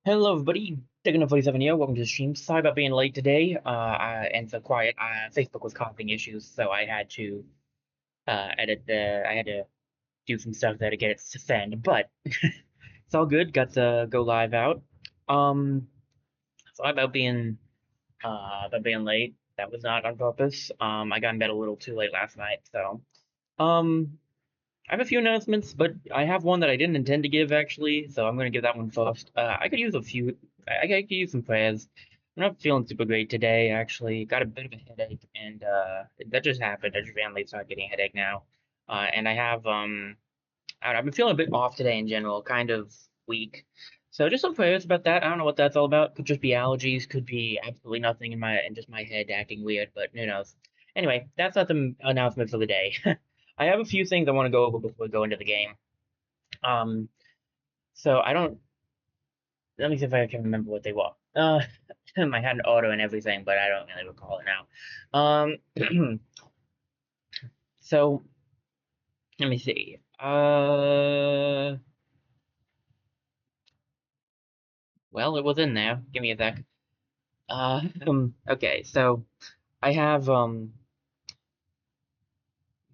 Hello, everybody. Taking47 here. Welcome to the stream. Sorry about being late today. And so quiet. Facebook was causing issues, so I had to edit the. I had to do some stuff there to get it to send, but it's all good. Got the go live out. Um, Sorry about being late. That was not on purpose. I got in bed a little too late last night, so um, I have a few announcements, but I have one that I didn't intend to give actually, so I'm gonna give that one first. I could use a few. I could use some prayers. I'm not feeling super great today. Actually, got a bit of a headache, and that just happened. I just randomly started getting a headache now, and I've been feeling a bit off today in general, kind of weak. So just some prayers about that. I don't know what that's all about. Could just be allergies. Could be absolutely nothing in just my head acting weird. But who knows? Anyway, that's not the announcement for the day. I have a few things I want to go over before we go into the game. Um, so I don't. Let me see if I can remember what they were. I had an order and everything, but I don't really recall it now. So let me see. Well, it was in there. Give me a sec. Okay, so I have let's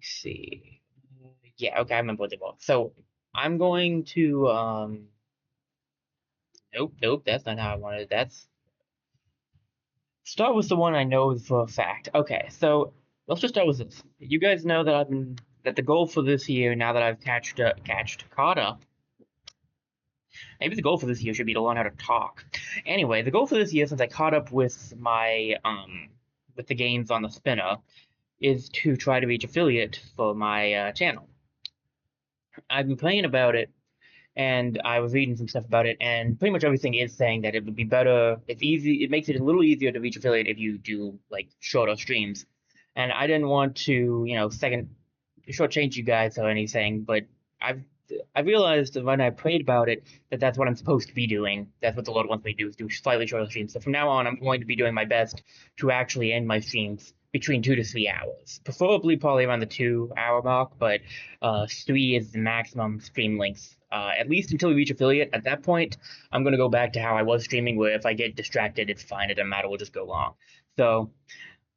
see. Yeah, okay, I remember what they were. So I'm going to nope, that's not how I wanted it. That's start with the one I know for a fact. Okay, so let's just start with this. You guys know that that the goal for this year, now that I've caught up. Maybe the goal for this year should be to learn how to talk. Anyway, the goal for this year, since I caught up with my with the games on the spinner, is to try to reach affiliate for my channel. I've been playing about it, and I was reading some stuff about it, and pretty much everything is saying that it would be better. It's easy. It makes it a little easier to reach affiliate if you do like shorter streams. And I didn't want to, shortchange you guys or anything, but I've I realized when I prayed about it that that's what I'm supposed to be doing. That's what the Lord wants me to do, is do slightly shorter streams. So from now on, I'm going to be doing my best to actually end my streams between 2 to 3 hours, preferably probably around the 2 hour mark, but 3 is the maximum stream length. At least until we reach affiliate. At that point, I'm gonna go back to how I was streaming, where if I get distracted, it's fine. It doesn't matter. We'll just go long. So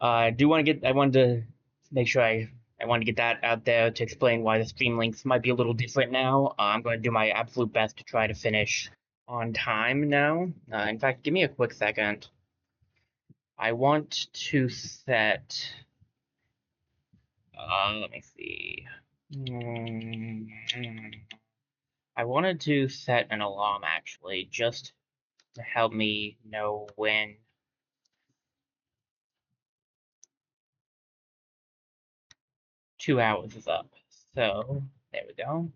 I do want to get. I wanted to make sure I wanted to get that out there to explain why the stream lengths might be a little different now. I'm going to do my absolute best to try to finish on time now. In fact, give me a quick second. I want to set. Let me see. I wanted to set an alarm actually, just to help me know when 2 hours is up. So there we go.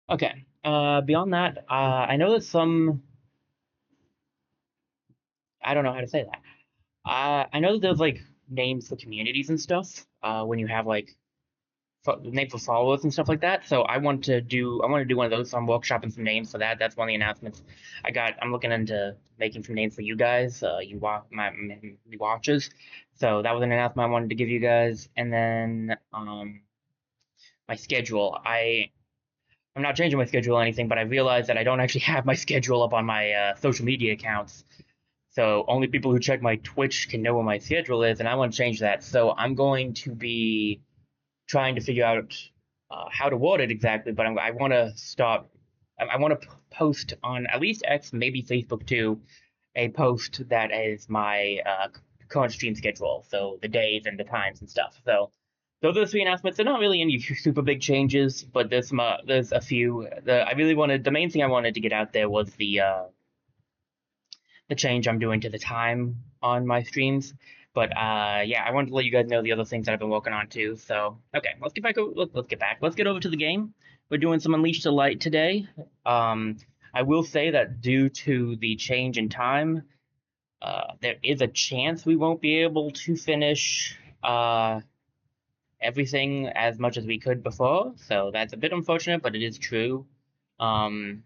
Okay. Beyond that, I know that some. I don't know how to say that. I know that there's like names for communities and stuff. When you have like name for followers and stuff like that. So I want to do one of those. So I'm workshopping some names for that. That's one of the announcements I got. I'm looking into making some names for you guys, my watchers. So that was an announcement I wanted to give you guys. And then my schedule. I'm not changing my schedule or anything, but I realized that I don't actually have my schedule up on my social media accounts. So only people who check my Twitch can know what my schedule is, and I want to change that. So I'm going to be trying to figure out how to word it exactly, but I want to stop. I want to post on at least X, maybe Facebook too, a post that is my current stream schedule, so the days and the times and stuff. So those are the three announcements. They're not really any super big changes, but there's a few. The main thing I wanted to get out there was the change I'm doing to the time on my streams. But yeah, I wanted to let you guys know the other things that I've been working on too. So okay, let's get back. Let's get back. Let's get over to the game. We're doing some Unleash the Light today. I will say that due to the change in time, there is a chance we won't be able to finish everything as much as we could before. So that's a bit unfortunate, but it is true. Um,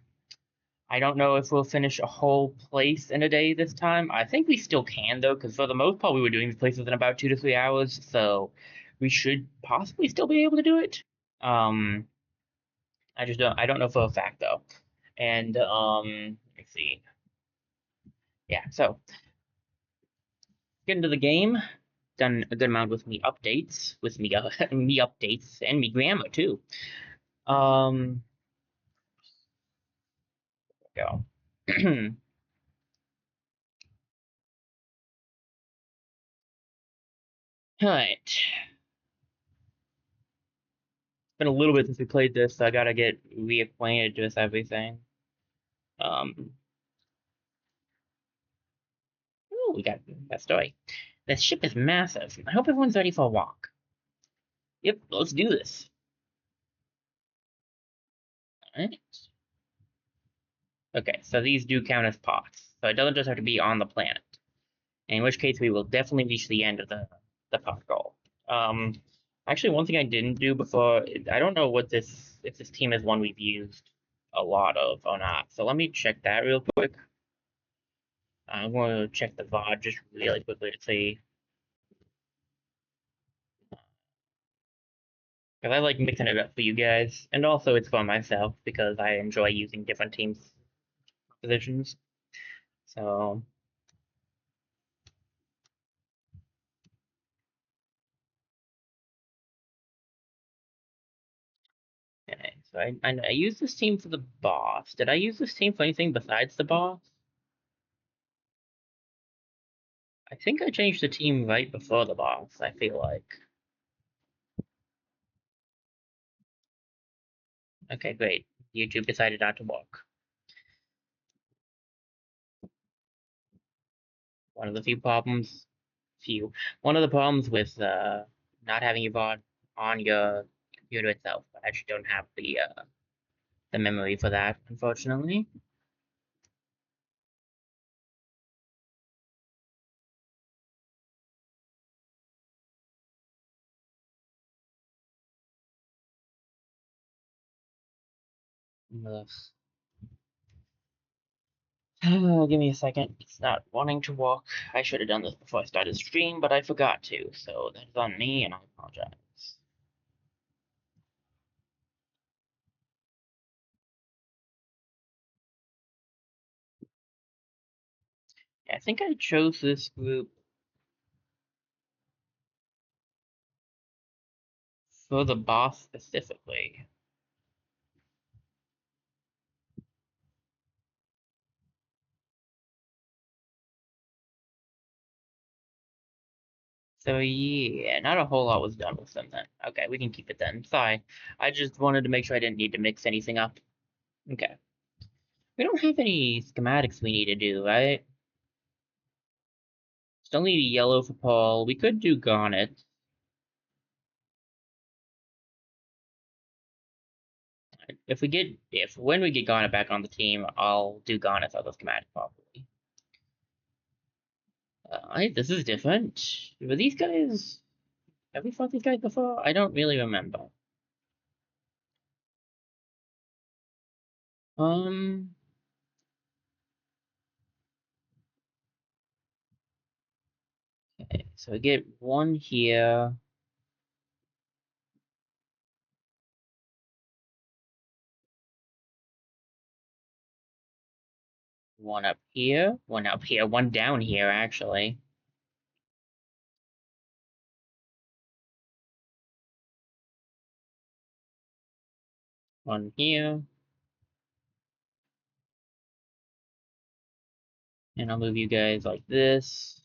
I don't know if we'll finish a whole place in a day this time. I think we still can though, because for the most part we were doing these places in about 2 to 3 hours, so we should possibly still be able to do it. Um, I don't know for a fact though. And let's see. Yeah, so getting to the game, done a good amount with me updates, me updates, and me grammar too. Um, go. All right. It's been a little bit since we played this, so I gotta get reacquainted with everything. Um, ooh, we got that story. This ship is massive. I hope everyone's ready for a walk. Yep, let's do this. All right. Okay, so these do count as pots, so it doesn't just have to be on the planet. In which case, we will definitely reach the end of the pot goal. Um, Actually, one thing I didn't do before, I don't know what this if this team is one we've used a lot of or not. So let me check that real quick. I'm going to check the VOD just really quickly to see. Because I like mixing it up for you guys, and also it's for myself because I enjoy using different teams' positions. So, okay, so I used this team for the boss. Did I use this team for anything besides the boss? I think I changed the team right before the boss, I feel like. Okay, great. YouTube decided not to work. One of the one of the problems with not having your VOD on your computer itself. I actually don't have the memory for that, unfortunately. Ugh. Give me a second. It's not wanting to walk. I should have done this before I started stream, but I forgot to, so that's on me, and I apologize. Yeah, I think I chose this group for the boss specifically. So yeah, not a whole lot was done with them then. Okay, we can keep it then. Sorry. I just wanted to make sure I didn't need to mix anything up. Okay. We don't have any schematics we need to do, right? Still need a yellow for Paul. We could do Garnet. If when we get Garnet back on the team, I'll do Garnet for the schematic probably. This is different. Were these guys? Have we fought these guys before? I don't really remember. Um. Okay, so we get one here. One up here. One up here. One down here, actually. One here. And I'll move you guys like this.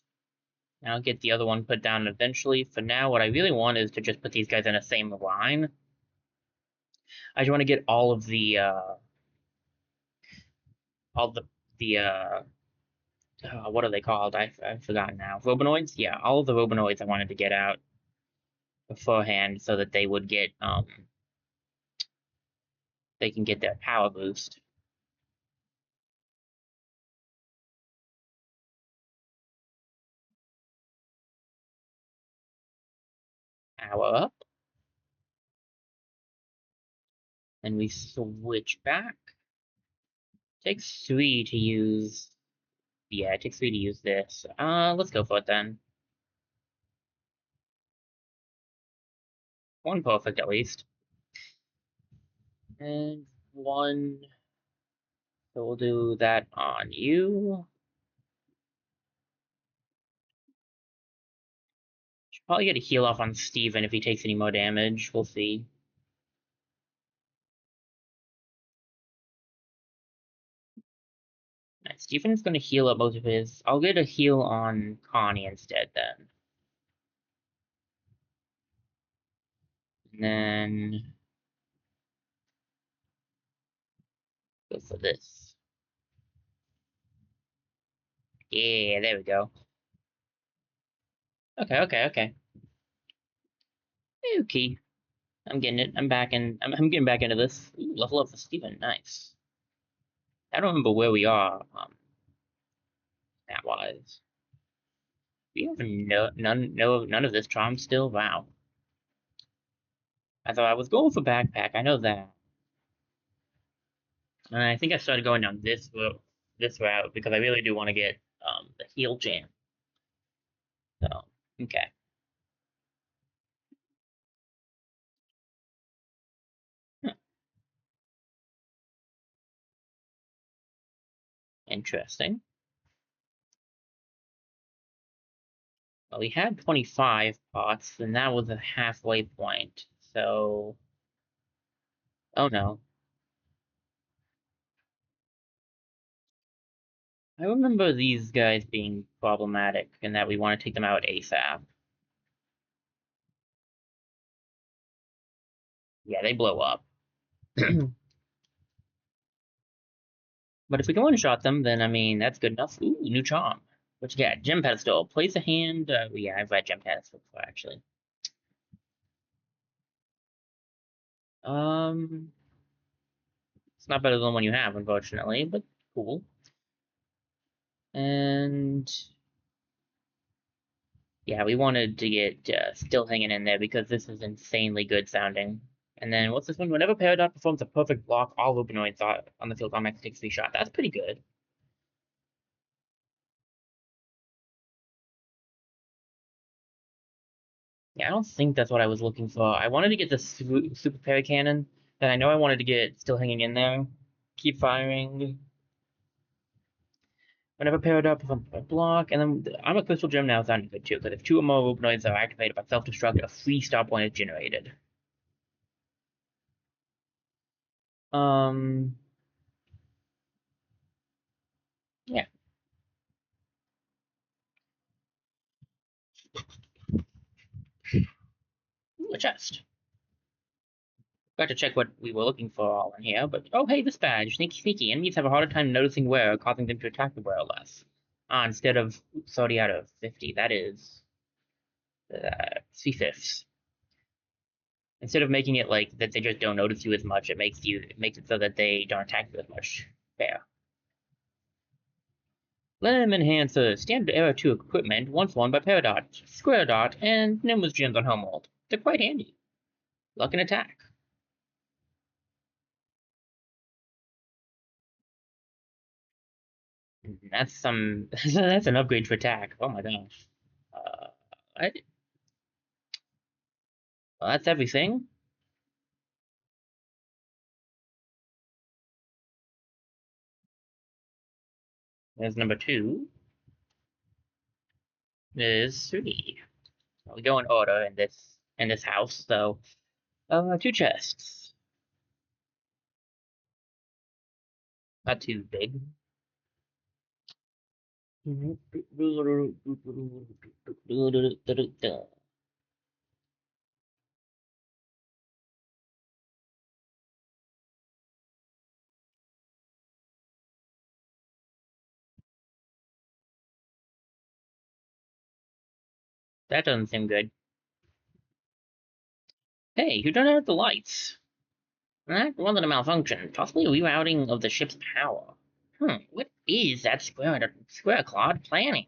And I'll get the other one put down eventually. For now, what I really want is to just put these guys in the same line. I just want to get all the what are they called? I've forgotten now. Robinoids? Yeah, all of the Robinoids I wanted to get out beforehand so that they can get their power boost. Power up. Then we switch back. Takes 3 to use. Yeah, it takes 3 to use this. Let's go for it then. One perfect at least. And 1. So we'll do that on you. Should probably get a heal off on Steven if he takes any more damage. We'll see. Right, Steven's going to heal up most of his. I'll get a heal on Connie instead then. And then go for this. Yeah, there we go. Okay. Okay. I'm getting it. I'm back in. I'm getting back into this. Ooh, level up for Steven. Nice. I don't remember where we are, stat wise. We have none of this charm still. Wow. I thought I was going for backpack. I know that. And I think I started going down this route because I really do want to get the heal jam. So okay, interesting. Well, we had 25 pots, and that was a halfway point. So, oh no. I remember these guys being problematic and that we want to take them out ASAP. Yeah, they blow up. But if we can one-shot them, then I mean that's good enough. Ooh, new charm. What you got? Gem pedestal. Place a hand. Yeah, I've read gem pedestal before actually. Um, it's not better than the one you have, unfortunately, but cool. And yeah, we wanted to get still hanging in there because this is insanely good sounding. And then what's this one? Whenever Peridot performs a perfect block, all Lupinoids on the field automatically takes 3 shot. That's pretty good. Yeah, I don't think that's what I was looking for. I wanted to get the super parry cannon. Then I know I wanted to get still hanging in there. Keep firing. Whenever paired up with a block, and then I'm a crystal gem now sounding good too, because if 2 or more Lupinoids are activated by self-destruct, a free stop point is generated. Um, yeah. Ooh, a chest. Got to check what we were looking for all in here, but oh hey, this badge. Sneaky. Enemies have a harder time noticing where, causing them to attack the wearer less. Instead of 30 out of 50, that is 3/5. Instead of making it like that they just don't notice you as much, it makes it so that they don't attack you as much. Fair. Limb Enhancer, standard era 2 equipment, once worn by Peridot, Square Dot, and numerous gems on Homeworld. They're quite handy. Luck and attack. That's some. That's an upgrade for attack. Oh my gosh. Uh, I, well, that's everything. There's number 2. There's 3. We go in order in this house. So, 2 chests. Not too big. That doesn't seem good. Hey, who turned out the lights? That wasn't a malfunction. Possibly a rerouting of the ship's power. What is that square clawed planning?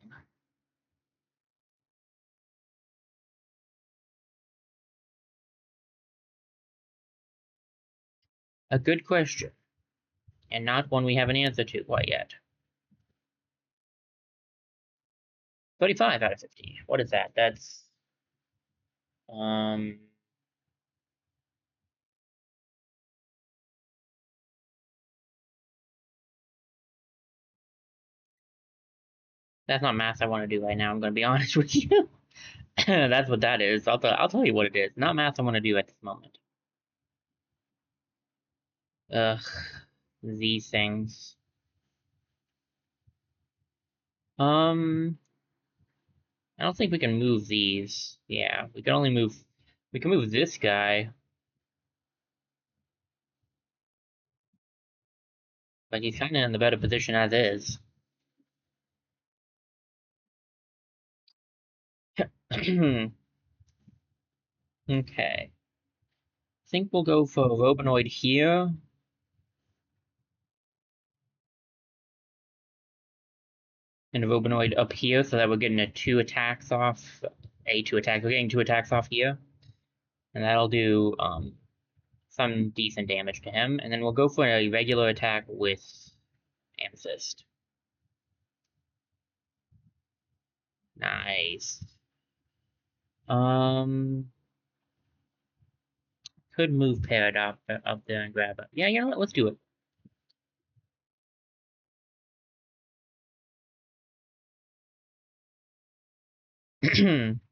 A good question, and not one we have an answer to quite yet. 35 out of 50. What is that? That's um That's not math I want to do right now, I'm going to be honest with you. That's what that is. I'll tell you what it is. Not math I want to do at this moment. Ugh, these things. Um, I don't think we can move these. Yeah, we can only move. We can move this guy, but he's kind of in the better position as is. Okay. I think we'll go for Robinoid here. And a Robinoid up here, so that we're getting a 2 attacks off. We're getting 2 attacks off here. And that'll do some decent damage to him. And then we'll go for a regular attack with Amethyst. Nice. Could move Peridot up there and grab it. Yeah, you know what? Let's do it.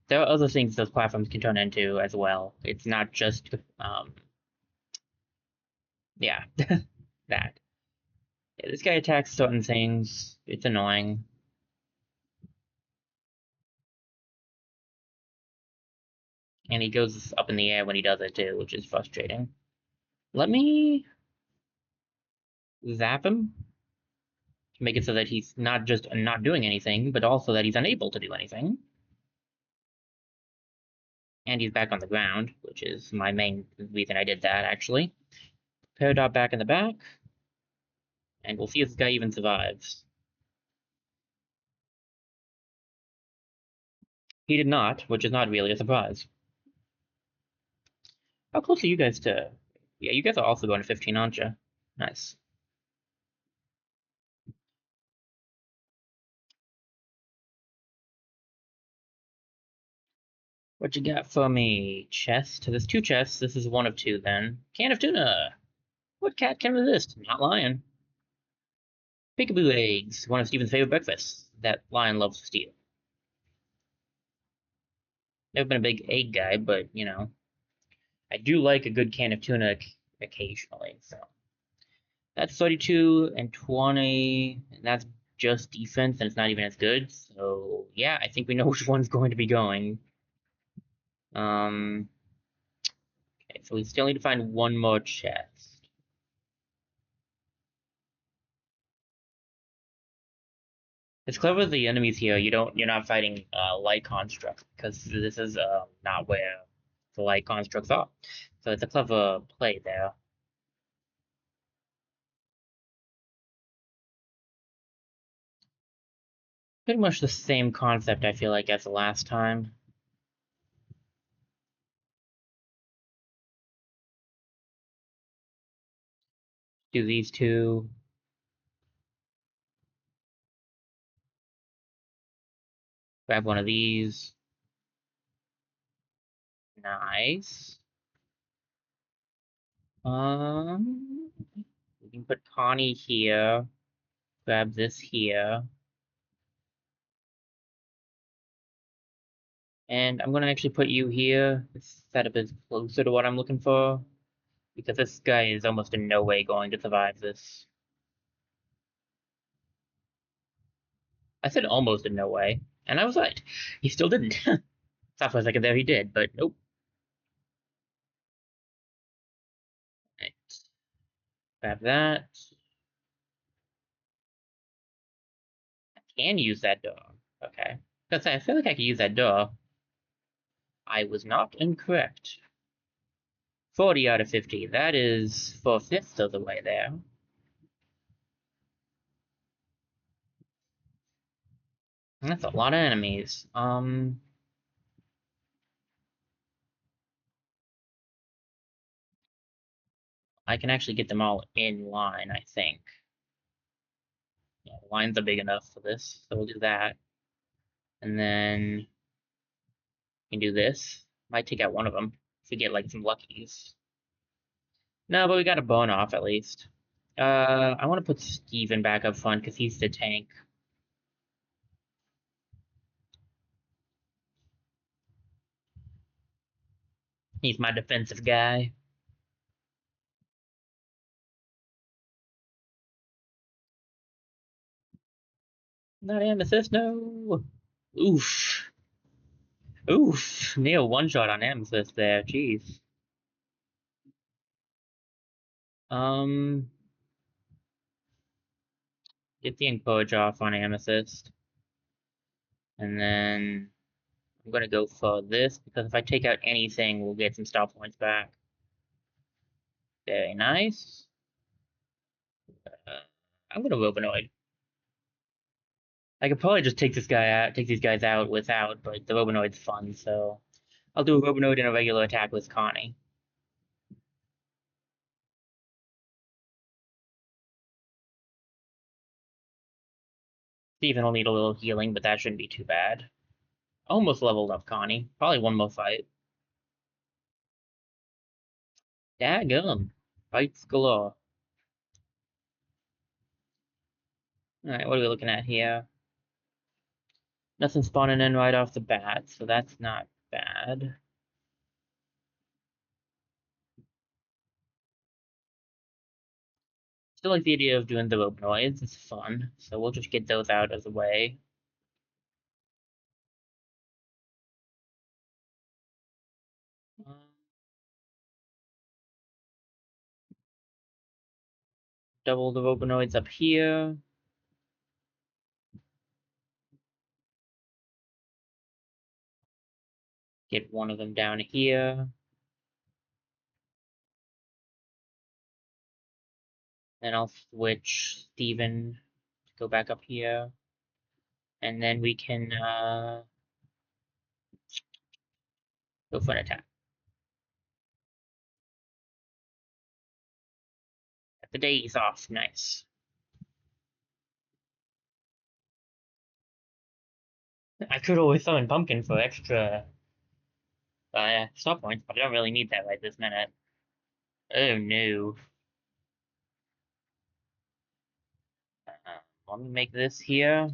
There are other things those platforms can turn into as well. It's not just, yeah, that. Yeah, this guy attacks certain things. It's annoying. And he goes up in the air when he does it too, which is frustrating. Let me zap him to make it so that he's not just not doing anything, but also that he's unable to do anything. And he's back on the ground, which is my main reason I did that, actually. Peridot back in the back. And we'll see if this guy even survives. He did not, which is not really a surprise. How close are you guys to... Yeah, you guys are also going to 15, aren't you? Nice. What you got for me? Chest? There's 2 chests. This is 1 of 2, then. Can of tuna! What cat can resist? Not lying. Peekaboo eggs, one of Steven's favorite breakfasts. That lion loves to steal. Never been a big egg guy, but, you know, I do like a good can of tuna occasionally, so. That's 32 and 20, and that's just defense, and it's not even as good, so, yeah, I think we know which one's going to be going. Okay, so we still need to find 1 more chest. It's clever the enemies here, you're not fighting light constructs, because this is not where the light constructs are. So it's a clever play there. Pretty much the same concept, I feel like, as the last time. Do these 2. Grab one of these. Nice. We can put Connie here. Grab this here. And I'm gonna actually put you here. This setup is closer to what I'm looking for. Because this guy is almost in no way going to survive this. I said almost in no way, and I was right. He still didn't. Thought for a second there he did, but nope. Right. Grab that. I can use that door. Okay. Because I feel like I could use that door. I was not incorrect. 40 out of 50. That is 4/5 of the way there. That's a lot of enemies. I can actually get them all in line, I think. Yeah, the lines are big enough for this, so we'll do that. And then we can do this. Might take out one of them if we get like some luckies. No, but we got a bone off at least. I want to put Steven back up front because he's the tank. He's my defensive guy. Not Amethyst, no. Oof. Oof. Near one shot on Amethyst there. Jeez. Um, get the encourage off on Amethyst. And then I'm gonna go for this because if I take out anything, we'll get some stop points back. Very nice. I'm gonna Robinoid. I could probably just take this guy out, take these guys out without, but the Robinoid's fun, so I'll do a Robinoid and a regular attack with Connie. Steven will need a little healing, but that shouldn't be too bad. Almost leveled up Connie. Probably one more fight. Daggum. Fights galore. Alright, what are we looking at here? Nothing spawning in right off the bat, so that's not bad. Still like the idea of doing the Robinoids. It's fun, so we'll just get those out of the way. Double the Robinoids up here. Get one of them down here. Then I'll switch Steven to go back up here. And then we can go for an attack. Get the days off. Nice. I could always summon Pumpkin for extra stop points, but I don't really need that right this minute. Oh no. Let me make this here.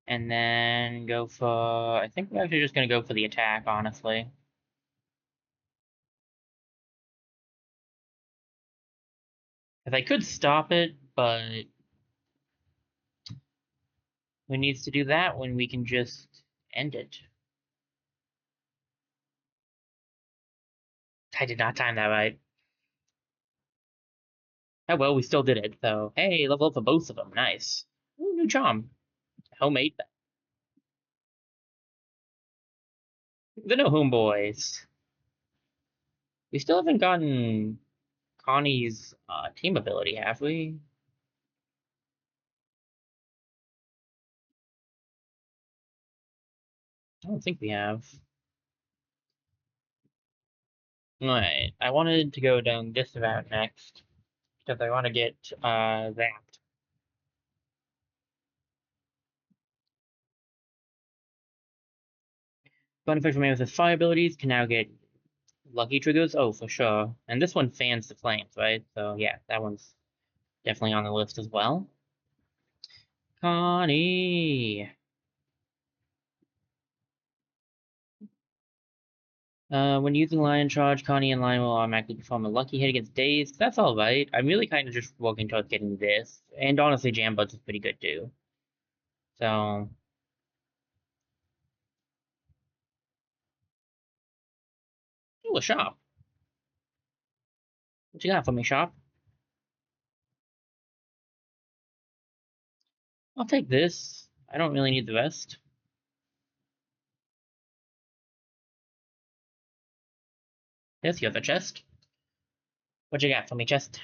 And then go for... I think we're actually just going to go for the attack, honestly. If I could stop it, but... who needs to do that when we can just end it? I did not time that right. Oh well, we still did it, so... Hey, level up for both of them. Nice. Ooh, new charm. Homemade. The No Homeboys. We still haven't gotten Connie's team ability, have we? I don't think we have. Alright, I wanted to go down this route next, because I want to get that. Benefit from with fire abilities can now get lucky triggers. Oh, for sure. And this one fans the flames, right? So yeah, that one's definitely on the list as well. Connie! When using Lion Charge, Connie and Lion will automatically perform a lucky hit against Daze. That's alright. I'm really kind of just working towards getting this. And honestly, Jambuds is pretty good too. So... ooh, a shop. What you got for me, shop? I'll take this. I don't really need the rest. Here's the other chest. What you got for me, chest?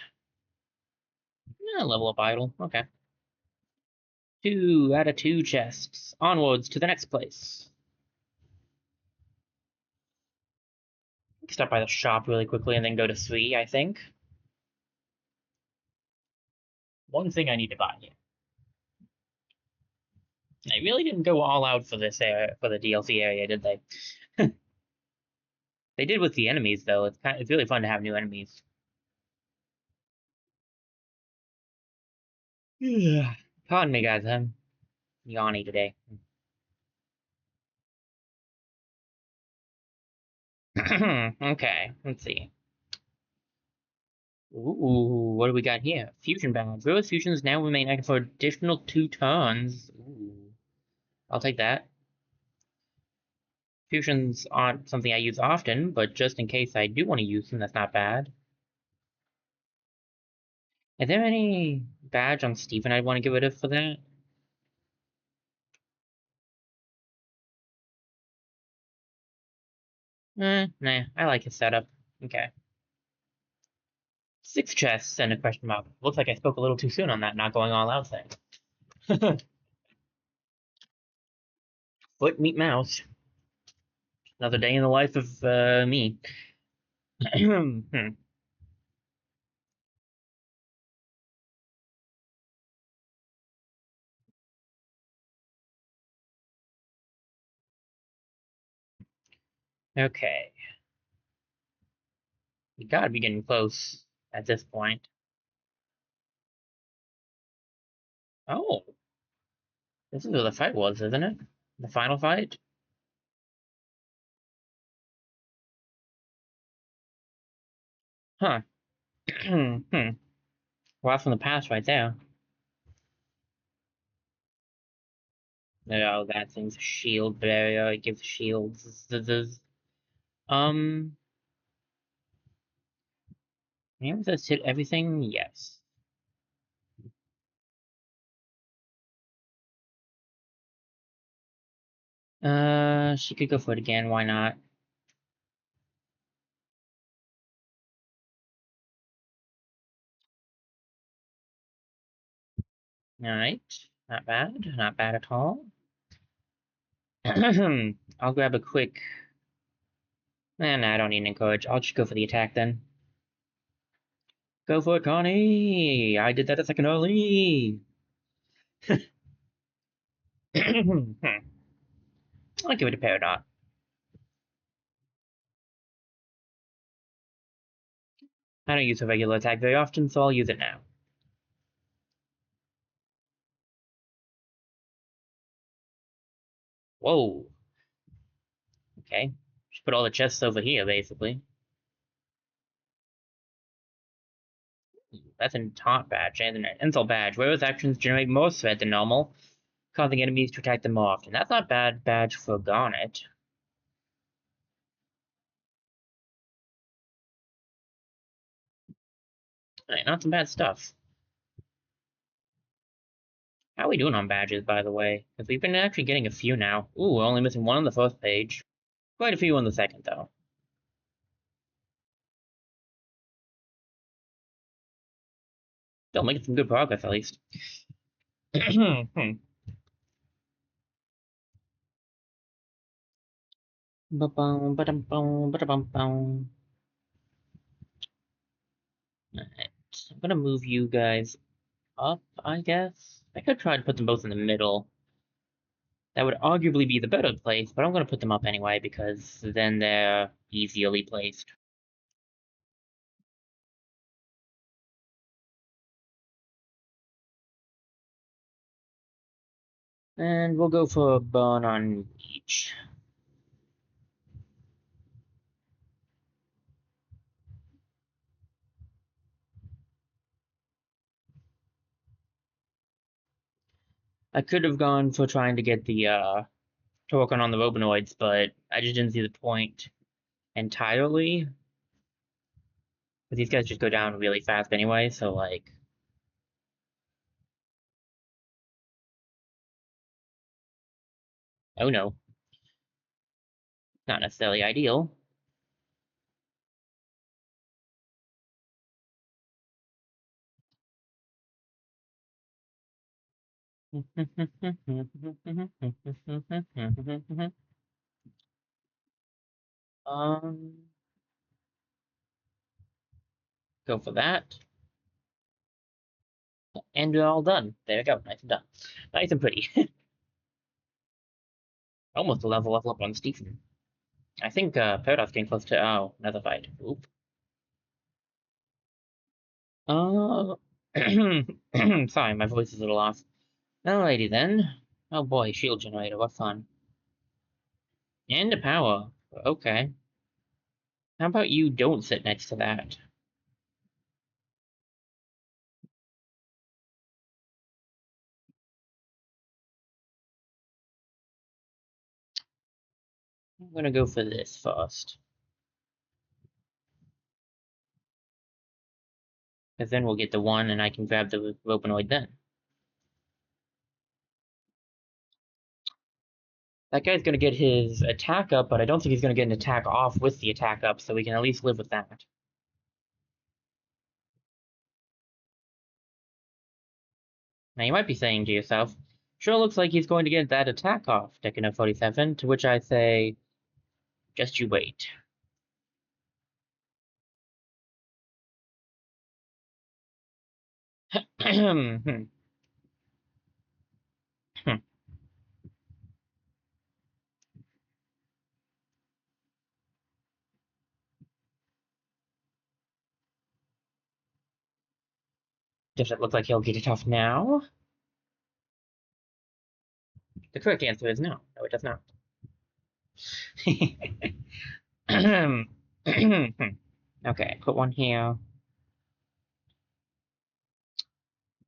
Yeah, level up idle. Okay. 2 out of 2 chests. Onwards to the next place. Stop by the shop really quickly and then go to 3, I think. One thing I need to buy here. They really didn't go all out for this area, for the DLC area, did they? They did with the enemies, though. It's really fun to have new enemies. Pardon me, guys. I'm Yanni today. Okay, let's see. Ooh, what do we got here? Fusion balance. Rose fusions now remain active for additional 2 turns. Ooh, I'll take that. Fusions aren't something I use often, but just in case I do want to use them, that's not bad. Is there any badge on Steven I'd want to get rid of for that? Nah, I like his setup. Okay. 6 chests and a question mark. Looks like I spoke a little too soon on that not going all out thing. Foot meet mouse. Another day in the life of me. Okay. We gotta be getting close at this point. Oh, this is where the fight was, isn't it? The final fight? Huh. Blast from the past right there. Oh, that thing's a shield barrier. It gives shields. Um, maybe this hit everything? Yes. She could go for it again. Why not? Alright. Not bad. Not bad at all. I'll grab a quick. Nah, I don't need an encourage. I'll just go for the attack then. Go for it, Connie! I did that a second early! I'll give it a Peridot. I don't use a regular attack very often, so I'll use it now. Whoa. Okay. Just put all the chests over here, basically. That's a taunt badge and an insult badge. Whereas actions generate more threat than normal, causing enemies to attack them more often. That's not bad badge for Garnet. Right, not some bad stuff. How are we doing on badges, by the way? Because we've been actually getting a few now. Ooh, we're only missing one on the first page. Quite a few on the second, though. Still making some good progress, at least. Ba-bum, ba-dum-bum, ba-da-bum-bum. Alright, I'm gonna move you guys up, I guess. I could try to put them both in the middle. That would arguably be the better place, but I'm gonna put them up anyway because then they're easily placed. And we'll go for a burn on each. I could have gone for trying to get the token on the Robinoids, but I just didn't see the point entirely. But these guys just go down really fast anyway, so like. Oh no. Not necessarily ideal. um, go for that. And we're all done. There we go. Nice and done. Nice and pretty. Almost a level up on Stephen. I think Peridot's getting close to. Oh, another fight. Oop. Uh, sorry, my voice is a little off. Alrighty then. Oh boy, shield generator, what fun. And the power. Okay. How about you don't sit next to that? I'm gonna go for this first. Because then we'll get the one and I can grab the Robinoid then. That guy's gonna get his attack up, but I don't think he's gonna get an attack off with the attack up, so we can at least live with that. Now you might be saying to yourself, sure looks like he's going to get that attack off, Decano 47, to which I say, just you wait. Does it look like he'll get it off now? The correct answer is no. No, it does not. Okay, put one here,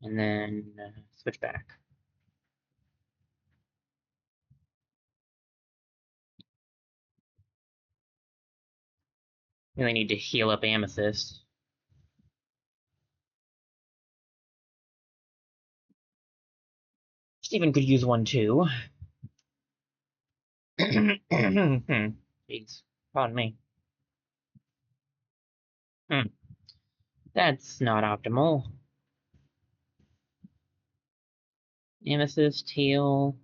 and then switch back. Really need to heal up Amethyst. Steven could use one too. Jeez, pardon me. That's not optimal. Amethyst, heal.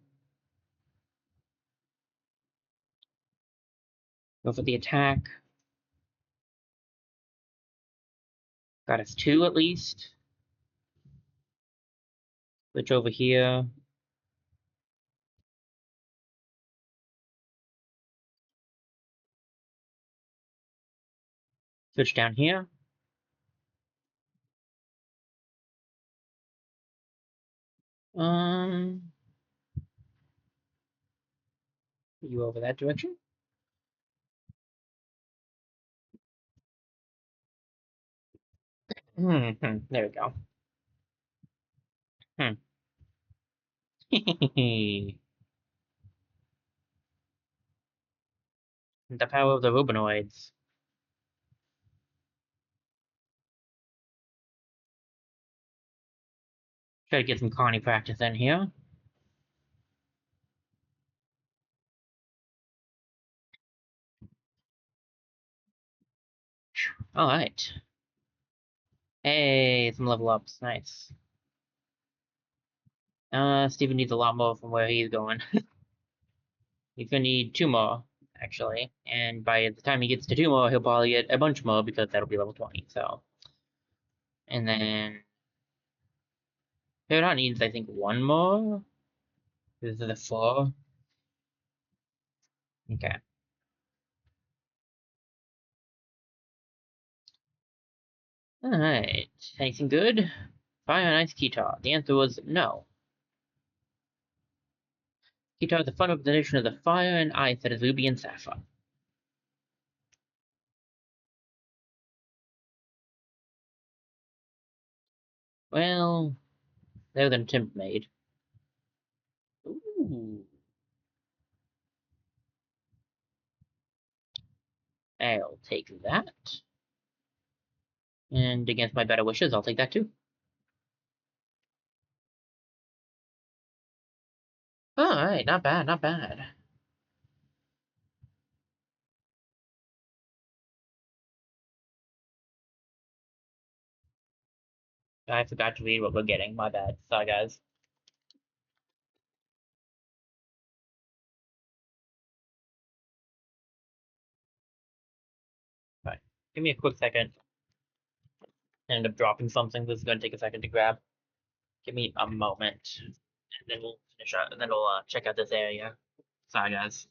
Go for the attack. Got us two at least. Switch over here. Switch down here. You over that direction? There we go. The power of the Rubinoids. Try to get some Connie practice in here. Alright. Hey, some level ups. Nice. Steven needs a lot more from where he's going. He's gonna need two more, actually. And by the time he gets to two more, he'll probably get a bunch more because that'll be level 20, so. And then Peridot needs, I think, one more. This is the four. Okay. Alright. Anything good? Fire and Ice Guitar. The answer was no. Guitar is a fun representation of the fire and ice that is Ruby and Sapphire. Well, better than Timp made. Ooh. I'll take that. And against my better wishes, I'll take that too. Alright, not bad, not bad. I forgot to read what we're getting, my bad. Sorry, guys. Alright, give me a quick second. I end up dropping something. This is going to take a second to grab. Give me a moment. And then we'll finish out, and then we'll check out this area. Sorry, guys.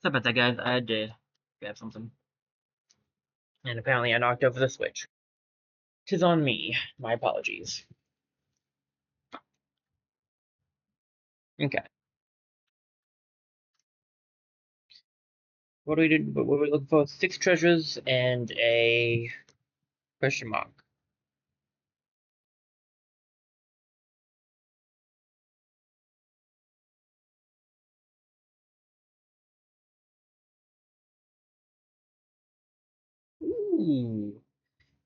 Sorry about that, guys. I had to grab something. And apparently I knocked over the switch. 'Tis on me. My apologies. Okay. What do we do? What are we looking for? 6 treasures and a question mark. Ooh.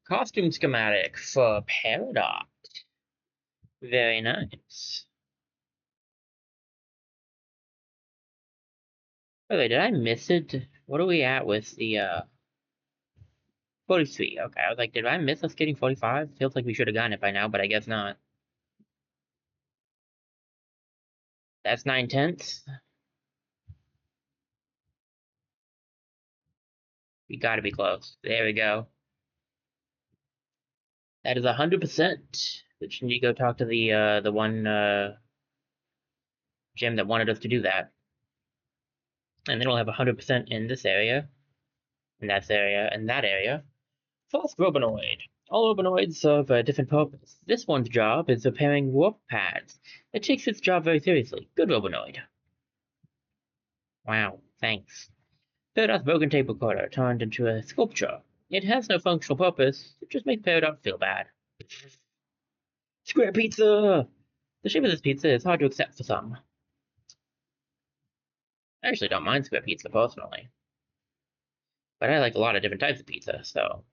Costume schematic for Peridot. Very nice. By the way, did I miss it? What are we at with the 43? Okay, I was like, did I miss us getting 45? Feels like we should have gotten it by now, but I guess not. That's 9/10. We gotta be close. There we go. That is 100%. Which need to go talk to the one gym that wanted us to do that. And then we'll have 100% in this area, in that area, and that area. First Robinoid. All Robinoids serve a different purpose. This one's job is repairing warp pads. It takes its job very seriously. Good Robinoid. Wow, thanks. Peridot's broken tape recorder turned into a sculpture. It has no functional purpose. It just makes Peridot feel bad. Square pizza! The shape of this pizza is hard to accept for some. I actually don't mind square pizza personally. But I like a lot of different types of pizza, so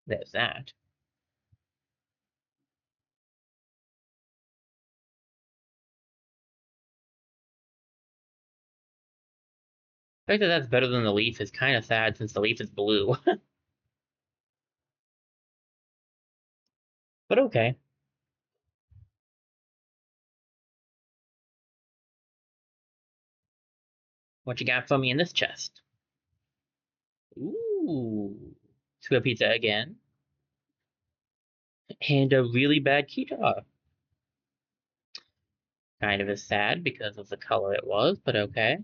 there's that. The fact that that's better than the leaf is kind of sad since the leaf is blue. But okay. What you got for me in this chest? Ooh. Square pizza again. And a really bad guitar. Kind of is sad because of the color it was, but okay.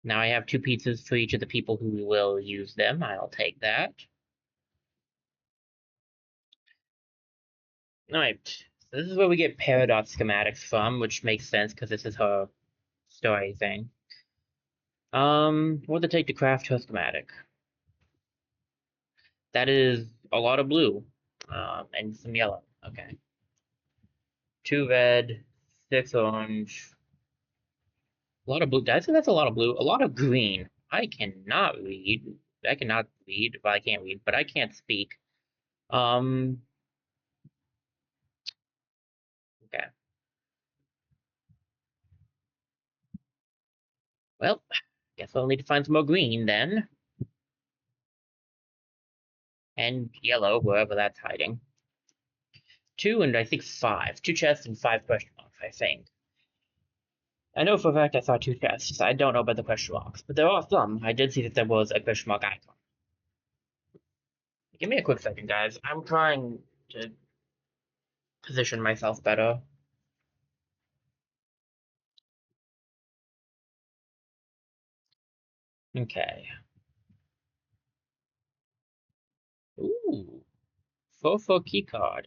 Now I have 2 pizzas for each of the people who will use them. I'll take that. Alright, so this is where we get Peridot schematics from, which makes sense because this is her story thing. What would it take to craft her schematic? That is a lot of blue, and some yellow. Okay. 2 red, 6 orange. A lot of blue. I think that's a lot of blue. A lot of green. I cannot read. I cannot read. Well, I can't read, but I can't speak. Okay. Well, guess I'll need to find some more green then. And yellow, wherever that's hiding. 2 and I think 5. 2 chests and 5 question marks, I think. I know for a fact I saw 2 chests. I don't know about the question marks, but there are some. I did see that there was a question mark icon. Give me a quick second, guys. I'm trying to position myself better. Okay. Ooh. Fofo keycard.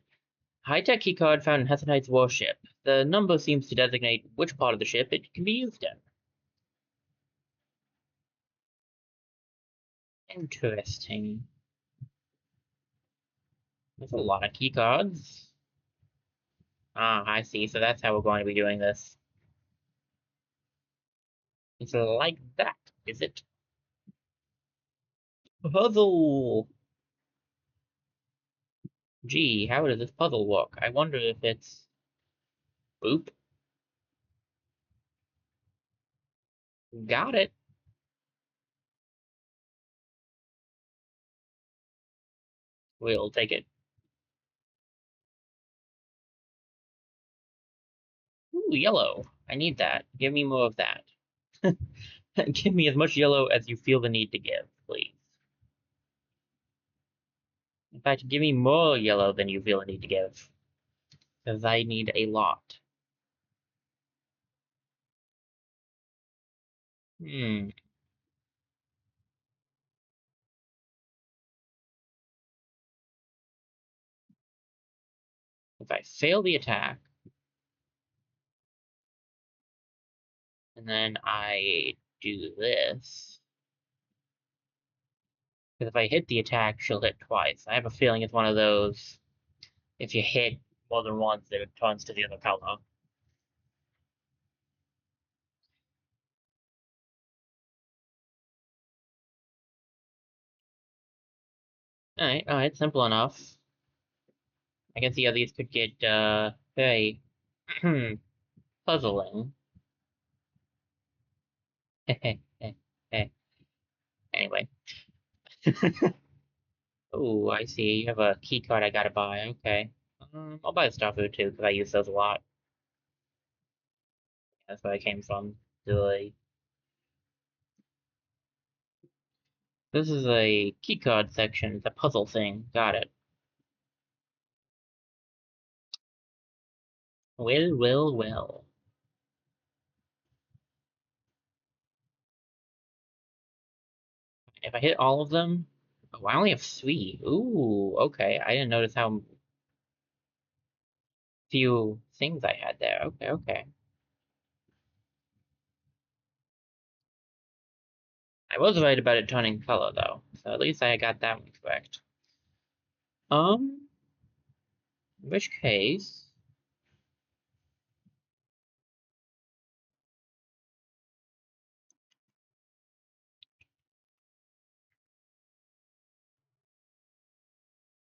High-tech keycard found in Hessenite's warship. The number seems to designate which part of the ship it can be used in. Interesting. There's a lot of keycards. Ah, I see. So that's how we're going to be doing this. It's like that, is it? Puzzle! Gee, how does this puzzle work? I wonder if it's... Boop. Got it. We'll take it. Ooh, yellow. I need that. Give me more of that. Give me as much yellow as you feel the need to give, please. In fact, give me more yellow than you feel the need to give. Because I need a lot. Hmm. If I fail the attack, and then I do this, because if I hit the attack, she'll hit twice. I have a feeling it's one of those, if you hit more than once, it turns to the other color. Alright, simple enough. I can see how these could get, very, puzzling. Anyway. Oh, I see. You have a key card I gotta buy. Okay. I'll buy the star food too, because I use those a lot. That's where I came from. Silly. This is a key card section. It's a puzzle thing. Got it. Well. If I hit all of them, oh, I only have 3. Ooh, okay. I didn't notice how few things I had there. Okay. I was right about it turning color though, so at least I got that one correct. In which case,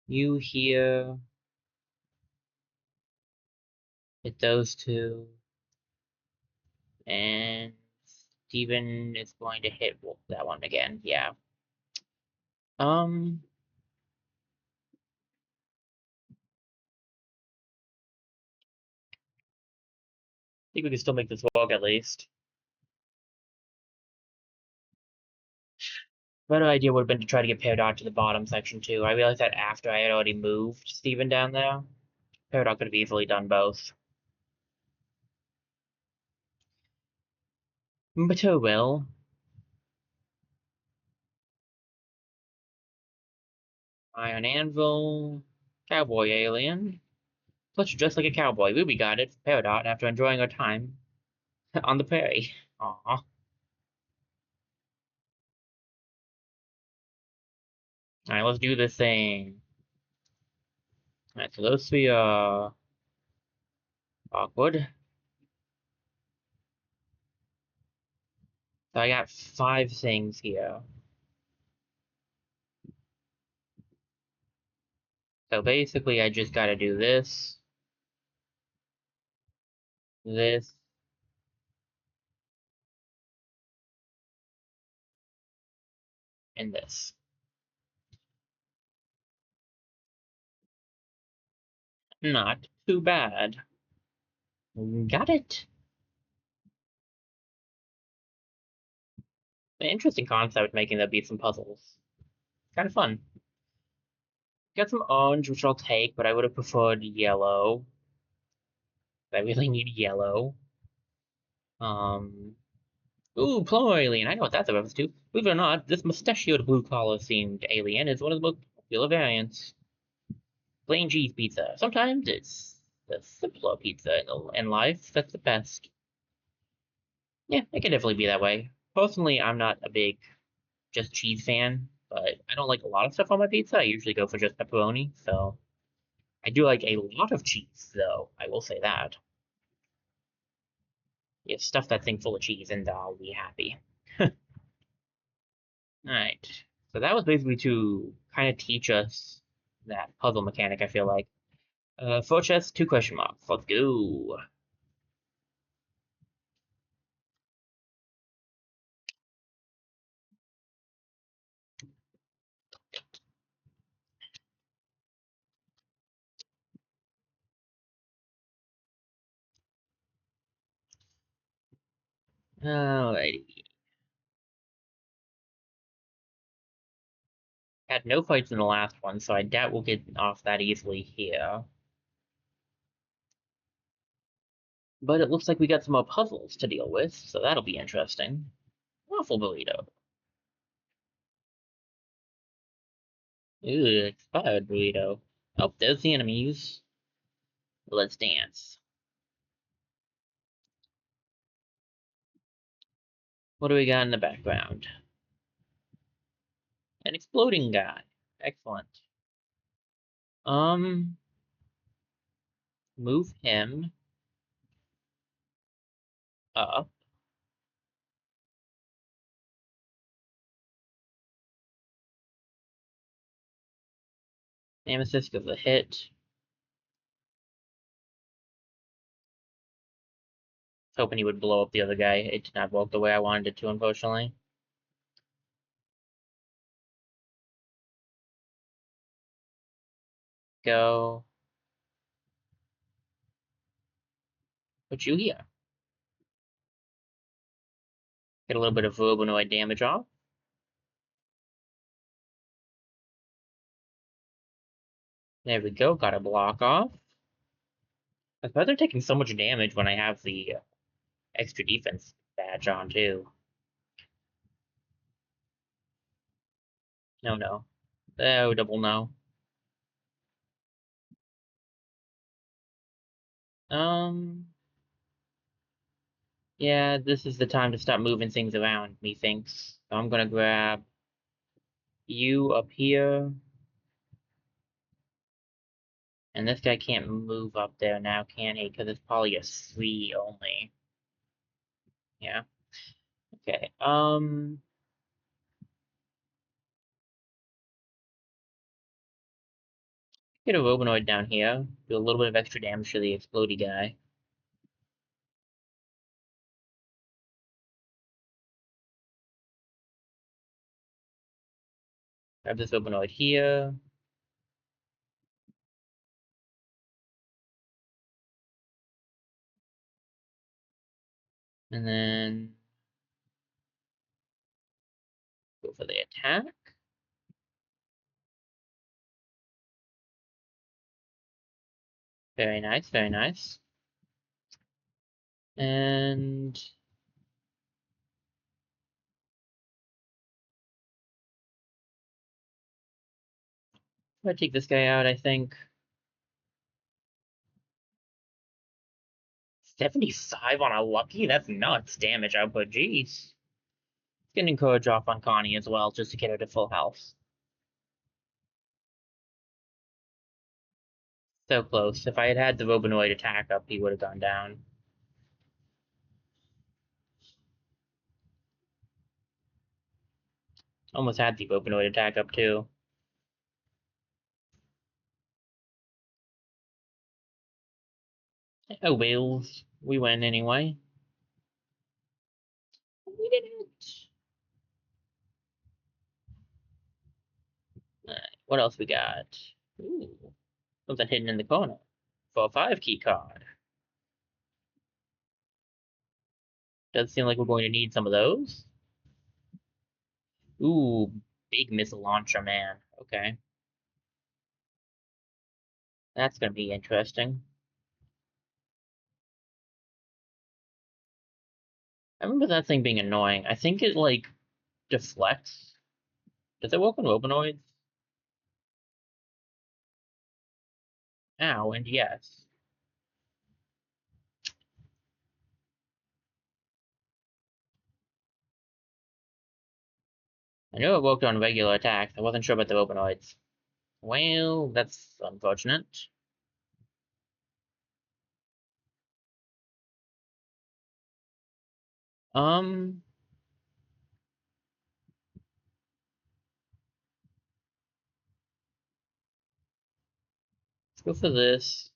you here hit those two, and Steven is going to hit that one again. Yeah. Um, I think we can still make this work at least. Better idea would have been to try to get Peridot to the bottom section too. I realized that after I had already moved Steven down there. Peridot could have easily done both. But oh well. Iron Anvil, Cowboy Alien. Plus, you're just like a cowboy. We got it. Peridot after enjoying our time on the prairie. Aw. Alright, let's do this thing. Alright, so those 3 are awkward. So I got 5 things here. So basically, I just gotta do this, this, and this. Not too bad. Got it. An interesting concept making there be some puzzles. Kind of fun. Got some orange, which I'll take, but I would have preferred yellow. I really need yellow. Um, ooh, plum alien. I know what that's a reference to. Believe it or not, this mustachioed blue collar themed alien is one of the most popular variants. Plain cheese pizza. Sometimes it's the simpler pizza in life that's the best. Yeah, it can definitely be that way. Personally, I'm not a big just cheese fan, but I don't like a lot of stuff on my pizza. I usually go for just pepperoni, so I do like a lot of cheese, though. I will say that. Yeah, stuff that thing full of cheese, and I'll be happy. Alright. So that was basically to kind of teach us that puzzle mechanic, I feel like. 4 chests, 2 question marks. Let's go. Alrighty. Had no fights in the last one, so I doubt we'll get off that easily here. But it looks like we got some more puzzles to deal with, so that'll be interesting. waffle burrito. Ooh, expired burrito. Oh, there's the enemies. Let's dance. What do we got in the background? An exploding guy. Excellent. Move him up. Nemesis goes a hit. Hoping he would blow up the other guy. It did not work the way I wanted it to, unfortunately. Go. Put you here. Get a little bit of Verbanoid damage off. There we go. Got a block off. I suppose they're taking so much damage when I have the extra defense badge on, too. No, no. Oh, double no. Yeah, this is the time to start moving things around, methinks. So I'm gonna grab you up here. And this guy can't move up there now, can he? Because it's probably a 3 only. Yeah. Okay. Get a Robinoid down here. Do a little bit of extra damage to the explodey guy. Grab this Robinoid here. And then go for the attack. Very nice, very nice. And I'm gonna take this guy out, I think. 75 on a lucky? That's nuts damage output, jeez. Getting Courage off on Connie as well, just to get her to full health. So close. If I had had the Robinoid attack up, he would have gone down. Almost had the Robinoid attack up too. Oh, Wales. We win anyway. We did it. Alright, what else we got? Ooh, something hidden in the corner. For a 5-key card. Does seem like we're going to need some of those. Ooh, big missile launcher, man. Okay. That's gonna be interesting. I remember that thing being annoying. I think it, like, deflects. Does it work on Robinoids? Ow, and yes. I knew it worked on regular attacks. I wasn't sure about the Robinoids. Well, that's unfortunate. Um, let's go for this.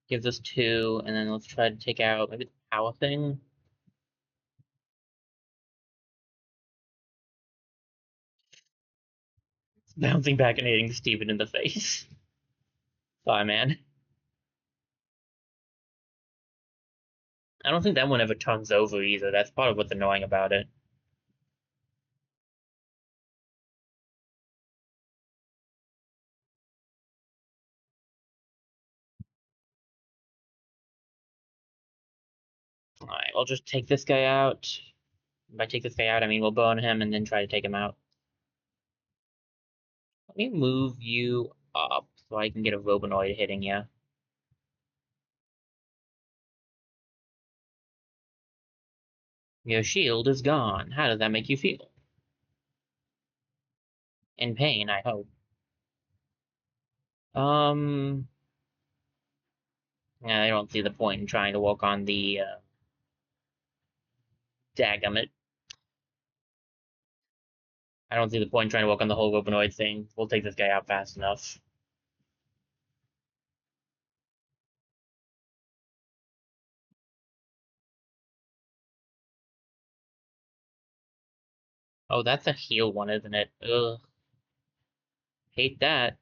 Gives us 2, and then let's try to take out maybe the power thing. It's bouncing back and hitting Steven in the face. Sorry, man. I don't think that one ever turns over either. That's part of what's annoying about it. Alright, I'll just take this guy out. If I take this guy out, I mean we'll burn him and then try to take him out. Let me move you up so I can get a Robinoid hitting you. Your shield is gone. How does that make you feel? In pain, I hope. Um, yeah, I don't see the point in trying to walk on the Dagummit. I don't see the point in trying to walk on the whole Robinoid thing. We'll take this guy out fast enough. Oh, that's a heal one, isn't it? Ugh. Hate that.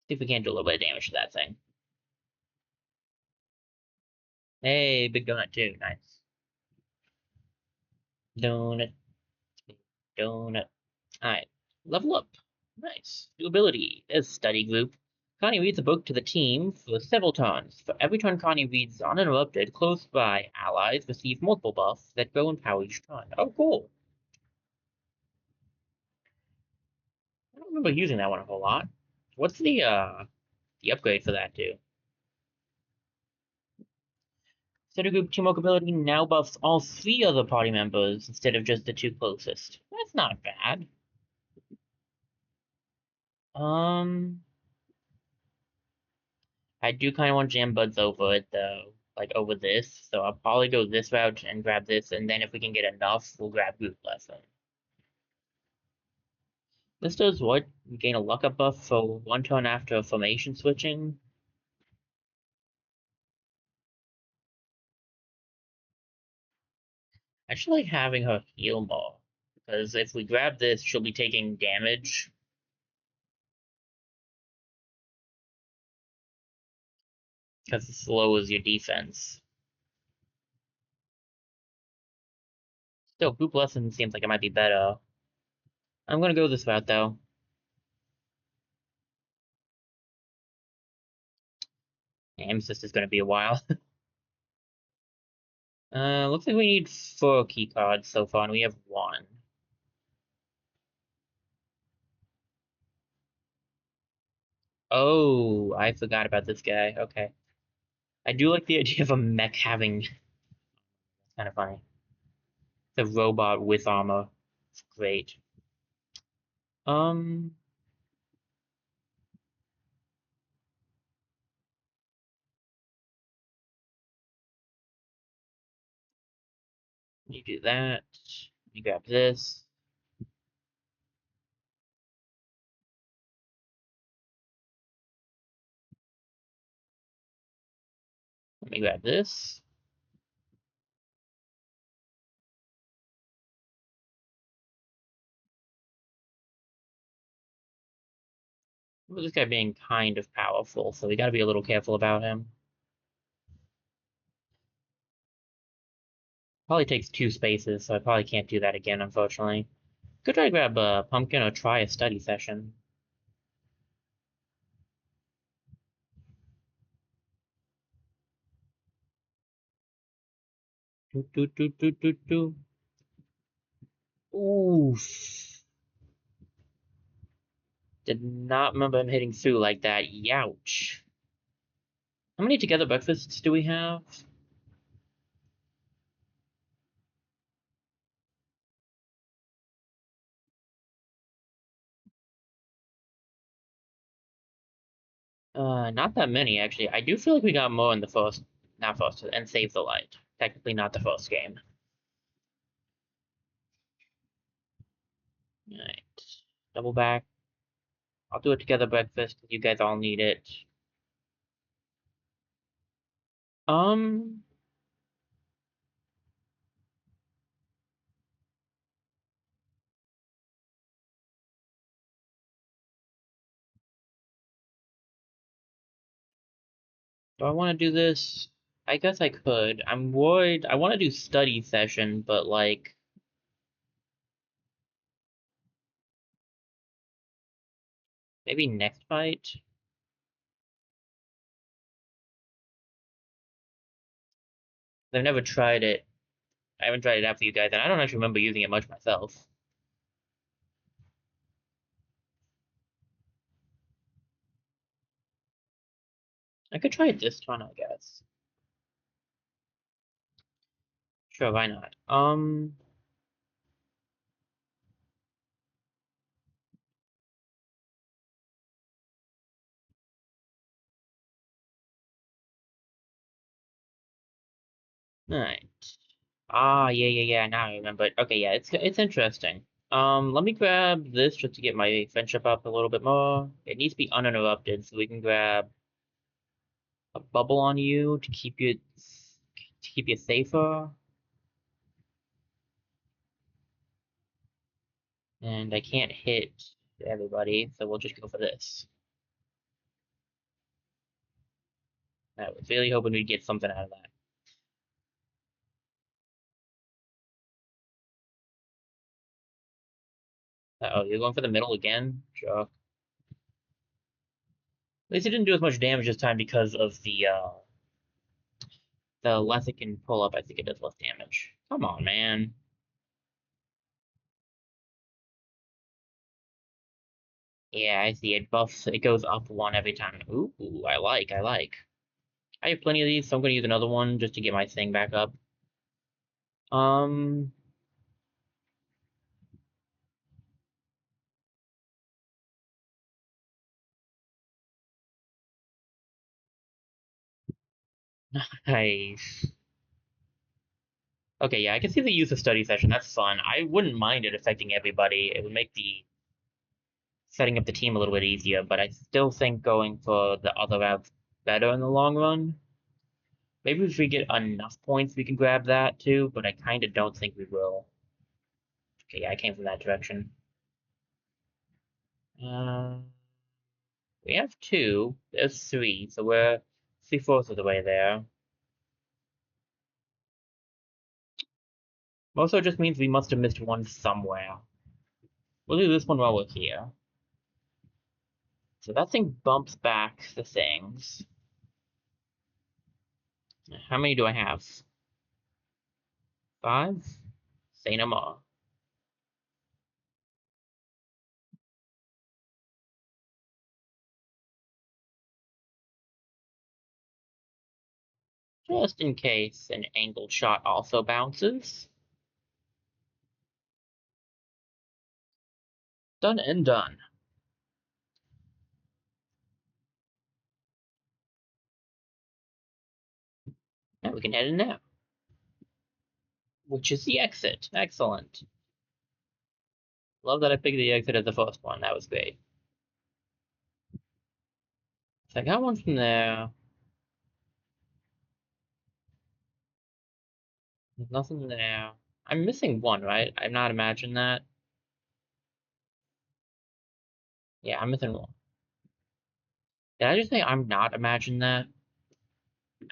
See if we can't do a little bit of damage to that thing. Hey, big donut too. Nice. Donut. Donut. Alright. Level up. Nice. New ability. There's study group. Connie reads a book to the team for several turns. For every turn Connie reads uninterrupted, close by allies receive multiple buffs that grow in power each turn. Oh, cool. I don't remember using that one a whole lot. What's the upgrade for that too? Study group teamwork ability now buffs all three other party members instead of just the two closest. That's not bad. Um, I do kind of want Jam Buds over it though, like over this. So I'll probably go this route and grab this, and then if we can get enough, we'll grab Group Lesson. This does what? We gain a luck up buff for one turn after formation switching. I should like having her heal more, because if we grab this, she'll be taking damage. Because it slows your defense. Still, Group Lesson seems like it might be better. I'm gonna go this route though. Amethyst is gonna be a while. Looks like we need 4 key cards so far, and we have 1. Oh, I forgot about this guy. Okay. I do like the idea of a mech having. It's kind of funny. The robot with armor. It's great. Um, you do that. You grab this. Let me grab this. Well, this guy being kind of powerful, so we gotta be a little careful about him. Probably takes 2 spaces, so I probably can't do that again, unfortunately. Could try to grab a pumpkin or try a study session. Do, do, do, do, do, do. Oof. Did not remember him hitting through like that. Youch. How many together breakfasts do we have? Not that many actually. I do feel like we got more in the first, not first, and Save the Light. Technically not the first game. Alright. Double back. I'll do it together breakfast. You guys all need it. Um, do I want to do this? I guess I could. I'm worried. I want to do study session, but like maybe next fight. I've never tried it. I haven't tried it out for you guys, and I don't actually remember using it much myself. I could try it this one, I guess. Sure, why not? Alright. Ah, yeah. Now I remember it. Okay, yeah, it's interesting. Let me grab this just to get my friendship up a little bit more. It needs to be uninterrupted, so we can grab a bubble on you to keep you safer. And I can't hit everybody, so we'll just go for this. I was really hoping we'd get something out of that. Uh-oh, you're going for the middle again? Sure. At least it didn't do as much damage this time because of the less it can pull up, I think it does less damage. Come on, man. Yeah, I see. It goes up one every time. Ooh, I like. I have plenty of these, so I'm gonna use another one just to get my thing back up. Um, nice. Okay, yeah, I can see the use of study session. That's fun. I wouldn't mind it affecting everybody. It would make the setting up the team a little bit easier, but I still think going for the other route better in the long run. Maybe if we get enough points, we can grab that too, but I kind of don't think we will. Okay, yeah, I came from that direction. Uh, we have two. There's three, so we're three-fourths of the way there. Also, just means we must have missed one somewhere. We'll do this one while we're here. So that thing bumps back the things. How many do I have? 5? Say no more. Just in case an angled shot also bounces. Done and done. Now we can head in now. Which is the exit. Excellent. Love that I picked the exit as the first one. That was great. So I got one from there. There's nothing there. I'm missing one, right? I'm not imagining that. Yeah, I'm missing one. Did I just say I'm not imagining that?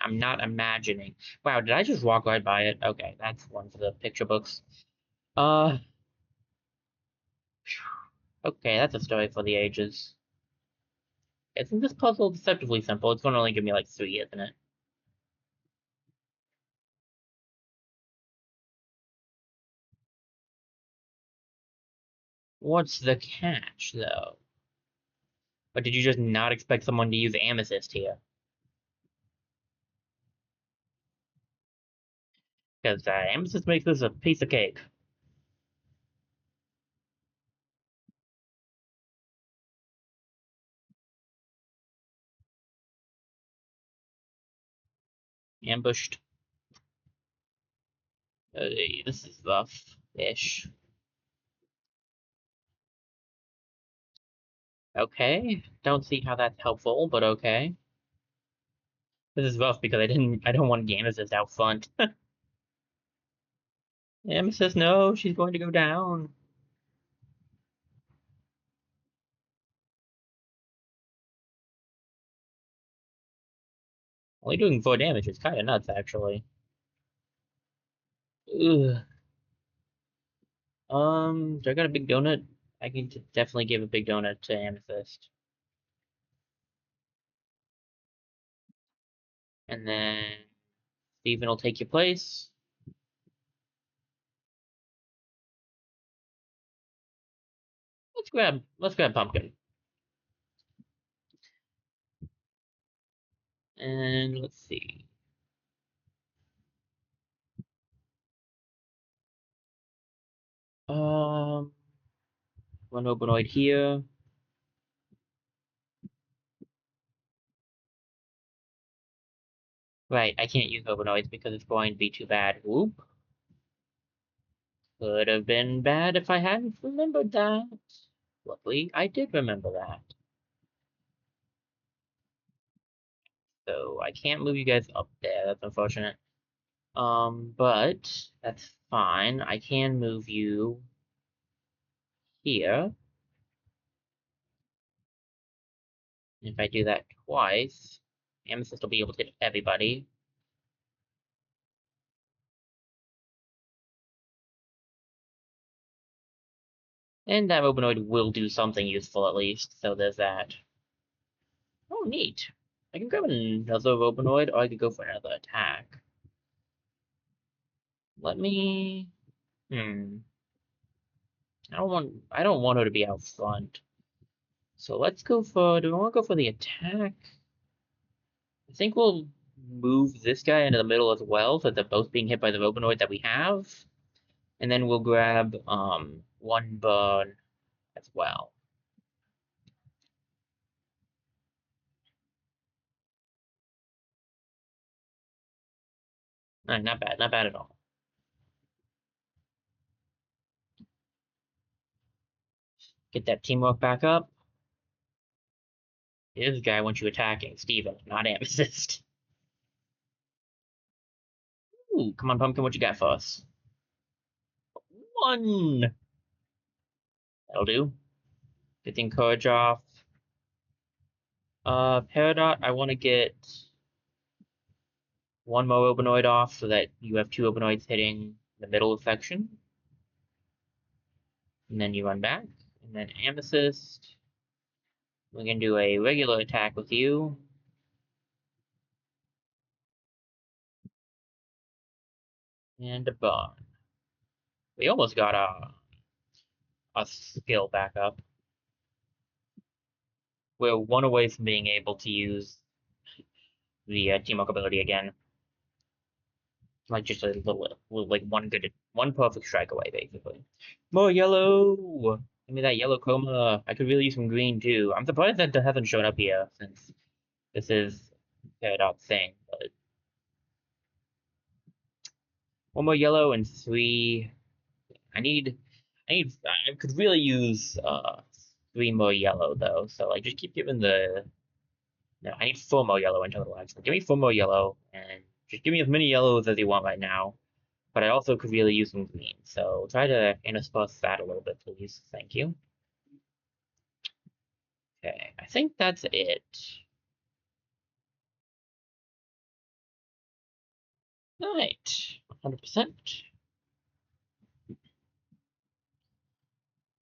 I'm not imagining. Wow, did I just walk right by it? Okay, that's one for the picture books. Uh, okay, that's a story for the ages. Isn't this puzzle deceptively simple? It's gonna only give me like 3, isn't it? What's the catch, though? But did you just not expect someone to use amethyst here? Because amethyst makes this a piece of cake. Ambushed. This is rough-ish. Okay, don't see how that's helpful, but okay. This is rough because I don't want Amethyst out front. Amethyst, no, she's going to go down. Only doing 4 damage is kind of nuts, actually. Ugh. Do I got a big donut? I can definitely give a big donut to Amethyst. And then Steven will take your place. Let's grab Pumpkin. And let's see. One Obonoid here. Right, I can't use Obonoids because it's going to be too bad. Whoop. Could have been bad if I hadn't remembered that. Luckily, I did remember that. So I can't move you guys up there. That's unfortunate. But that's fine. I can move you here. If I do that twice, Amethyst will be able to hit everybody. And that Obonoid will do something useful at least, so there's that. Oh, neat. I can grab another Obonoid, or I could go for another attack. Let me... I don't want her to be out front. So let's go for... Do I want to go for the attack? I think we'll move this guy into the middle as well, so they're both being hit by the Obonoid that we have. And then we'll grab one burn as well. Not bad, not bad at all. Get that teamwork back up. This guy wants you attacking, Steven, not Amethyst. Ooh, come on, Pumpkin, what you got for us? One! That'll do. Get the Encourage off. Peridot, I want to get one more Obonoid off so that you have two Obonoids hitting the middle section. And then you run back. And then Amethyst. We're going to do a regular attack with you. And a burn. We almost got a skill back up. We're one away from being able to use the teamwork ability again. Like just a little like one perfect strike away, basically. More yellow! Give me that yellow chroma. I could really use some green too. I'm surprised that hasn't shown up here since this is Paradox thing, but one more yellow and three. I could really use three more yellow though. So like just keep giving the no, I need four more yellow in total actually. Give me four more yellow and just give me as many yellows as you want right now. But I also could really use some green. So try to intersperse that a little bit, please. Thank you. Okay, I think that's it. Alright, 100%.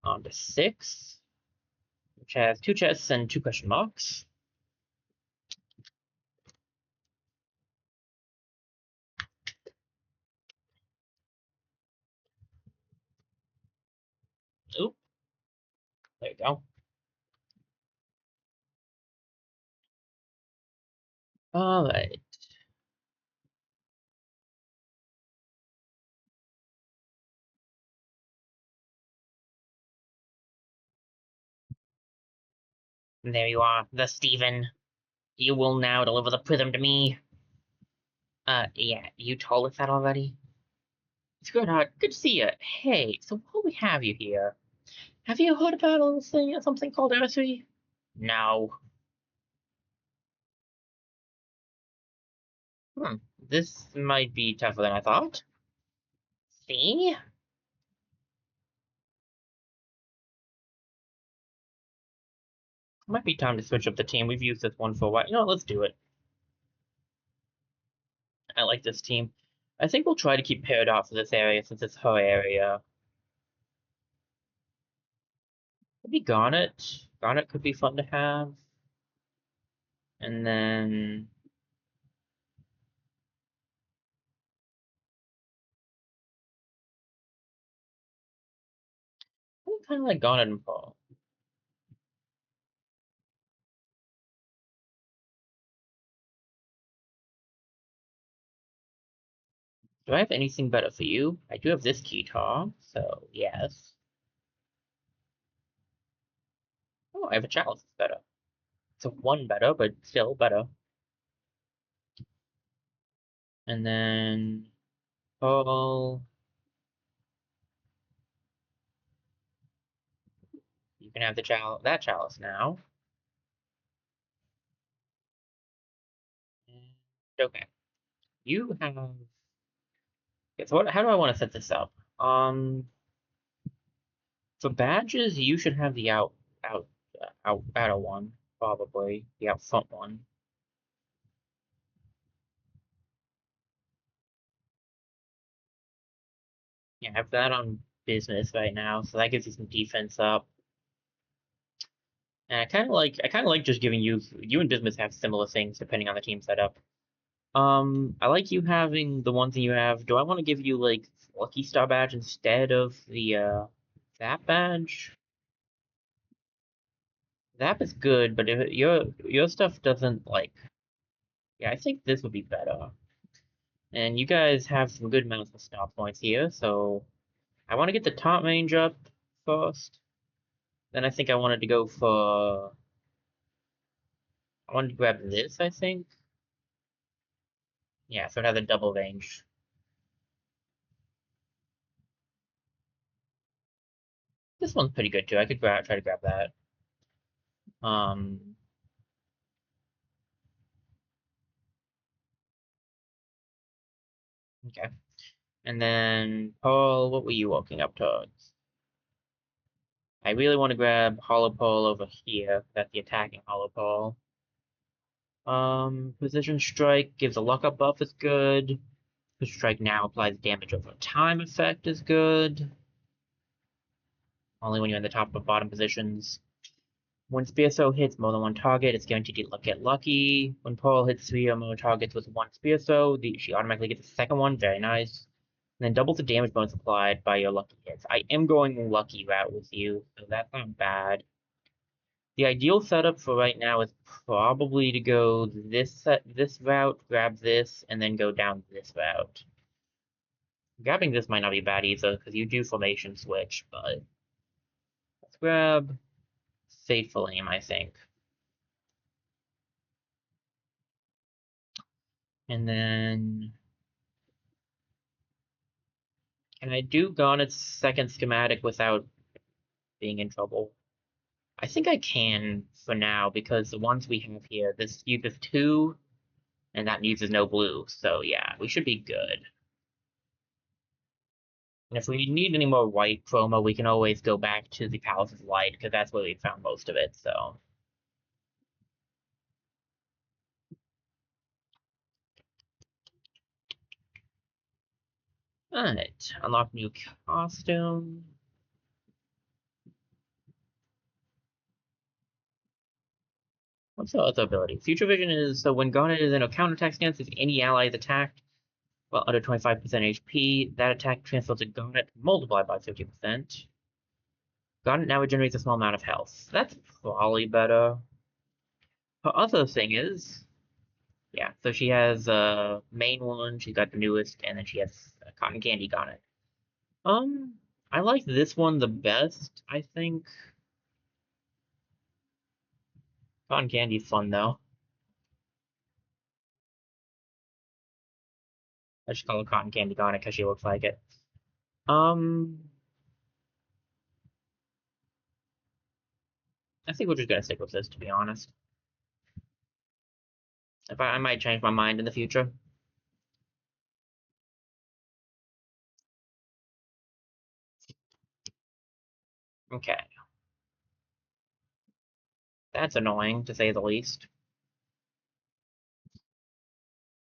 On to 6, which has 2 chests and 2 question marks. Oop, there you go. Alright. There you are, the Steven. You will now deliver the prism to me. Yeah, you told us that already? It's good, good to see you. Hey, so while we have you here, have you heard about a little thing, something called Earthy? No. This might be tougher than I thought. See? Might be time to switch up the team. We've used this one for a while. You know, let's do it. I like this team. I think we'll try to keep Peridot for this area since it's her area. Maybe Garnet. Garnet could be fun to have. And then kind of like Garnet and Paul. Do I have anything better for you? I do have this guitar, so yes. Oh, I have a chalice that's better. It's a one better, but still better. And then Paul, you can have the that chalice now. And, okay, you have. Okay, so how do I want to set this up? For badges, you should have the outer one, probably the out front one. Yeah, I have that on business right now, so that gives you some defense up. And I kind of like just giving you and business have similar things depending on the team setup. I like you having the ones that you have. Do I want to give you like Lucky Star badge instead of the that badge? That is good, but if your stuff doesn't like, yeah, I think this would be better. And you guys have some good amounts of stop points here, so I want to get the top range up first. Then I think I wanted to go for. I wanted to grab this, I think. Yeah, so it has a double range. This one's pretty good too. I could try to grab that. Um, okay. And then, Paul, what were you walking up towards? I really want to grab Hollow Paul over here. That's the attacking Hollow Paul. Position Strike gives a lockup buff is good. Position Strike now applies damage over time effect is good. Only when you're in the top or bottom positions. When Spearso hits more than one target, it's guaranteed to get lucky. When Paul hits 3 or more targets with one Spearso, she automatically gets a second one. Very nice. And then doubles the damage bonus applied by your lucky hits. I am going lucky route with you, so that's not bad. The ideal setup for right now is probably to go this route, grab this, and then go down this route. Grabbing this might not be bad either, because you do formation switch, but let's grab Fateful Aim, I think. And then can I do Garnet's second schematic without being in trouble? I think I can for now, because the ones we have here, this uses 2, and that uses no blue, so yeah, we should be good. And if we need any more white chroma, we can always go back to the Palace's Light, because that's where we found most of it, so. Alright, unlock new costume. What's the other ability? Future Vision is, so when Garnet is in a counterattack stance, if any ally is attacked, well, under 25% HP, that attack transfers to Garnet multiplied by 50%. Garnet now regenerates a small amount of health. That's probably better. Her other thing is, yeah, so she has a main one, she's got the newest, and then she has Cotton Candy Garnet. I like this one the best, I think. Cotton Candy's fun though. I just call her Cotton Candy Garnet because she looks like it. Um, I think we're just gonna stick with this, to be honest. If I might change my mind in the future. Okay. That's annoying, to say the least.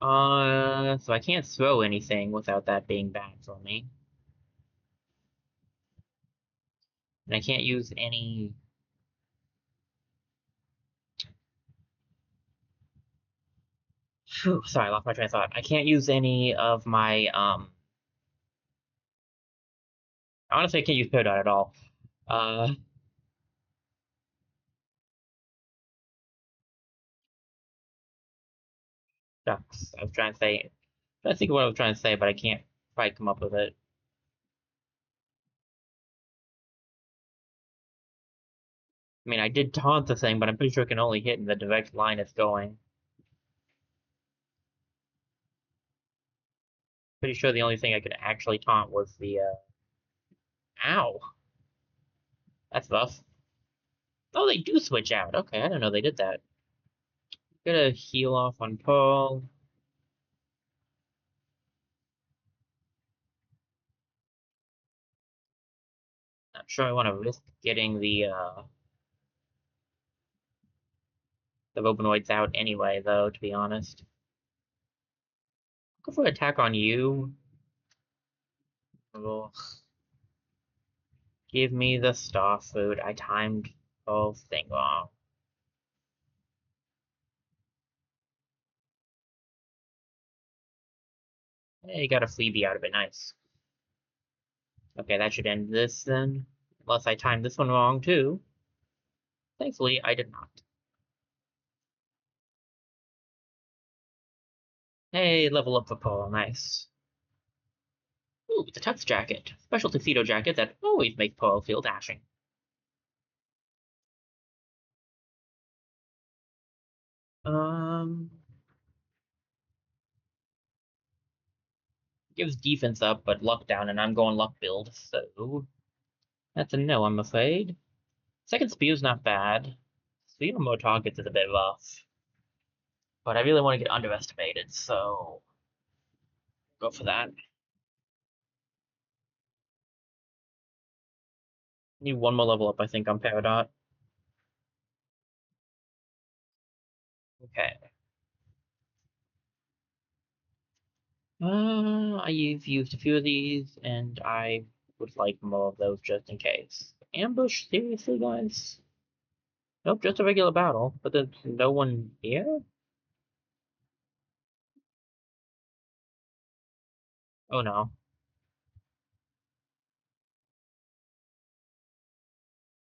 So I can't throw anything without that being bad for me. And I can't use any... Whew, sorry, I lost my train of thought. I can't use any of my, honestly, I can't use Peridot at all. Uh, Shucks. I was trying to say, trying to think of what I was trying to say, but I can't quite come up with it. I mean, I did taunt the thing, but I'm pretty sure it can only hit in the direct line it's going. Pretty sure the only thing I could actually taunt was the, ow. That's rough. Oh, they do switch out. Okay, I didn't know they did that. Gonna heal off on Paul. Not sure I want to risk getting the Robinoids out anyway, though, to be honest. Go for an attack on you. Ugh. Give me the star food. I timed the whole thing wrong. Hey, you got a freebie out of it. Nice. Okay, that should end this then. Unless I timed this one wrong, too. Thankfully, I did not. Hey, level up for Paul. Nice. Ooh, the Tux jacket. Special tuxedo jacket that always makes Paul feel dashing. Um, Gives defense up, but luck down, and I'm going luck build, so that's a no, I'm afraid. Second spear's not bad. Speed on more targets is a bit rough, but I really want to get underestimated, so go for that. Need one more level up, I think, on Peridot. Okay. I've used a few of these, and I would like more of those just in case. Ambush? Seriously, guys? Nope, just a regular battle, but there's no one here? Oh no.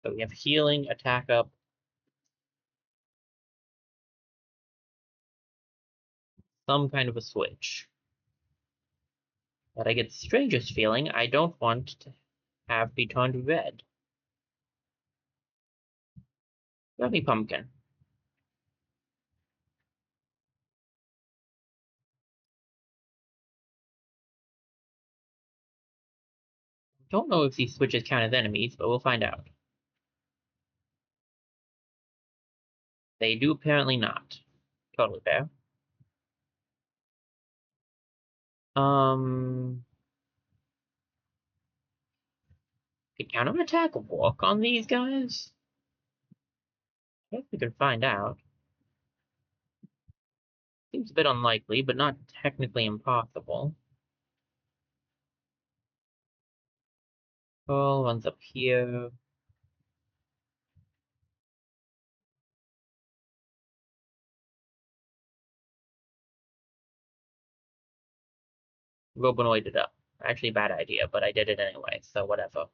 So we have healing, attack up, some kind of a switch. But I get the strangest feeling I don't want to have be turned red. Grab me pumpkin. Don't know if these switches count as enemies, but we'll find out. They do apparently not. Totally fair. Um, Could counterattack work on these guys? I guess we could find out. Seems a bit unlikely, but not technically impossible. Oh, one's up here. Robinoid it up. Actually, a bad idea, but I did it anyway, so whatever.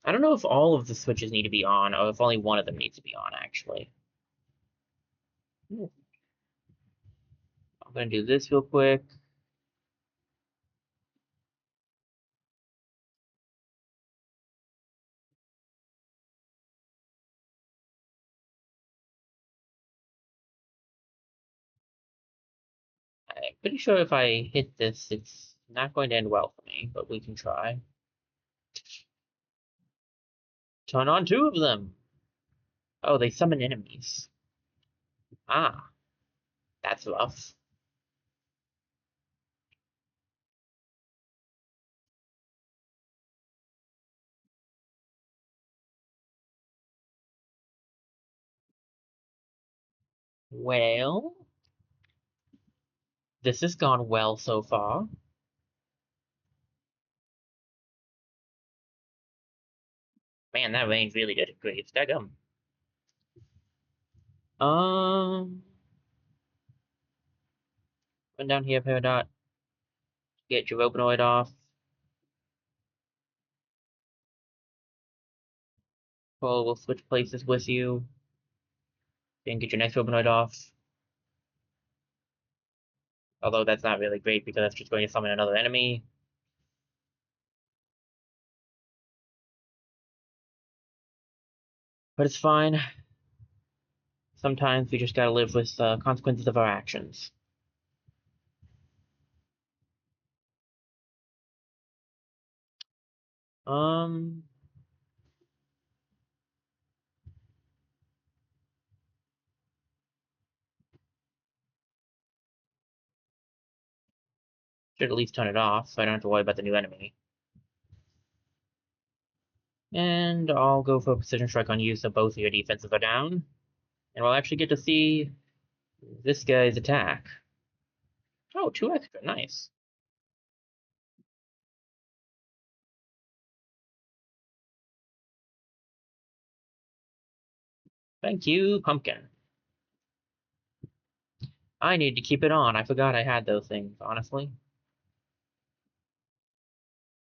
I don't know if all of the switches need to be on, or if only one of them needs to be on, actually. I'm gonna do this real quick. I'm pretty sure if I hit this, it's not going to end well for me, but we can try. Turn on two of them! Oh, they summon enemies. Ah, that's rough. Well, this has gone well so far. Man, that range really did it great. Daggum. Um, Run down here, Peridot. Get your Robinoid off. Well, we'll switch places with you. And get your next Robinoid off. Although that's not really great because that's just going to summon another enemy. But it's fine. Sometimes we just gotta live with the consequences of our actions. Um, should at least turn it off so I don't have to worry about the new enemy. And I'll go for a Precision Strike on you so both of your defenses are down. And we'll actually get to see this guy's attack. Oh, 2 extra, nice. Thank you, Pumpkin. I need to keep it on. I forgot I had those things, honestly.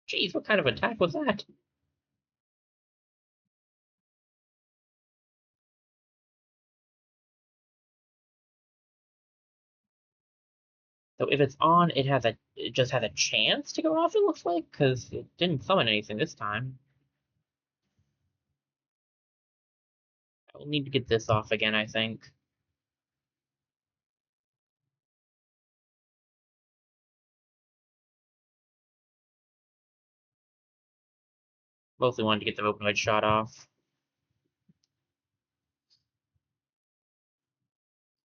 Jeez, what kind of attack was that? So if it's on, it just has a chance to go off, it looks like, because it didn't summon anything this time. I will need to get this off again, I think. Mostly wanted to get the Openoid shot off.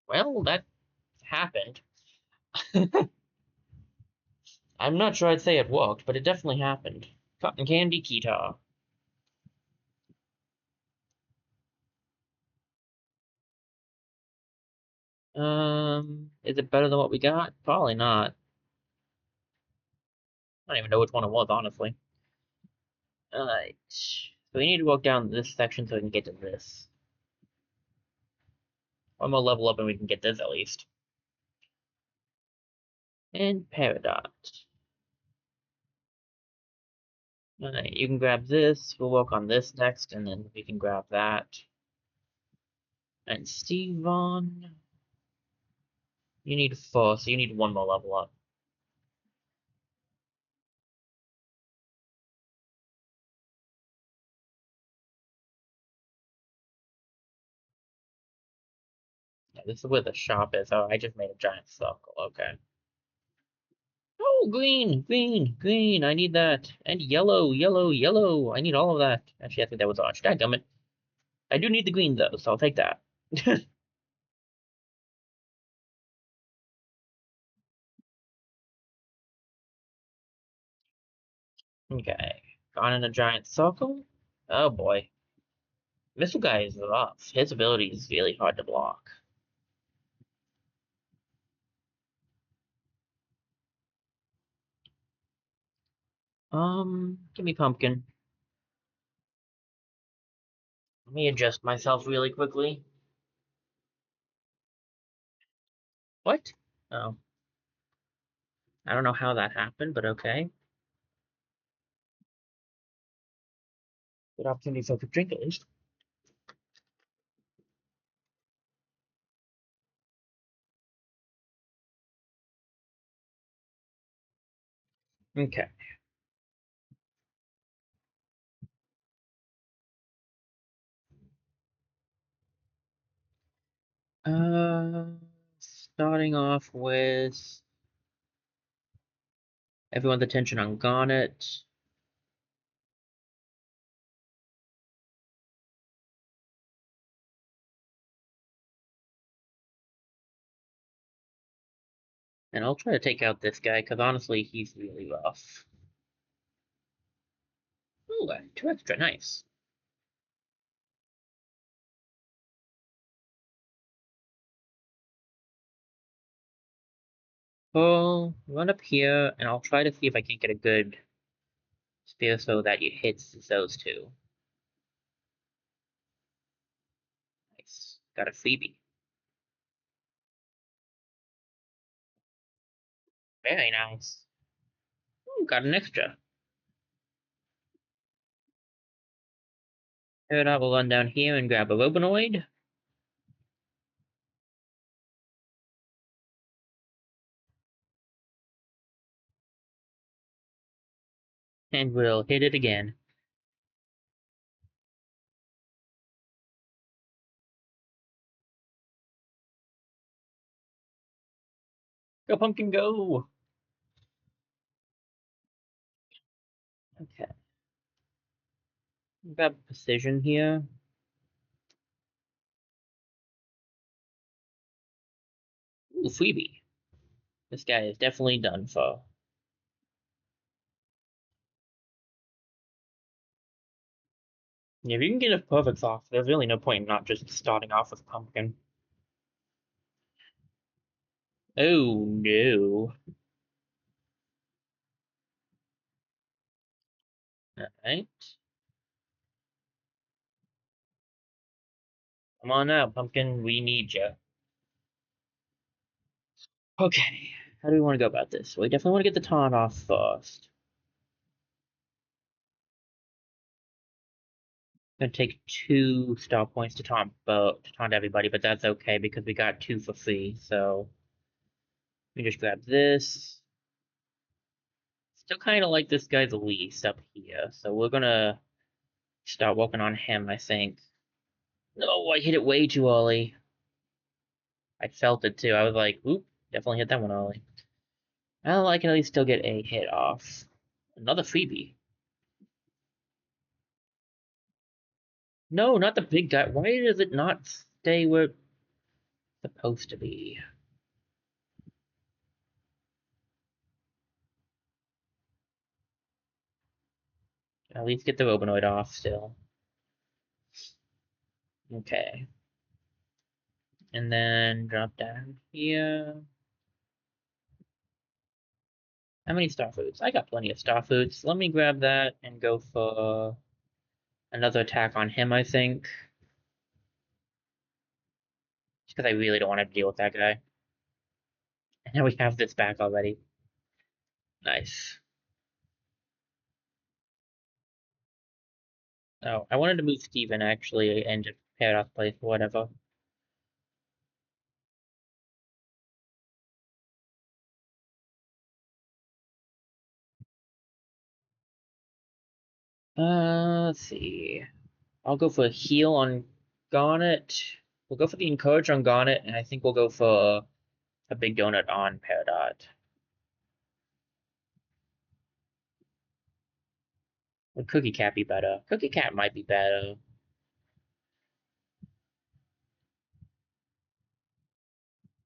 Well, that happened. I'm not sure I'd say it worked, but it definitely happened. Cotton Candy Kita. Is it better than what we got? Probably not. I don't even know which one it was, honestly. Alright. So we need to walk down this section so we can get to this. One more level up and we can get this at least. And Peridot. Alright, you can grab this. We'll work on this next, and then we can grab that. And Steven, you need 4, so you need 1 more level up. Yeah, this is where the shop is. Oh, I just made a giant circle. Okay. Oh, green, green, green. I need that. And yellow, yellow, yellow. I need all of that. Actually, I think that was orange. Dadgummit. I do need the green, though, so I'll take that. Okay. Gone in a giant circle. Oh, boy. Missile guy is rough. His ability is really hard to block. Give me pumpkin. Let me adjust myself really quickly. What? Oh. I don't know how that happened, but okay. Good opportunity for a quick drink, at least. Okay. Uh, Starting off with everyone's attention on Garnet. And I'll try to take out this guy, because honestly, he's really rough. Ooh, 2 extra, nice. Well, run up here, and I'll try to see if I can't get a good spear so that it hits those two. Nice. Got a Phoebe. Very nice. Ooh, got an extra. Peridot will run down here and grab a Robinoid. And we'll hit it again. Go, Pumpkin, go! Okay. Grab Precision here. Ooh, Freebie. This guy is definitely done for. Yeah, if you can get a perfect off, there's really no point in not just starting off with Pumpkin. Oh no. Alright. Come on out, Pumpkin. We need you. Okay. How do we want to go about this? We definitely want to get the taunt off first. Gonna take 2 star points to taunt everybody, but that's okay because we got 2 for free, so we just grab this. Still kind of like this guy the least up here, so we're gonna start working on him, I think. No, I hit it way too early. I felt it too. I was like, oop, definitely hit that one early. Well, I can at least still get a hit off. Another freebie. No, not the big guy. Why does it not stay where it's supposed to be? At least get the Robinoid off still. Okay. And then drop down here. How many star foods? I got plenty of star foods. Let me grab that and go for another attack on him, I think. Just because I really don't want to deal with that guy. And now we have this back already. Nice. Oh, I wanted to move Steven actually and just pair it off place, whatever. Let's see. I'll go for a heal on Garnet. We'll go for the Encourage on Garnet, and I think we'll go for a Big Donut on Peridot. Would Cookie Cat be better? Cookie Cat might be better.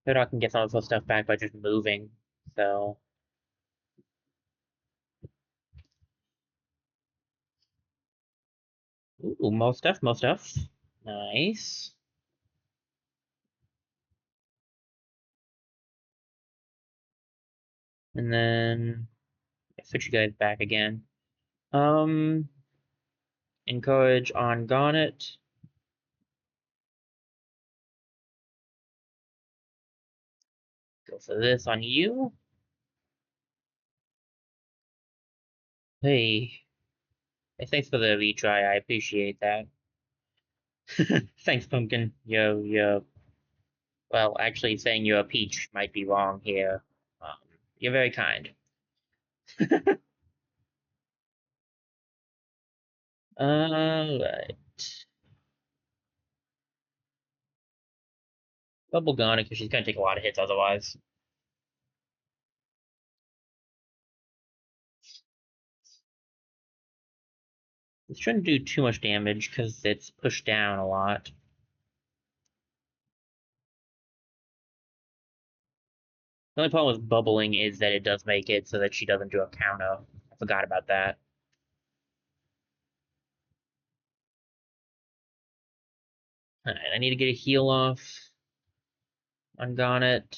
Peridot can get some of her stuff back by just moving, so... Ooh, more stuff, more stuff. Nice. And then... switch you guys back again. Encourage on Garnet. Go for this on you. Hey. Hey, thanks for the retry, I appreciate that. Thanks, Pumpkin. Well, actually saying you're a peach might be wrong here. Um, you're very kind. Alright. Bubble Gone, because she's gonna take a lot of hits otherwise. It's shouldn't do too much damage because it's pushed down a lot. The only problem with bubbling is that it does make it so that she doesn't do a counter. I forgot about that. Alright, I need to get a heal off on Garnet.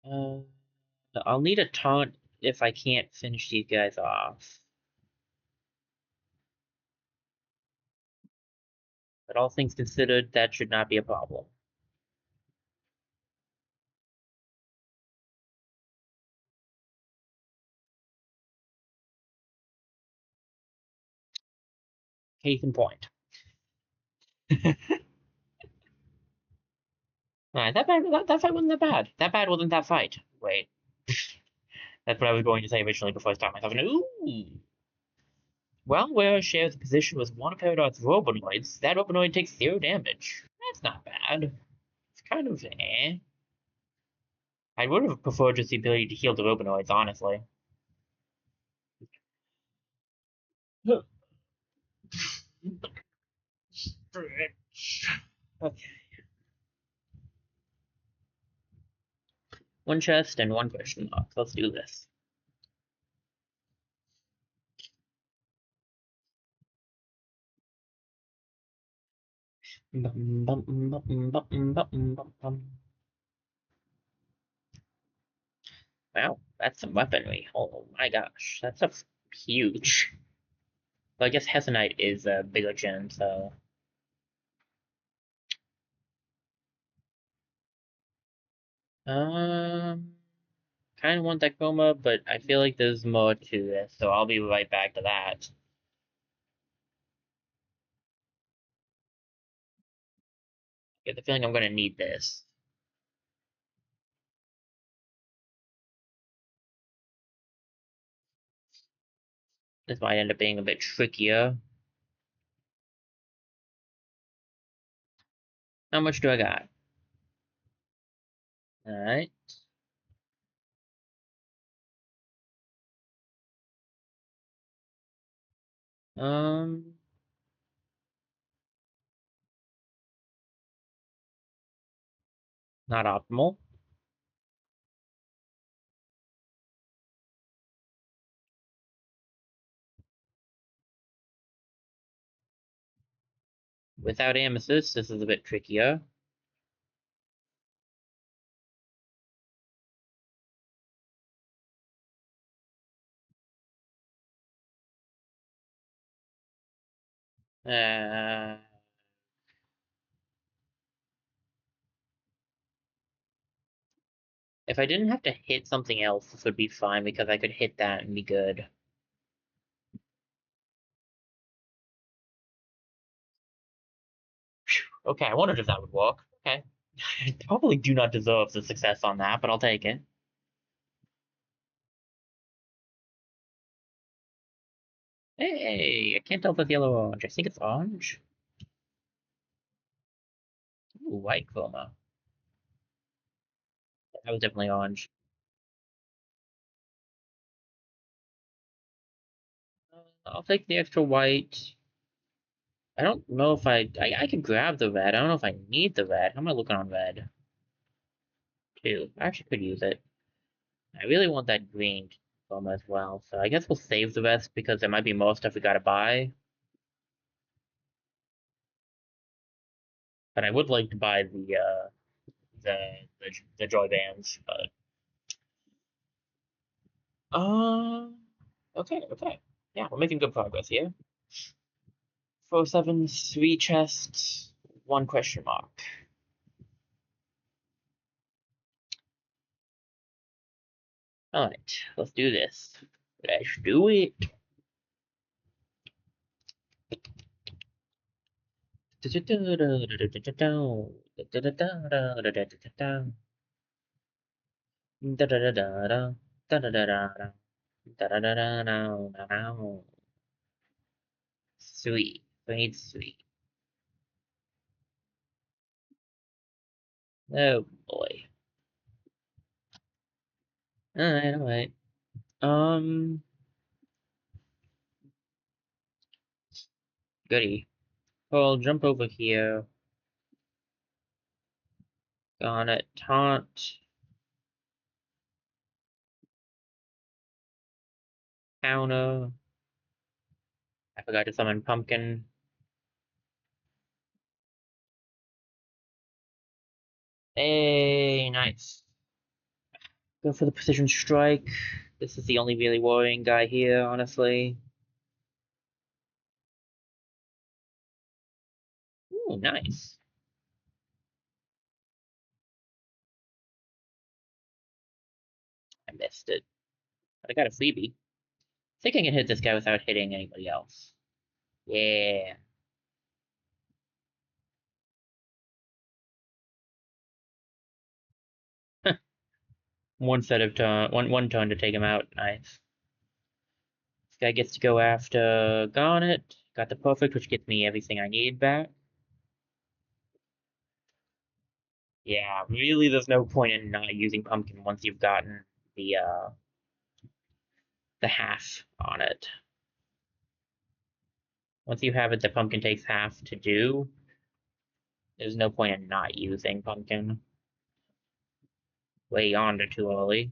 Uh, I'll need a taunt if I can't finish these guys off. But all things considered, that should not be a problem. Case in point. That bad. That fight wasn't that bad. That bad wasn't that fight. Wait, that's what I was going to say originally before I stopped myself. And ooh, well, where shares a position with one of Paradox's Robonoids, that Robonoid takes 0 damage. That's not bad. It's kind of eh. I would have preferred just the ability to heal the Robonoids, honestly. Okay. One chest and one question mark. Let's do this. Wow, that's some weaponry. Oh my gosh, that stuff's huge. Well, I guess Hessonite is a bigger gem, so. Um, kind of want that coma, but I feel like there's more to this, so I'll be right back to that. I get the feeling I'm gonna need this. This might end up being a bit trickier. How much do I got? Alright. Um, not optimal. Without Amethyst, this is a bit trickier. Uh, if I didn't have to hit something else, this would be fine because I could hit that and be good. Okay, I wondered if that would work. Okay. I probably do not deserve the success on that, but I'll take it. Hey, I can't tell if it's yellow or orange. I think it's orange. Ooh, white chroma. That was definitely orange. I'll take the extra white. I don't know if I can grab the red. I don't know if I need the red. How am I looking on red? Two. I actually could use it. I really want that green chroma as well. So I guess we'll save the rest because there might be more stuff we gotta buy. But I would like to buy the the joy bands, but uh okay. Yeah, we're making good progress here. 407, 3 chests, 1 question mark. Alright, let's do this. Let's do it. Sweet. We need sweet. Oh boy. Alright. Goody. Well, jump over here. Gonna taunt. Counter. I forgot to summon Pumpkin. Hey, nice. Go for the precision strike. This is the only really worrying guy here, honestly. Ooh, nice. I missed it. But I got a freebie. I think I can hit this guy without hitting anybody else. Yeah. One set of turn, one turn to take him out. Nice. This guy gets to go after Garnet. Got the perfect, which gets me everything I need back. Yeah, really, there's no point in not using Pumpkin once you've gotten the half on it. Once you have it, the Pumpkin takes half to do. There's no point in not using Pumpkin. Way yonder too early.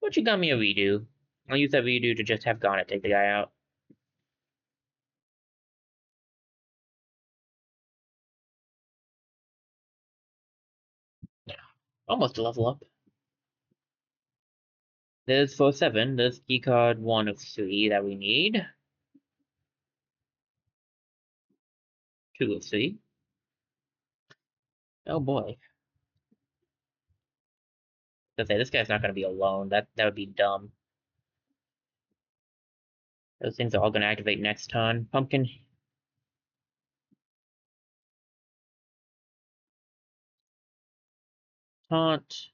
But you got me a redo. I'll use that redo to just have Garnet take the guy out. Almost a level up. There's 4-7. There's key card 1 of 3 that we need. 2 of 3. Oh boy. Say this guy's not gonna be alone. That would be dumb. Those things are all gonna activate next turn. Pumpkin. Taunt.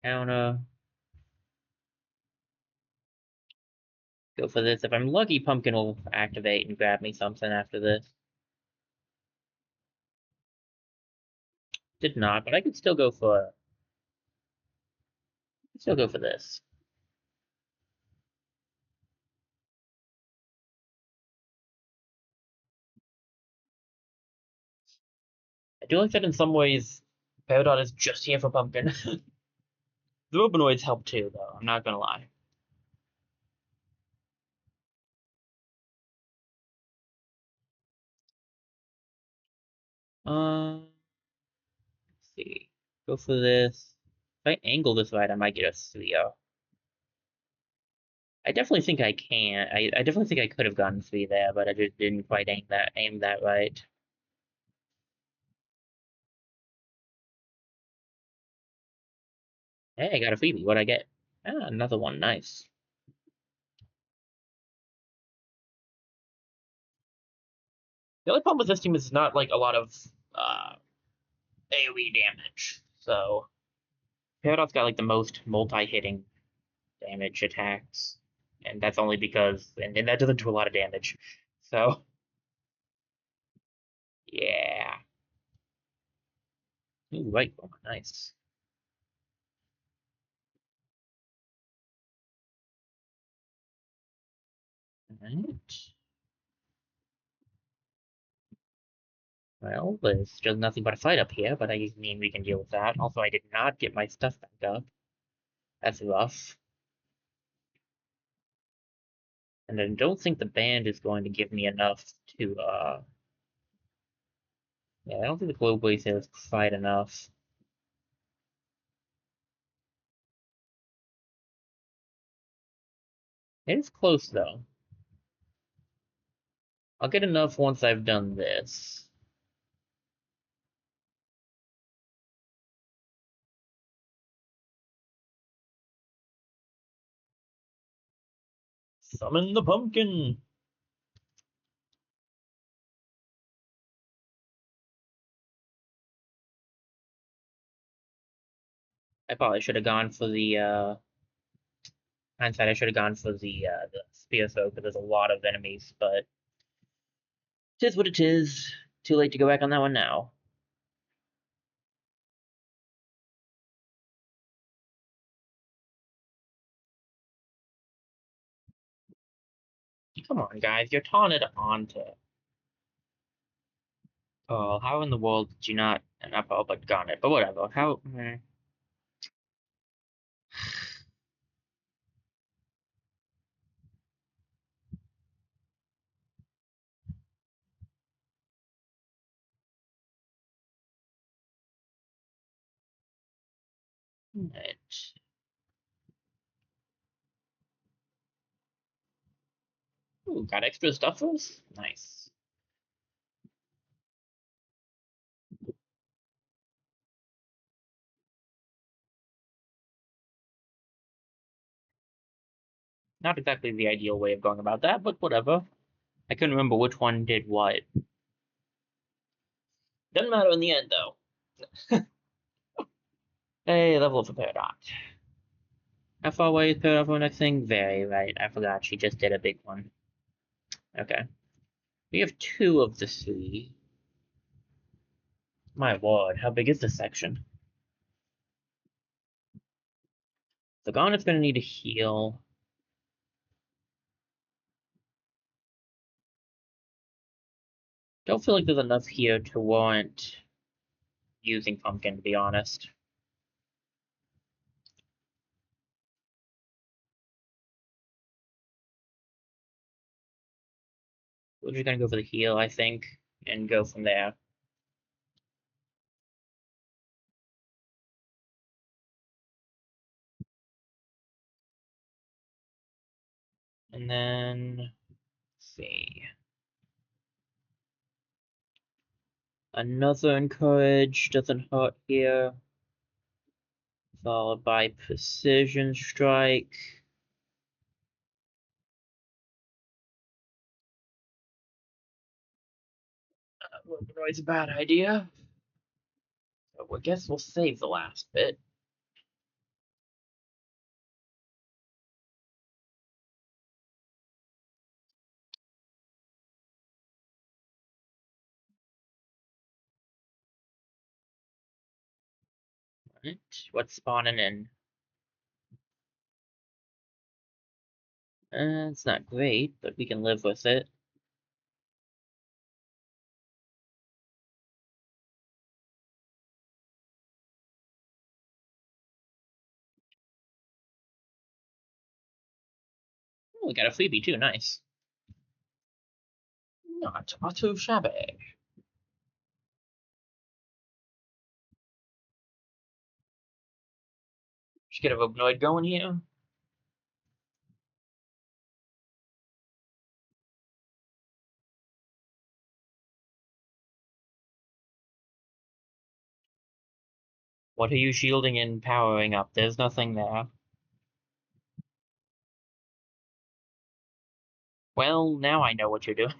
Counter. Go for this. If I'm lucky, Pumpkin will activate and grab me something after this. Did not, but I could still go for this. I do like that in some ways, Peridot is just here for Pumpkin. The Robinoids help too, though. I'm not gonna lie. Let's see. Go for this. If I angle this right, I might get a 3-0. I definitely think I can. I definitely think I could have gotten 3 there, but I just didn't quite aim that right. Hey, I got a freebie. What'd I get? Ah, another one. Nice. The only problem with this team is not like a lot of AoE damage. So Peridot's got like the most multi-hitting damage attacks, and that's only because and that doesn't do a lot of damage. So yeah. Ooh, right. Oh, nice. Alright. Well, there's just nothing but a fight up here, but I mean we can deal with that. Also, I did not get my stuff back up. That's rough. And I don't think the band is going to give me enough to, yeah, I don't think the Globe Blazer is quite enough. It is close, though. I'll get enough once I've done this. Summon the pumpkin! I probably should have gone for hindsight, I should have gone for the Spear Soak, because there's a lot of enemies, but it is what it is. Too late to go back on that one now. Come on, guys, you're taunted onto. Oh, how in the world did you not? Not all but got it, but whatever. How? Right. Ooh, got extra stuffers? Nice. Not exactly the ideal way of going about that, but whatever. I couldn't remember which one did what. Doesn't matter in the end, though. Hey, level of a paradox. How far away is Paradox from the next thing? Very right. I forgot she just did a big one. Okay. We have 2 of the 3. My lord, how big is this section? The Garnet's gonna need to heal. Don't feel like there's enough here to warrant using Pumpkin, to be honest. We're just gonna go for the heal, I think, and go from there. And then, let's see. Another Encourage doesn't hurt here. Followed by Precision Strike. Always a bad idea. So I guess we'll save the last bit. Right, what's spawning in? It's not great, but we can live with it. Oh, we got a freebie too, nice. Not too shabby. Just get a Robnoid going here. What are you shielding and powering up? There's nothing there. Well, now I know what you're doing.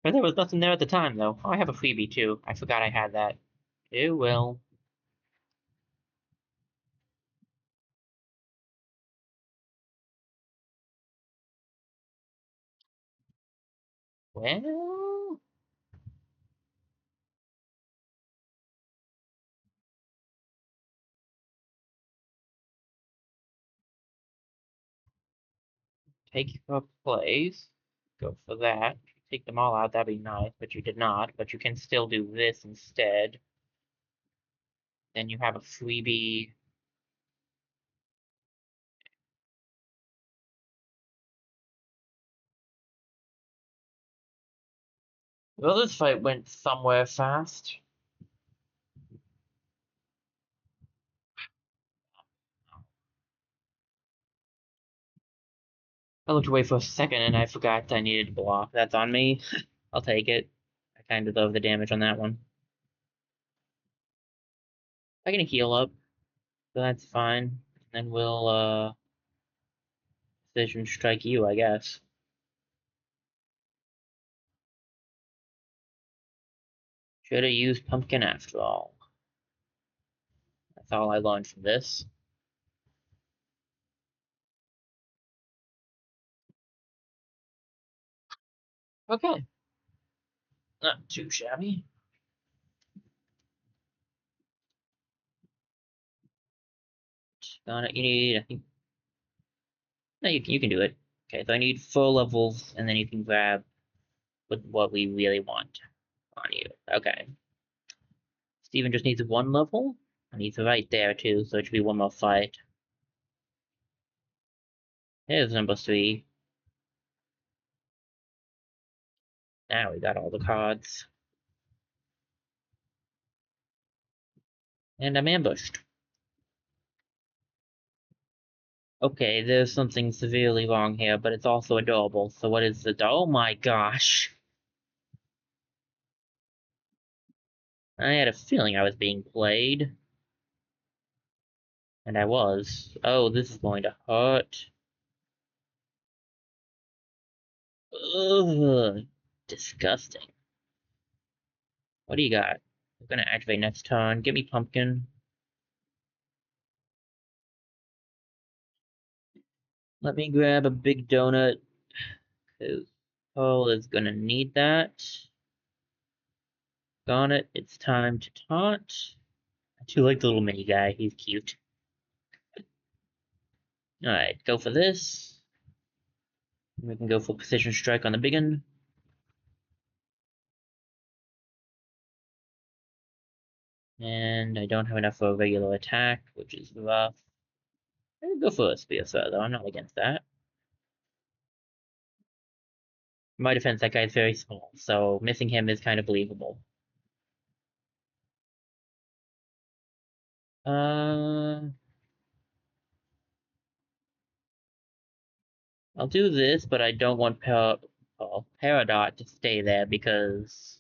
But there was nothing there at the time, though. Oh, I have a freebie too. I forgot I had that. It will. Well, take your place. Go for that. Take them all out, that'd be nice, but you did not. But you can still do this instead. Then you have a freebie. Well, this fight went somewhere fast. I looked away for a second and I forgot I needed to block. That's on me. I'll take it. I kind of love the damage on that one. I can heal up, so that's fine. Then we'll, Precision Strike you, I guess. Should have used Pumpkin after all. That's all I learned from this. Okay. Not too shabby. You need, I think, no, you can do it. Okay, so I need 4 levels, and then you can grab with what we really want on you. Okay. Steven just needs 1 level, and he's right there too, so it should be 1 more fight. Here's number 3. Now we got all the cards. And I'm ambushed. Okay, there's something severely wrong here, but it's also adorable. So what is the... Oh my gosh! I had a feeling I was being played. And I was. Oh, this is going to hurt. Ugh, disgusting. What do you got? I'm gonna activate next turn. Give me pumpkin. Let me grab a big donut, because Paul is gonna need that. Got it. It's time to taunt. I do like the little mini guy. He's cute. Alright, go for this. We can go for precision strike on the big one. And I don't have enough for a regular attack, which is rough. I can go for a spear throw, though. I'm not against that. In my defense, that guy's very small, so missing him is kind of believable. I'll do this, but I don't want Peridot to stay there because...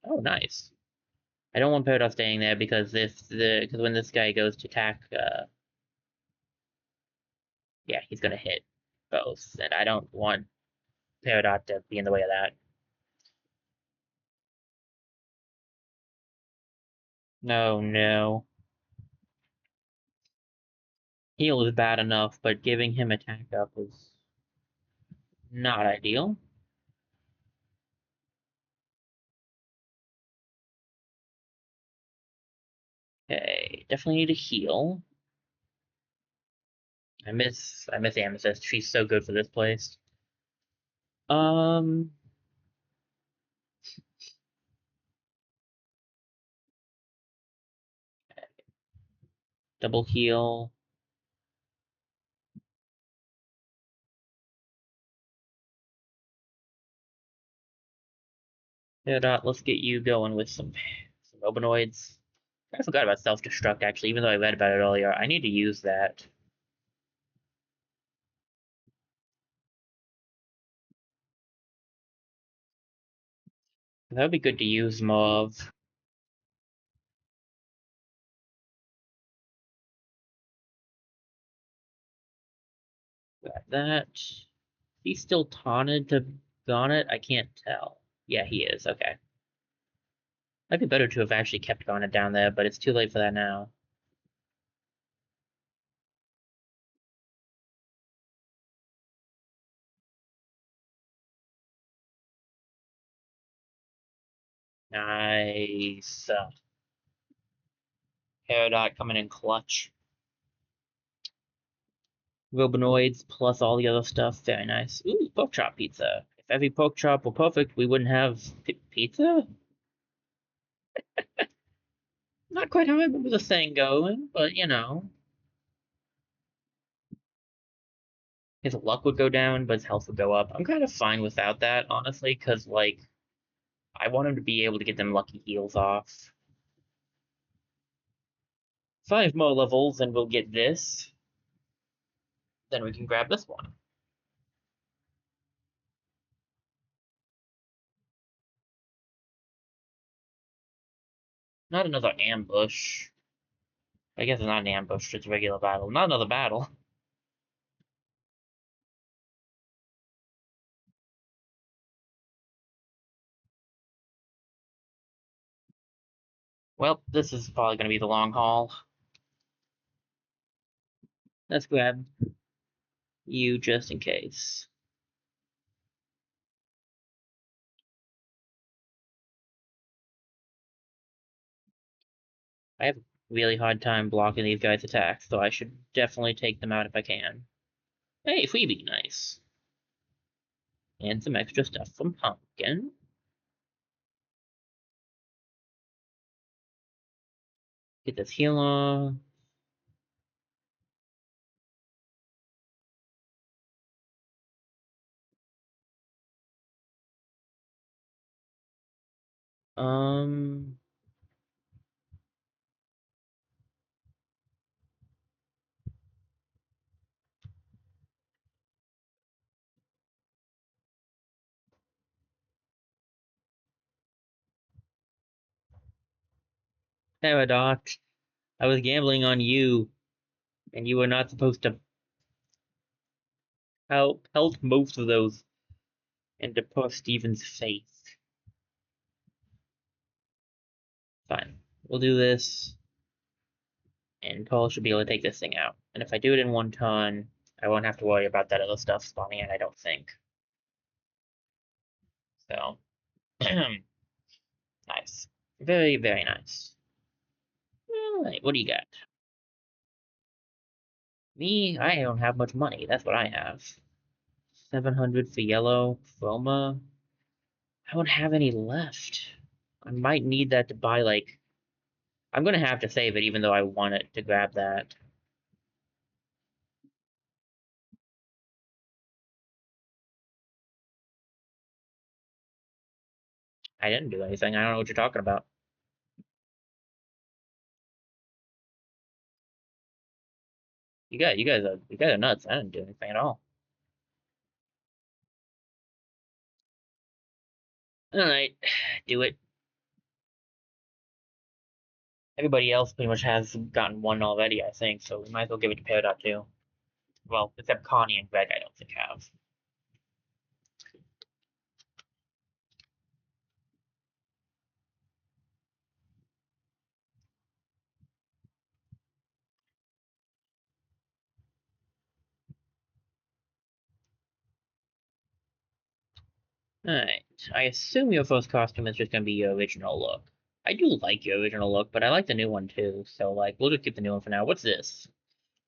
Oh, nice. I don't want Peridot staying there because because when this guy goes to attack, yeah, he's gonna hit both, and I don't want Peridot to be in the way of that. No, no. Heal is bad enough, but giving him attack up is not ideal. Okay, definitely need to heal. I miss Amethyst. She's so good for this place. Um, double heal. Peridot, let's get you going with some Obanoids. I forgot about self-destruct, actually, even though I read about it earlier. I need to use that. That would be good to use more of. Got that. He's still taunted to Garnet? I can't tell. Yeah, he is. Okay. Might be better to have actually kept Garnet down there, but it's too late for that now. Nice. Peridot coming in clutch. Robinoids plus all the other stuff. Very nice. Ooh, pork chop pizza. If every pork chop were perfect, we wouldn't have pizza? Not quite how I remember the saying going, but you know. His luck would go down, but his health would go up. I'm kind of fine without that, honestly, because, like, I want him to be able to get them lucky heals off. 5 more levels, and we'll get this. Then we can grab this one. Not another ambush. I guess it's not an ambush, it's a regular battle. Not another battle. Well, this is probably going to be the long haul. Let's grab you just in case. I have a really hard time blocking these guys' attacks, so I should definitely take them out if I can. Hey, Phoebe, nice. And some extra stuff from Pumpkin. Get this heal off. Um, Peridot, I was gambling on you, and you were not supposed to pelt most of those into poor Steven's face. Fine. We'll do this, and Paul should be able to take this thing out. And if I do it in one turn, I won't have to worry about that other stuff spawning in, I don't think. So, nice. Very, very nice. Alright, what do you got? Me, I don't have much money. That's what I have. 700 for yellow. Chroma. I don't have any left. I might need that to buy, like... I'm gonna have to save it, even though I want it to grab that. I didn't do anything. I don't know what you're talking about. You guys are nuts. I didn't do anything at all. Alright, do it. Everybody else pretty much has gotten one already, I think, so we might as well give it to Peridot too. Well, except Connie and Greg, I don't think have. Alright, I assume your first costume is just gonna be your original look. I do like your original look, but I like the new one too, so like, we'll just keep the new one for now. What's this?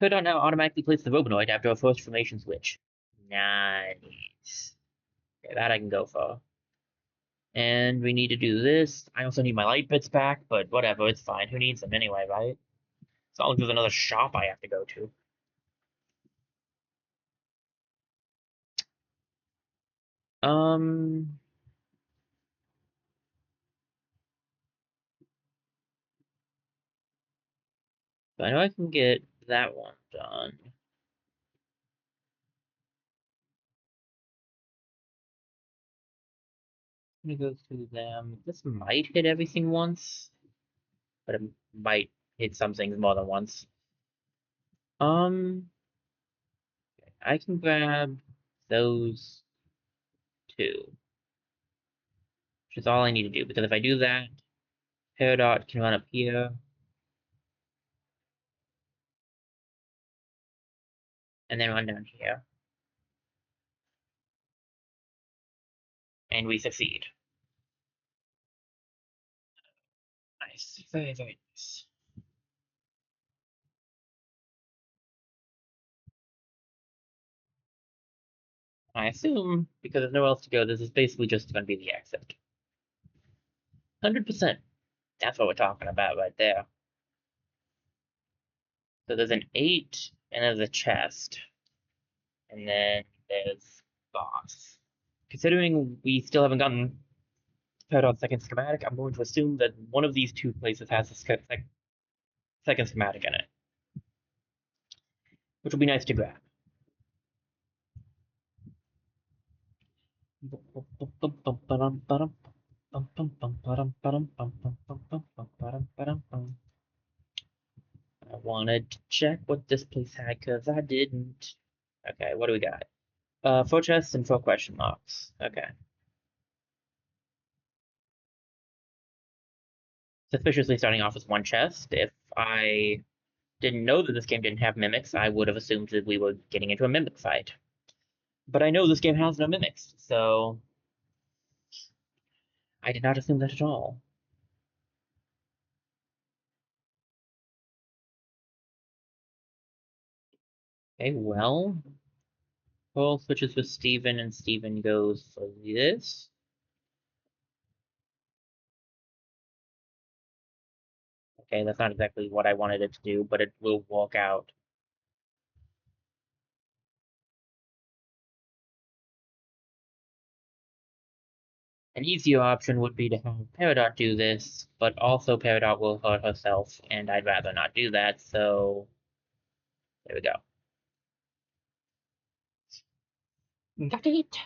Peridot now automatically places the Robinoid after a first formation switch. Nice. Okay, that I can go for. And we need to do this. I also need my light bits back, but whatever, it's fine. Who needs them anyway, right? It's not like there's another shop I have to go to. Um, I know I can get that one done. I'm gonna go through them. This might hit everything once, but it might hit some things more than once. I can grab those two, which is all I need to do, because if I do that, Peridot can run up here, and then run down here. And we succeed. Nice. Very, very nice. I assume, because there's nowhere else to go, this is basically just going to be the exit. 100%. That's what we're talking about right there. So there's an 8, and there's a chest. And then there's boss. Considering we still haven't gotten Peridot's second schematic, I'm going to assume that one of these two places has a second schematic in it. Which will be nice to grab. I wanted to check what this place had, because I didn't. Okay, what do we got? 4 chests and 4 question marks. Okay. Suspiciously starting off with 1 chest. If I didn't know that this game didn't have mimics, I would have assumed that we were getting into a mimic fight. But I know this game has no mimics, so I did not assume that at all. Okay, well, Paul switches with Steven, and Steven goes for this. Okay, that's not exactly what I wanted it to do, but it will walk out. An easier option would be to have Peridot do this, but also Peridot will hurt herself, and I'd rather not do that, so there we go. Got it!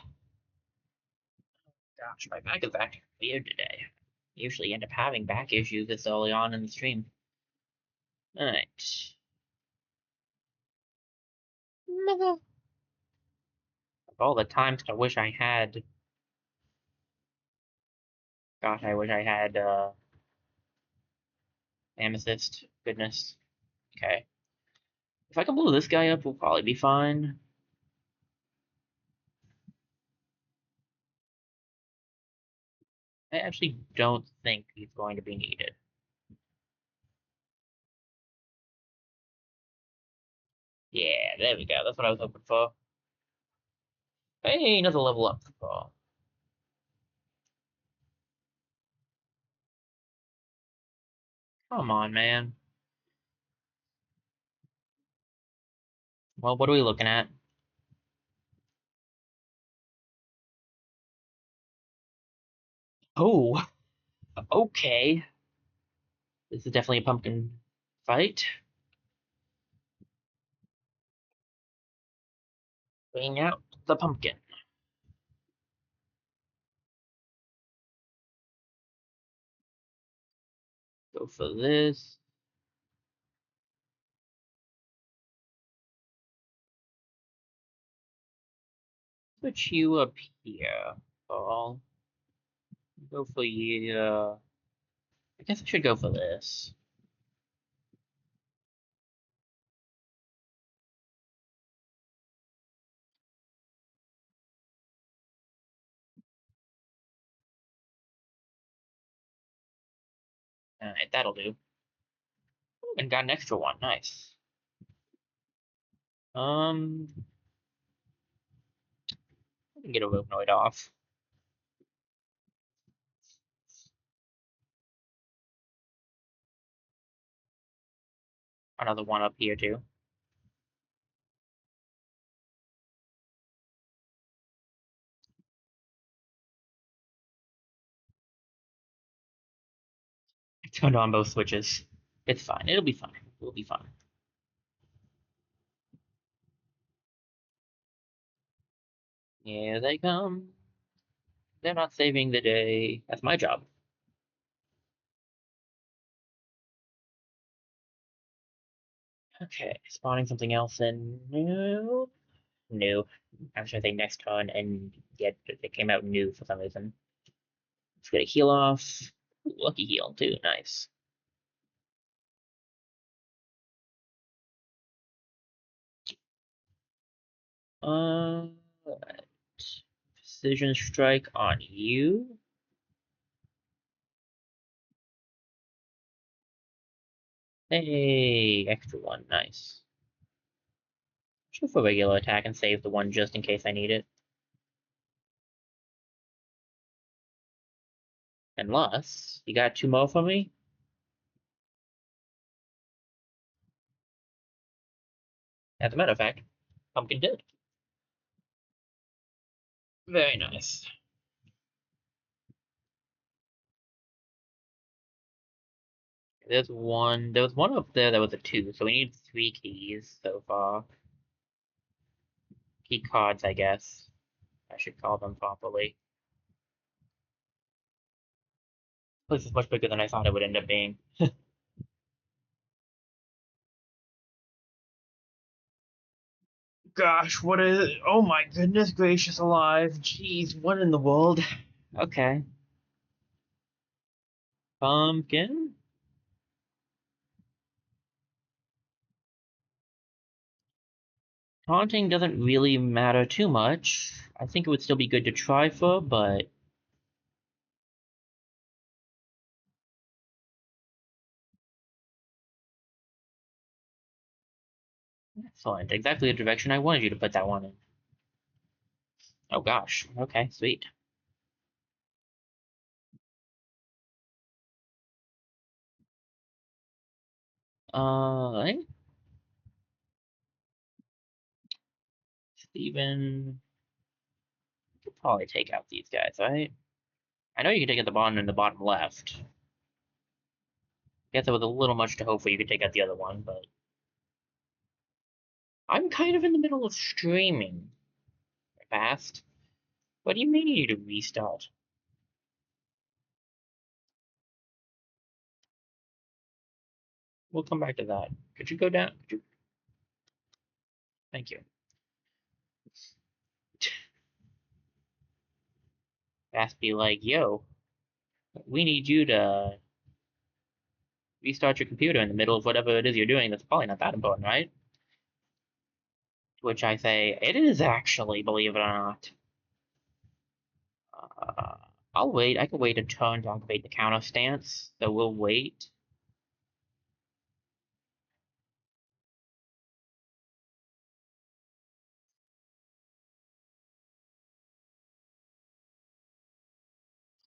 Gosh, my back is acting weird today. I usually end up having back issues this early on in the stream. Alright. All the times I wish I had. Gosh, I wish I had amethyst. Goodness. Okay. If I can blow this guy up, we'll probably be fine. I actually don't think he's going to be needed. Yeah, there we go. That's what I was hoping for. Hey, another level up. Oh, come on, man. Well, what are we looking at? Oh, okay. This is definitely a pumpkin fight. Bring out the pumpkin. Go for this. Put you up here, Paul. Go for you. I guess I should go for this. Alright, that'll do. Ooh, and got an extra one. Nice. I can get a Robnoid off. Another one up here, too. I turned on both switches. It's fine. It'll be fine. It'll be fine. Here they come. They're not saving the day. That's my job. Okay, spawning something else in new. New. Actually, I think next turn, and yet it came out new for some reason. Let's get a heal off. Ooh, lucky heal, too. Nice. Uh, Precision strike on you. Hey, extra one. Nice. Shoot for regular attack and save the one just in case I need it. Unless you got two more for me. As a matter of fact, Pumpkin did. Very nice. There's one. There was one up there that was a 2, so we need 3 keys so far. Key cards, I guess. I should call them properly. This is much bigger than I thought it would end up being. Gosh, what is it? Oh my goodness gracious alive. Jeez, what in the world? Okay. Pumpkin? Haunting doesn't really matter too much. I think it would still be good to try for, but excellent. Exactly the direction I wanted you to put that one in. Oh gosh. Okay, sweet. Uh, Steven could probably take out these guys, right? I know you can take out the bottom and the bottom left. Guess it was a little much to hope for you could take out the other one, but I'm kind of in the middle of streaming. Fast. What do you mean you need to restart? We'll come back to that. Could you go down? Could you? Thank you. Fast be like, yo, we need you to restart your computer in the middle of whatever it is you're doing. That's probably not that important, right? To which I say, it is actually, believe it or not. Uh, I'll wait. I can wait a turn to activate the counter stance, so we'll wait.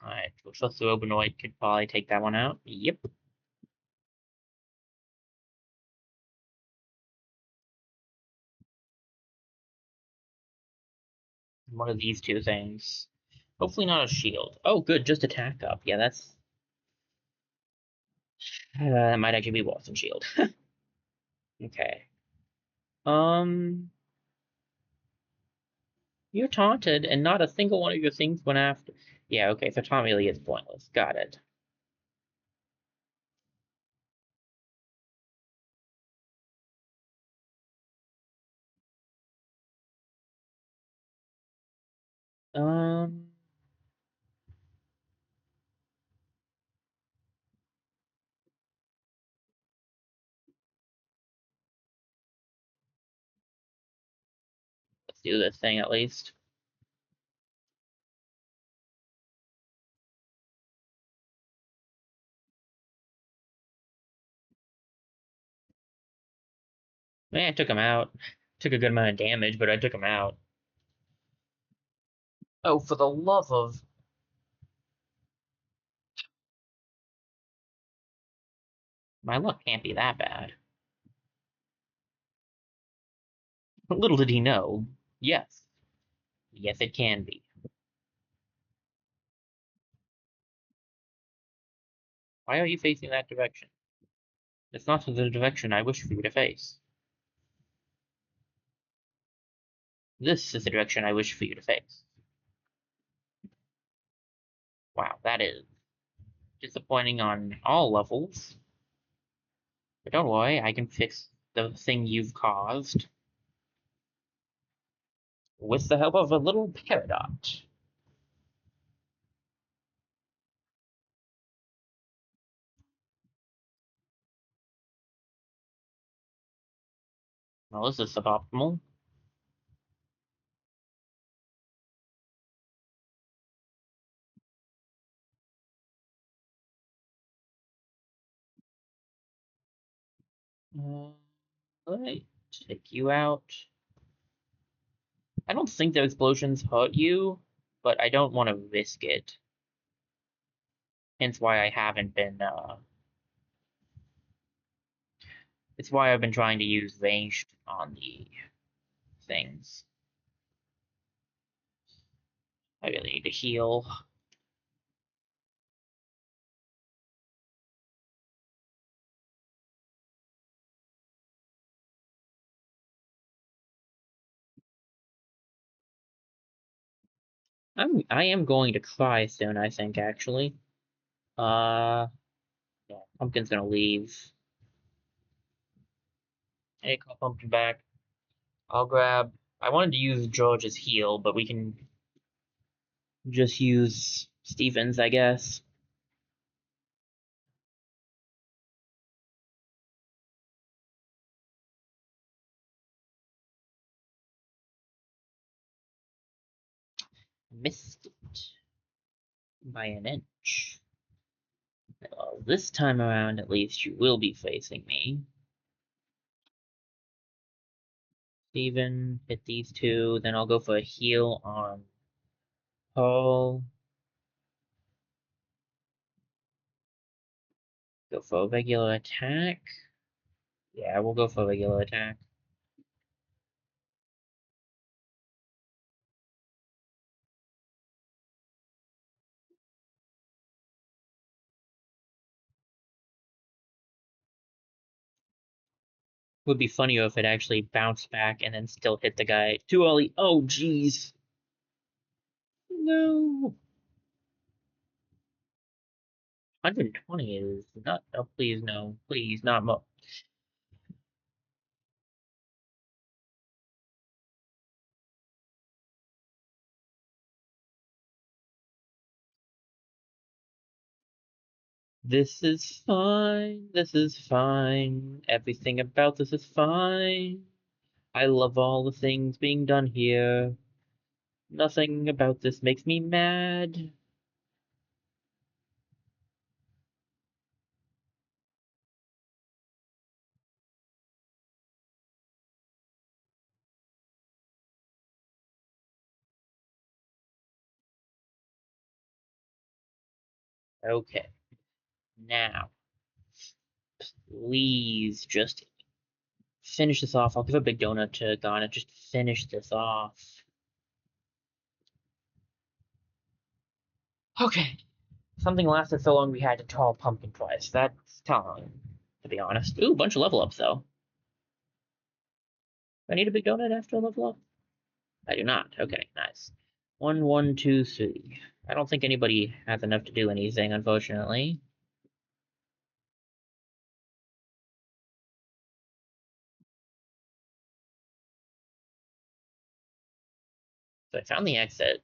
Alright, trust the Robinoid could probably take that one out. Yep. One of these two things. Hopefully not a shield. Oh, good, just attack up. Yeah, that's... that might actually be worse than shield. Okay. Um... You're taunted, and not a single one of your things went after... Yeah, okay, so taunt really is pointless. Got it. Um... Let's do this thing at least. I took him out. Took a good amount of damage, but I took him out. Oh, for the love of... My luck can't be that bad. Little did he know. Yes. Yes, it can be. Why are you facing that direction? It's not the direction I wish for you to face. This is the direction I wish for you to face. Wow, that is disappointing on all levels. But don't worry, I can fix the thing you've caused with the help of a little Peridot. Well, this is suboptimal. Alright, take you out. I don't think the explosions hurt you, but I don't want to risk it. Hence why I haven't been, it's why I've been trying to use ranged on the things. I really need to heal. I am going to cry soon, I think, actually. Yeah, Pumpkin's gonna leave. Hey, call Pumpkin back. I'll grab... I wanted to use George's heal, but we can just use Steven's, I guess. Missed it by an inch. Well, this time around, at least, you will be facing me. Steven, hit these two, then I'll go for a heal on Paul. Go for a regular attack. Yeah, we'll go for a regular attack. Would be funnier if it actually bounced back and then still hit the guy too early. Oh, jeez. No. 120 is not. Oh, please, no. Please, not more. This is fine, this is fine, everything about this is fine. I love all the things being done here. Nothing about this makes me mad. Okay, now, please just finish this off. I'll give a big donut to Ghana. Just finish this off. Okay, something lasted so long we had to tall pumpkin twice. That's telling, to be honest. Ooh, bunch of level ups though. Do I need a big donut after a level up? I do not. Okay, nice. 1, 1, 2, 3. I don't think anybody has enough to do anything, unfortunately. So I found the exit.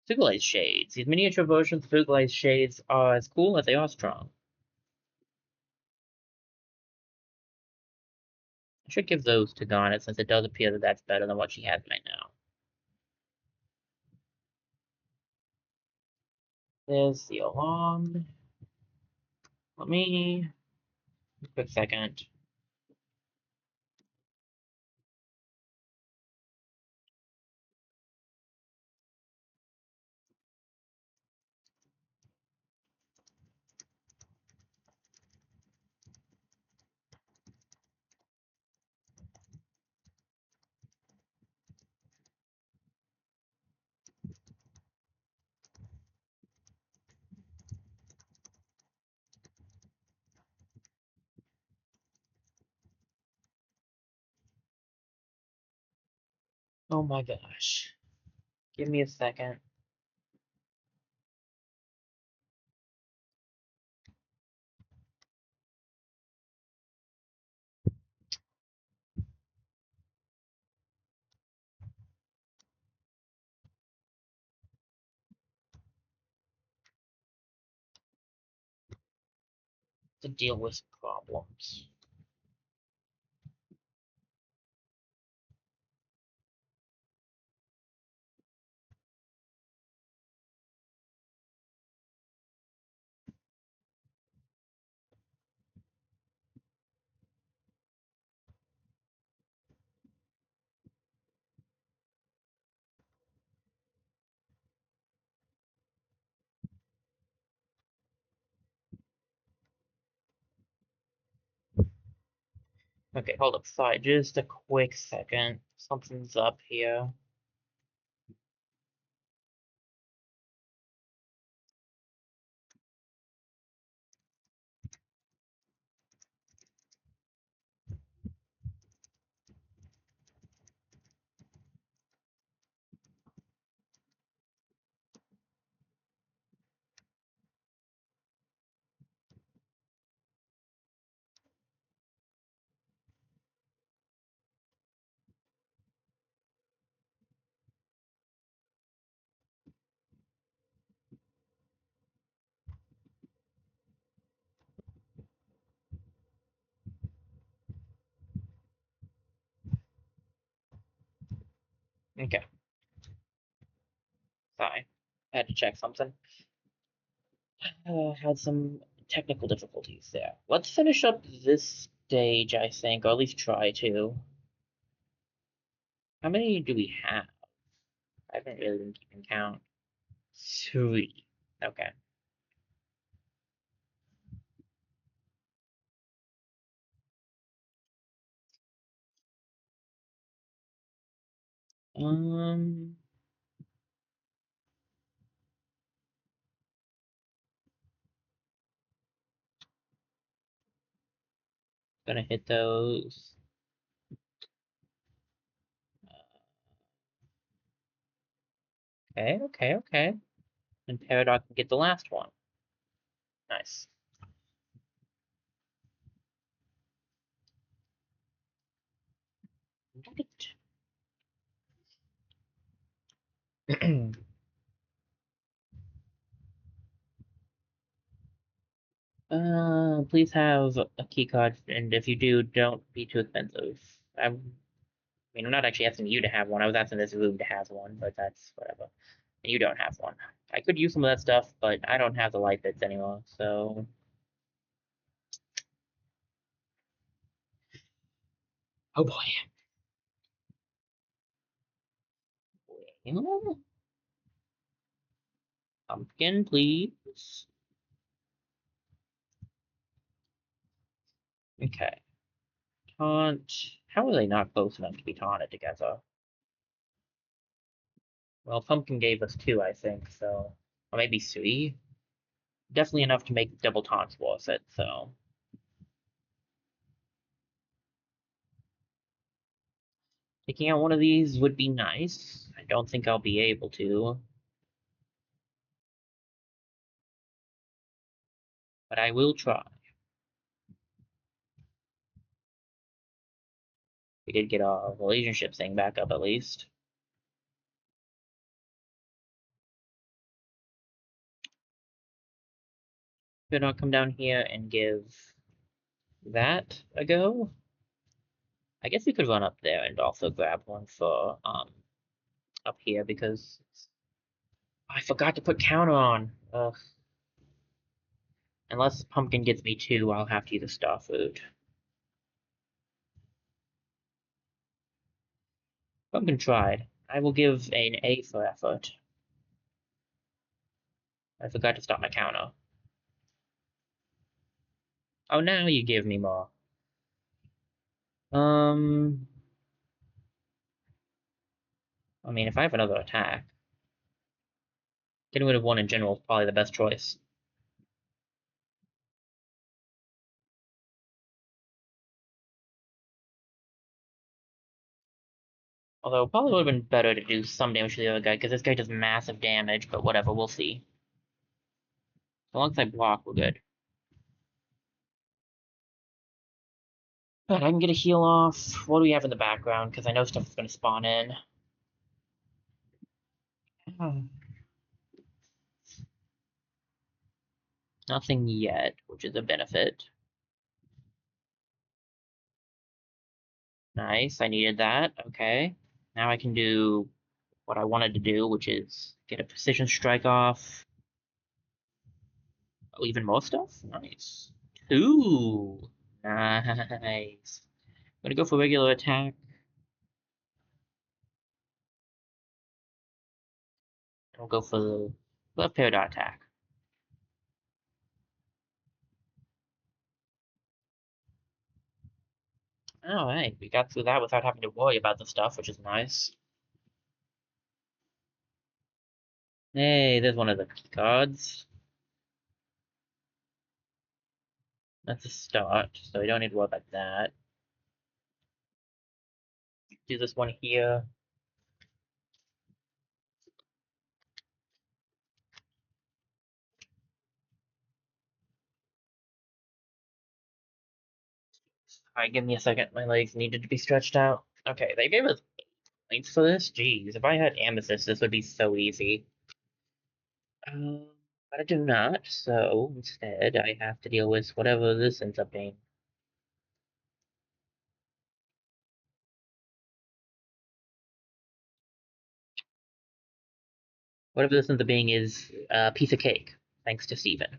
Fugalized Shades. These miniature versions of Fugalized Shades are as cool as they are strong. I should give those to Garnet since it does appear that that's better than what she has right now. There's the alarm. Let me... Quick second. Oh my gosh. Give me a second. To deal with problems. Okay, hold up. Sorry, just a quick second. Something's up here. Okay, sorry. I had to check something. Had some technical difficulties there. Let's finish up this stage, I think, or at least try to. How many do we have? I haven't really been keeping count. 3. Okay. Um, gonna hit those. Okay, okay, okay. And Paradox can get the last one. Nice. Please have a key card, and if you do, don't be too expensive. I mean, I'm not actually asking you to have one. I was asking this room to have one, but that's whatever. And you don't have one. I could use some of that stuff, but I don't have the light bits anymore, so. Oh boy. Well, pumpkin, please. Okay. Taunt. How are they not close enough to be taunted together? Well, pumpkin gave us two, I think, so. Or maybe three. Definitely enough to make double taunts worth it, so. Taking out one of these would be nice. I don't think I'll be able to, but I will try. We did get our relationship thing back up at least. Could I come down here and give that a go? I guess we could run up there and also grab one for up here because I forgot to put counter on. Ugh. Unless pumpkin gets me two, I'll have to use a star food. Pumpkin tried. I will give an A for effort. I forgot to stop my counter. Oh, now you give me more. I mean, if I have another attack, getting rid of one in general is probably the best choice. Although, probably would have been better to do some damage to the other guy, because this guy does massive damage, but whatever, we'll see. As long as I block, we're good. But I can get a heal off. What do we have in the background? Because I know stuff is going to spawn in. Oh. Nothing yet, which is a benefit. Nice, I needed that. Okay. Now I can do what I wanted to do, which is get a precision strike off. Oh, even more stuff? Nice. Ooh, nice. I'm gonna go for regular attack. We'll go for the left parry dot attack. Alright, we got through that without having to worry about the stuff, which is nice. Hey, there's one of the key cards. That's a start, so we don't need to worry about that. Do this one here. Alright, give me a second. My legs needed to be stretched out. Okay, they gave us points for this? Jeez, if I had Amethyst, this would be so easy. But I do not, so instead I have to deal with whatever this ends up being. Whatever this ends up being is a piece of cake, thanks to Steven.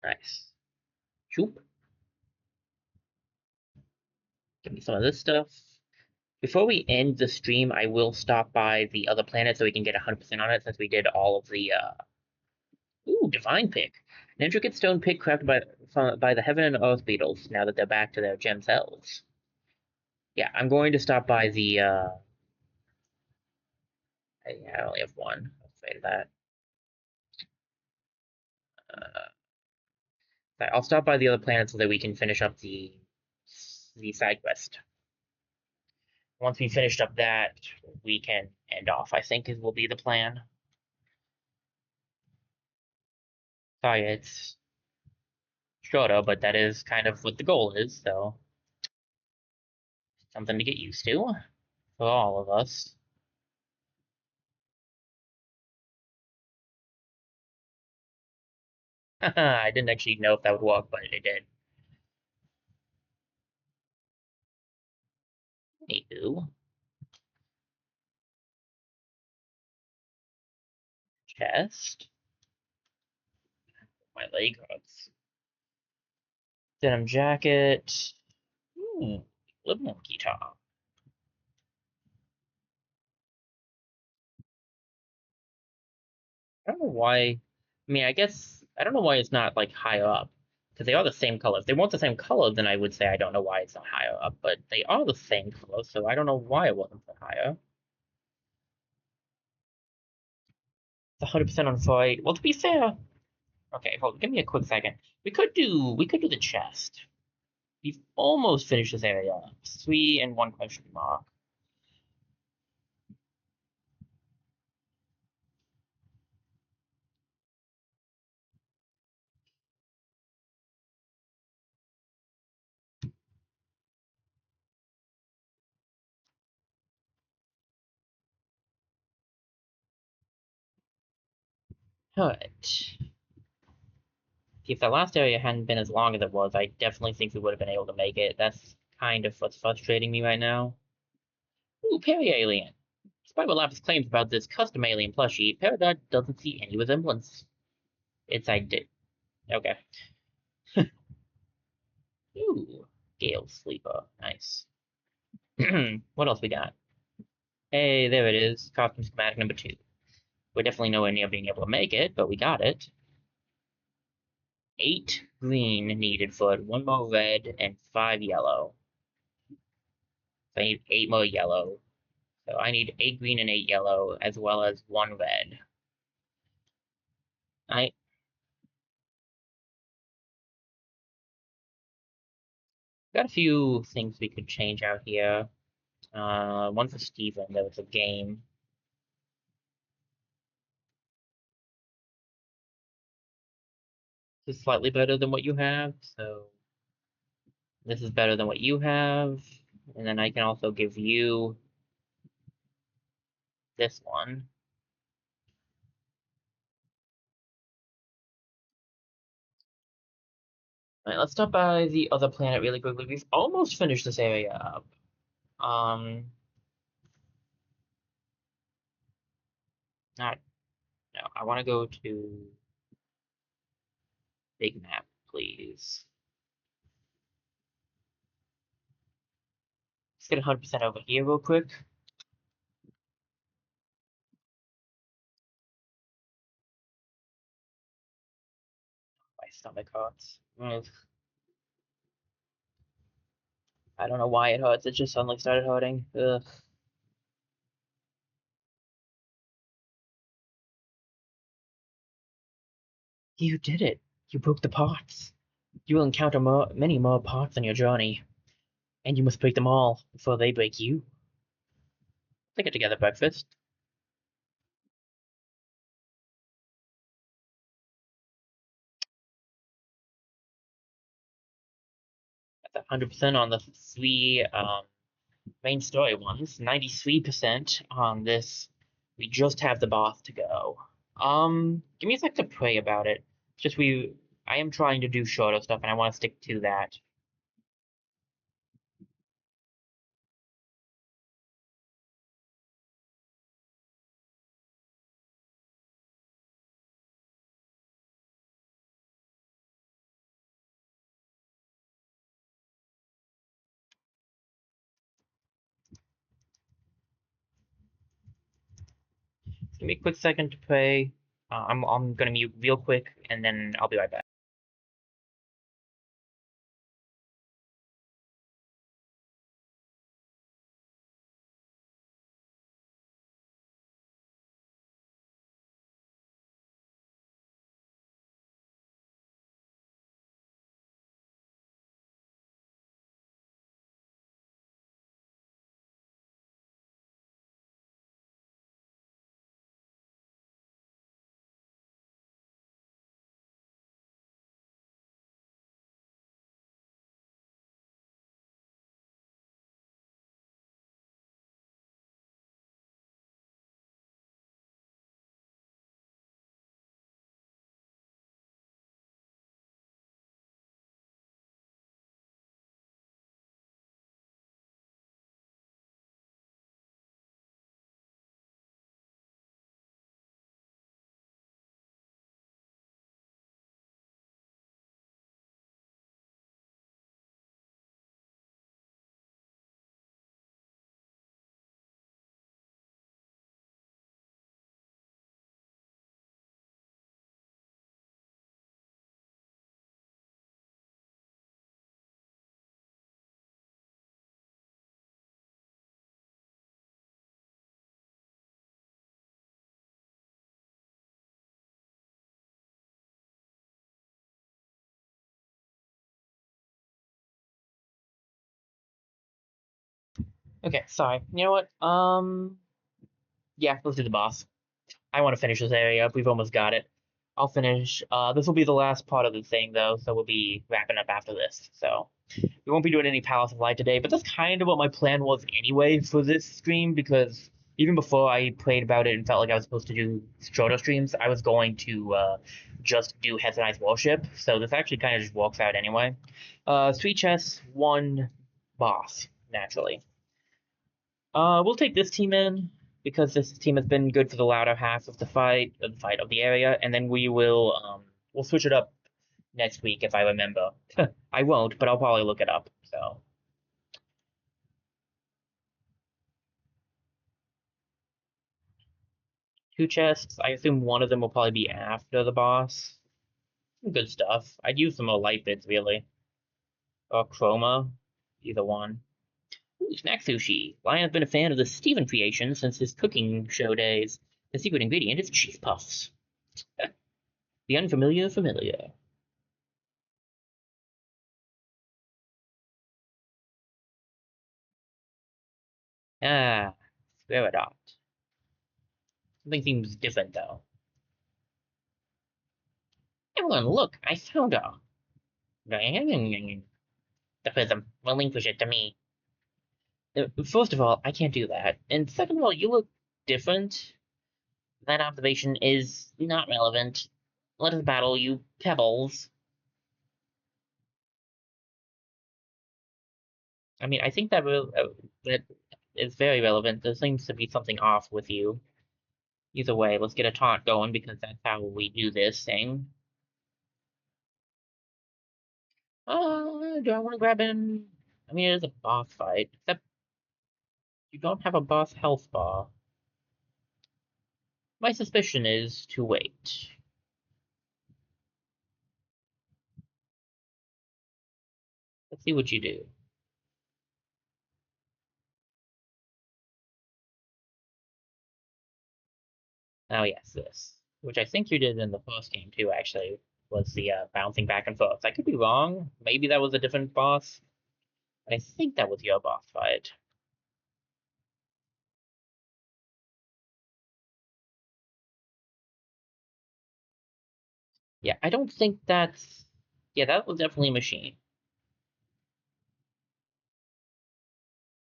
Nice. Shoop. Give me some of this stuff. Before we end the stream, I will stop by the other planet so we can get 100% on it since we did all of the, Ooh, Divine Pick. An intricate stone pick crafted by the Heaven and Earth Beetles now that they're back to their gem selves. Yeah, I'm going to stop by the, I only have one. I'll say that. I'll stop by the other planet so that we can finish up the side quest. Once we finished up that, we can end off, I think, will be the plan. Sorry, it's shorter, but that is kind of what the goal is, so something to get used to for all of us. I didn't actually know if that would work, but it did. Anywho, chest. My leg hurts. Denim jacket. Ooh, lip monkey top. I don't know why. I mean, I guess I don't know why it's not like higher up because they are the same color. If they weren't the same color, then I would say I don't know why it's not higher up. But they are the same color, so I don't know why it wasn't put higher. It's 100% on fight. Well, to be fair, okay, hold. Give me a quick second. We could do the chest. We've almost finished this area. 3 and 1 question mark. Alright. If the last area hadn't been as long as it was, I definitely think we would have been able to make it. That's kind of what's frustrating me right now. Ooh, Peri-Alien. Despite what Lapis claims about this custom alien plushie, Peridot doesn't see any resemblance. It's I did. Okay. Ooh, Gale Sleeper. Nice. What else we got? Hey, there it is. Costume schematic number 2. We're definitely nowhere near being able to make it, but we got it. 8 green needed for it, 1 more red, and 5 yellow. So I need 8 more yellow. So I need 8 green and 8 yellow, as well as 1 red. I got a few things we could change out here. One for Steven, that was a game. This is slightly better than what you have, so this is better than what you have. And then I can also give you this one. Alright, let's stop by the other planet really quickly. We've almost finished this area up. Not, no, I want to go to big map, please. Let's get 100% over here real quick. My stomach hurts. Ugh. I don't know why it hurts. It just suddenly started hurting. Ugh. You did it. You broke the pots. You will encounter many more pots on your journey, and you must break them all before they break you. Let's get together breakfast. That's 100% on the 3 main story ones. 93% on this. We just have the boss to go. Give me a sec to pray about it. Just I am trying to do shorter stuff, and I want to stick to that. Give me a quick second to pray. I'm gonna mute real quick, and then I'll be right back. Okay, sorry. You know what? Yeah, let's do the boss. I want to finish this area up. We've almost got it. I'll finish. This will be the last part of the thing, though, so we'll be wrapping up after this. So we won't be doing any Palace of Light today, but that's kind of what my plan was anyway for this stream, because even before I played about it and felt like I was supposed to do shorter streams, I was going to just do Hesonai's Worship, so this actually kind of just works out anyway. Three chests, one boss, naturally. We'll take this team in because this team has been good for the latter half of the fight of the area, and then we'll switch it up next week if I remember. I won't, but I'll probably look it up. So two chests. I assume one of them will probably be after the boss. Some good stuff. I'd use some more light bits really, or chroma, either one. Ooh, snack sushi. Lion has been a fan of the Steven creation since his cooking show days. The secret ingredient is cheese puffs. The unfamiliar familiar. Ah, square dot. Something seems different though. Everyone, look! I found her. The prism. Relinquish it to me. First of all, I can't do that. And second of all, you look different. That observation is not relevant. Let us battle, you pebbles. I mean, I think that is very relevant. There seems to be something off with you. Either way, let's get a taunt going because that's how we do this thing. Do I want to grab him? I mean, it is a boss fight, except you don't have a boss health bar. My suspicion is to wait. Let's see what you do. Oh yes, this. Which I think you did in the first game too, actually, was the bouncing back and forth. I could be wrong. Maybe that was a different boss. But I think that was your boss fight. Yeah, I don't think that's... Yeah, that was definitely a machine.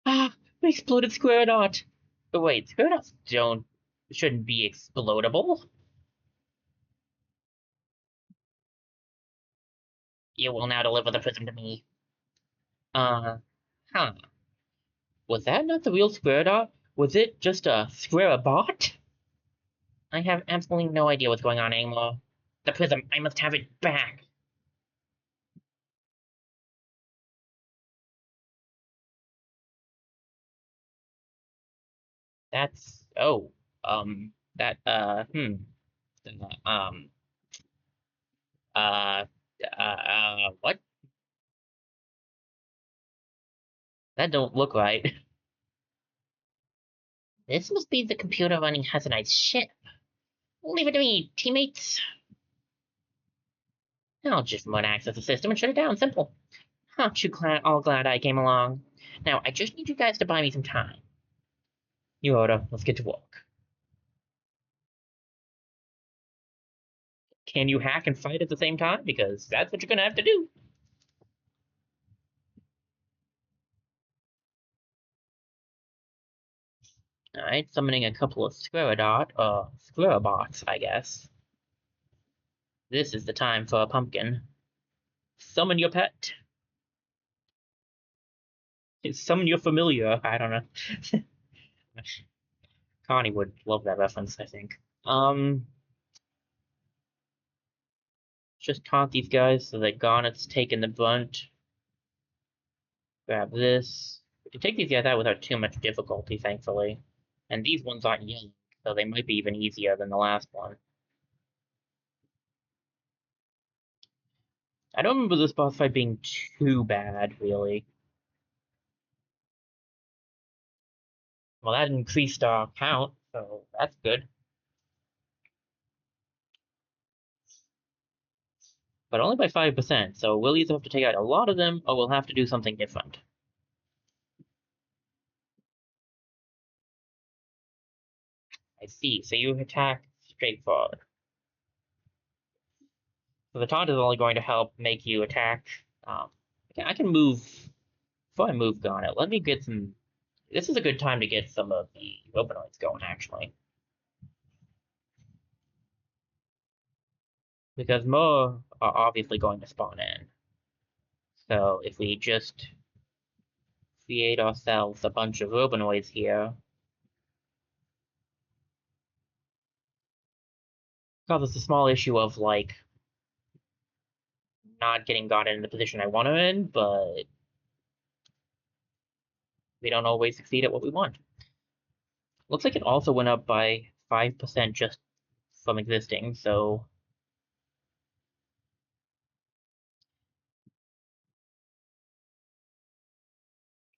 Ah, we exploded Square Dot! But wait, Square Dots shouldn't be explodable. You will now deliver the prism to me. Uh, huh. Was that not the real Square Dot? Was it just a Square Bot? I have absolutely no idea what's going on anymore. The prism, I must have it back. That's that um uh what? That don't look right. This must be the computer running Hasanite's ship. Leave it to me, teammates. I'll just remote access the system and shut it down. Simple. Aren't you all glad I came along? Now, I just need you guys to buy me some time. You order. Let's get to work. Can you hack and fight at the same time? Because that's what you're gonna have to do. Alright, summoning a couple of Squirrebots, I guess. This is the time for a pumpkin. Summon your pet. Summon your familiar. I don't know. Connie would love that reference, I think. Just taunt these guys so that Garnet's taking the brunt. Grab this. We can take these guys out without too much difficulty, thankfully. And these ones aren't young, so they might be even easier than the last one. I don't remember this boss fight being too bad, really. Well, that increased our count, so that's good. But only by 5%, so we'll either have to take out a lot of them, or we'll have to do something different. I see. So you attack straightforward. So the taunt is only going to help make you attack. Um, I can move. Before I move Garnet, let me get some. This is a good time to get some of the Openoids going, actually. Because more are obviously going to spawn in. So if we just create ourselves a bunch of Openoids here, causes a small issue of, like, not getting Garnet in the position I want him in, but we don't always succeed at what we want. Looks like it also went up by 5% just from existing, so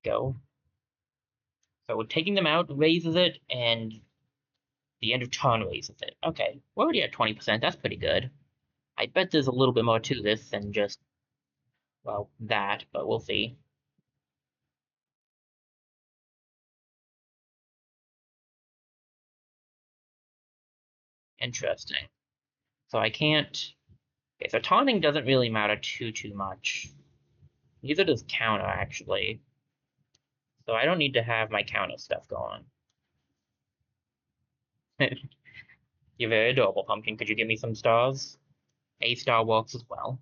go. So taking them out raises it, and the end of turn raises it. Okay, we're already at 20%. That's pretty good. I bet there's a little bit more to this than just, well, that, but we'll see. Interesting. So I can't. Okay, so taunting doesn't really matter too much. Neither does counter, actually. So I don't need to have my counter stuff going. You're very adorable, Pumpkin. Could you give me some stars? A star works as well.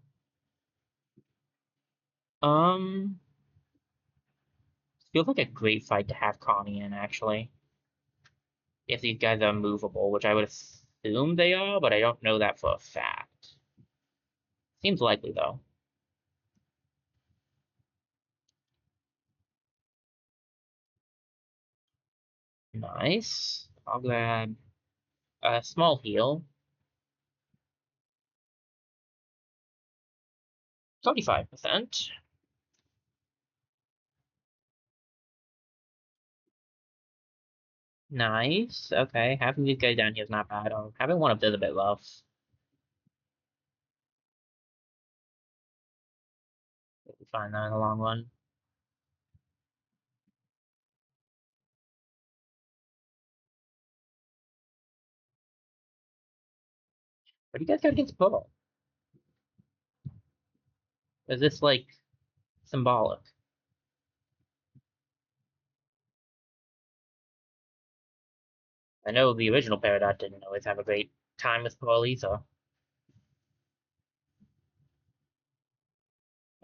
Um, feels like a great fight to have Connie in, actually. If these guys are movable, which I would assume they are, but I don't know that for a fact. Seems likely, though. Nice. I'll grab a small heal. 35%. Nice. Okay, having these guys down here is not bad. Having one up there is a bit rough. We'll find that in the long run. What do you guys got against Pearl? Is this, like, symbolic? I know the original Peridot didn't always have a great time with Pearl either.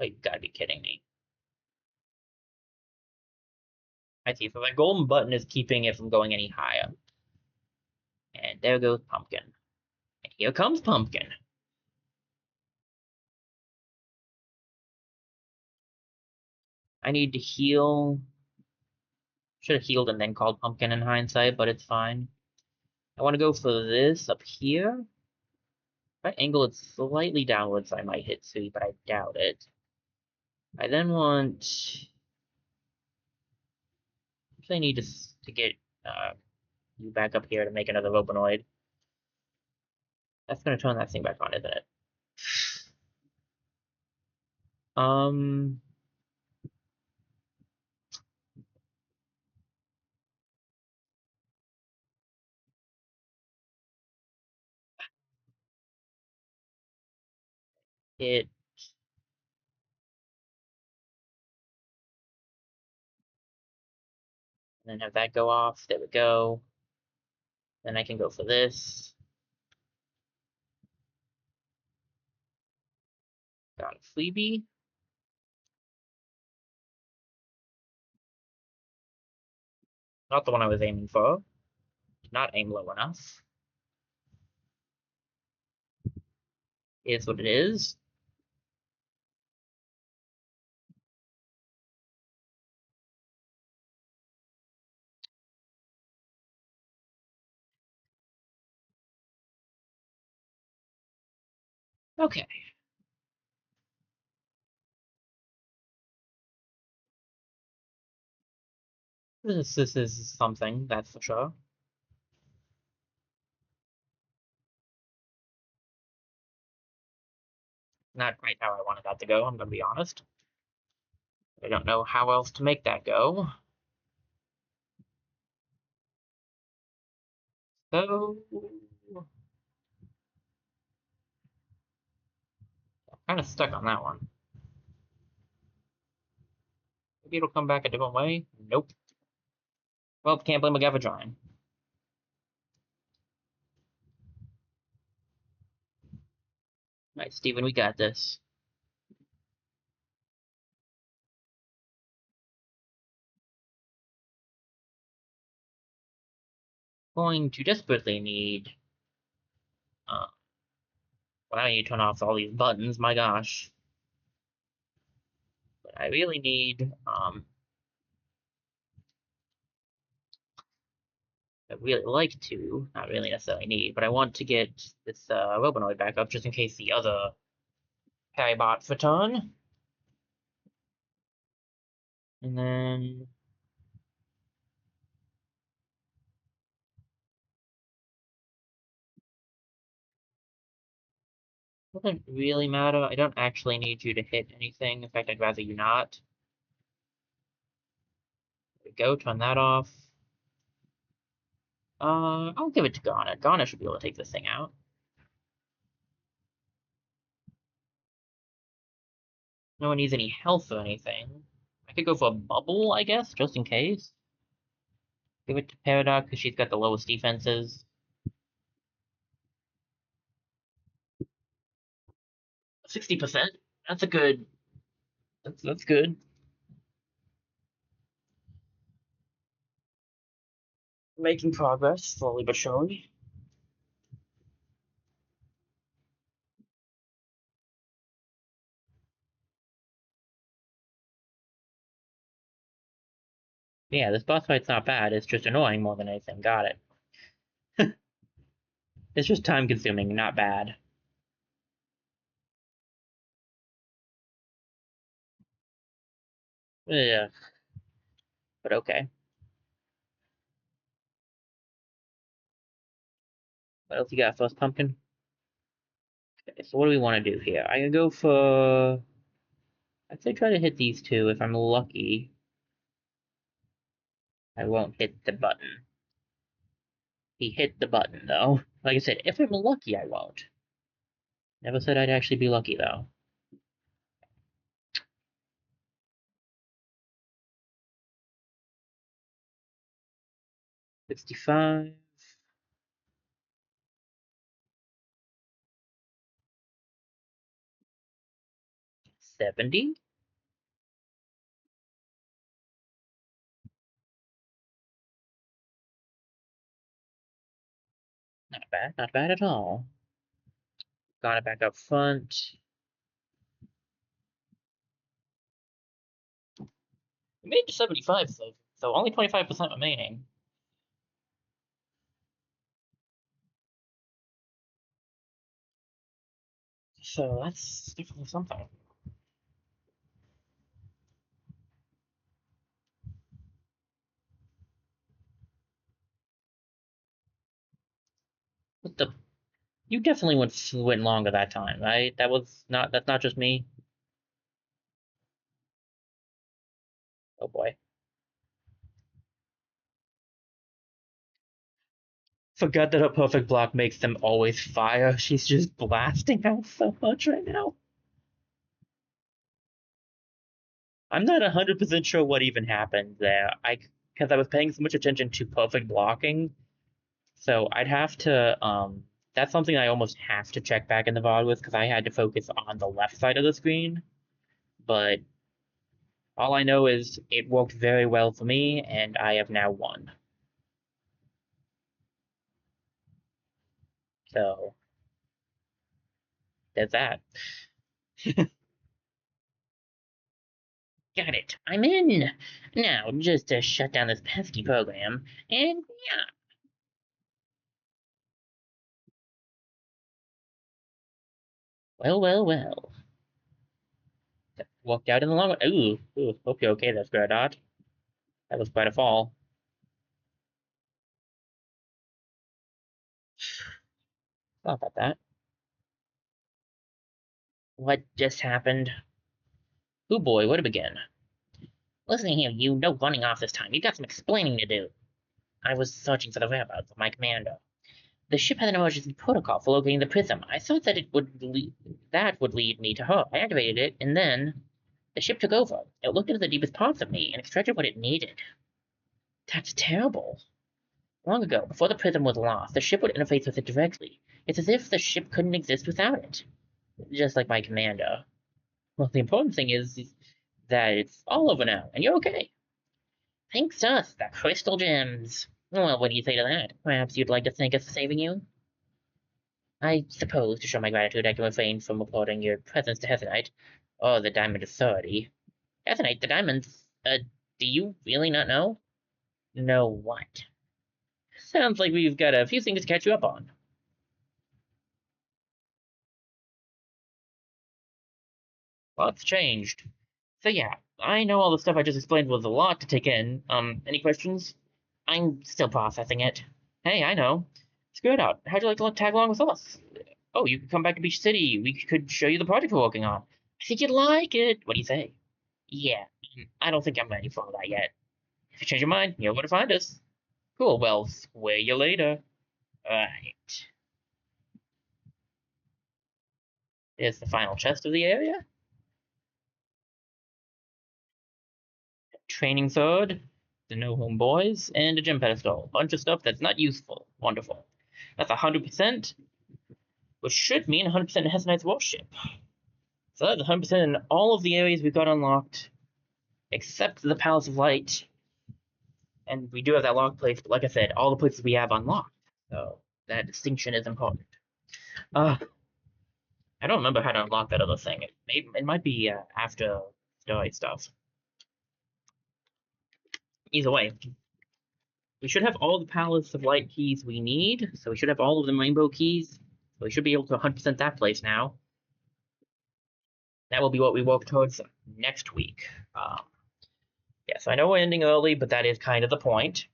Oh, you gotta be kidding me. I see. So the golden button is keeping it from going any higher. And there goes Pumpkin. And here comes Pumpkin. I need to heal. Should have healed and then called Pumpkin in hindsight, but it's fine. I want to go for this up here. If I angle it slightly downwards, I might hit C, but I doubt it. I then want. I need to get you back up here to make another Openoid. That's going to turn that thing back on, isn't it? Um, it. And then have that go off. There we go. Then I can go for this. Got a Fleabee. Not the one I was aiming for. Did not aim low enough. Is what it is. Okay. This is something, that's for sure. Not quite how I wanted that to go, I'm gonna be honest. I don't know how else to make that go. So, I'm kind of stuck on that one. Maybe it'll come back a different way. Nope. Well, can't blame a guy for trying. All right, Steven, we got this. Going to desperately need. Well, I need to turn off all these buttons. My gosh. But I really need. I really like to. Not really necessarily need, but I want to get this Robinoid back up just in case the other Kybots return. And then. Doesn't really matter. I don't actually need you to hit anything. In fact, I'd rather you not. There we go, turn that off. I'll give it to Garnet. Garnet should be able to take this thing out. No one needs any health or anything. I could go for a bubble, I guess, just in case. Give it to Peridot because she's got the lowest defenses. 60%. That's a good. That's good. Making progress, slowly but surely. Yeah, this boss fight's not bad. It's just annoying more than anything. Got it. It's just time consuming, not bad. Yeah, but okay. What else you got for us, Pumpkin? Okay, so what do we want to do here? I can go for. I'd say try to hit these two. If I'm lucky, I won't hit the button. He hit the button, though. Like I said, if I'm lucky, I won't. Never said I'd actually be lucky, though. 65. 70. Not bad. Not bad at all. Got it back up front. We made it to 75, so only 25% remaining. So that's definitely something. What the? You definitely went longer that time, right? That's not just me. Oh boy. Forgot that her perfect block makes them always fire. She's just blasting out so much right now. I'm not 100% sure what even happened there. Because I was paying so much attention to perfect blocking, so I'd have to that's something I almost have to check back in the VOD with because I had to focus on the left side of the screen. But all I know is it worked very well for me, and I have now won. So there's that. Got it. I'm in. Now, just to shut down this pesky program, and yeah. Well, well, well. Walked out in the long run. Ooh, hope you're okay there, Square. That was quite a fall. Thought about that. What just happened? Oh boy, where to begin? Listen here, no running off this time. You got some explaining to do. I was searching for the whereabouts of my commander. The ship had an emergency protocol for locating the prism. I thought that that would lead me to her. I activated it, and then the ship took over. It looked into the deepest parts of me and extracted what it needed. That's terrible. Long ago, before the prism was lost, the ship would interface with it directly. It's as if the ship couldn't exist without it. Just like my commander. Well, the important thing is that it's all over now, and you're okay. Thanks to us, the crystal gems. Well, what do you say to that? Perhaps you'd like to thank us for saving you? I suppose, to show my gratitude, I can refrain from reporting your presence to Heatherite, or the Diamond Authority. Heatherite, the diamonds, do you really not know? Know what? Sounds like we've got a few things to catch you up on. Lots changed. So yeah, I know all the stuff I just explained was a lot to take in. Any questions? I'm still processing it. Hey, I know. Screw out. How'd you like to tag along with us? Oh, you could come back to Beach City. We could show you the project we're working on. I think you'd like it. What do you say? Yeah, I don't think I'm ready for all that yet. If you change your mind, you know where to find us. Cool, well, square you later. Alright. Here's the final chest of the area. Training sword, the no home boys, and a gem pedestal. Bunch of stuff that's not useful. Wonderful. That's 100%, which should mean 100% in Hessenite's warship. So that's 100% in all of the areas we've got unlocked, except the Palace of Light. And we do have that locked place, but like I said, all the places we have unlocked. So that distinction is important. I don't remember how to unlock that other thing. It might be after story stuff. Either way, we should have all the Palace of Light keys we need. So we should have all of the rainbow keys. So we should be able to 100% that place now. That will be what we work towards next week. Yeah, so I know we're ending early, but that is kind of the point.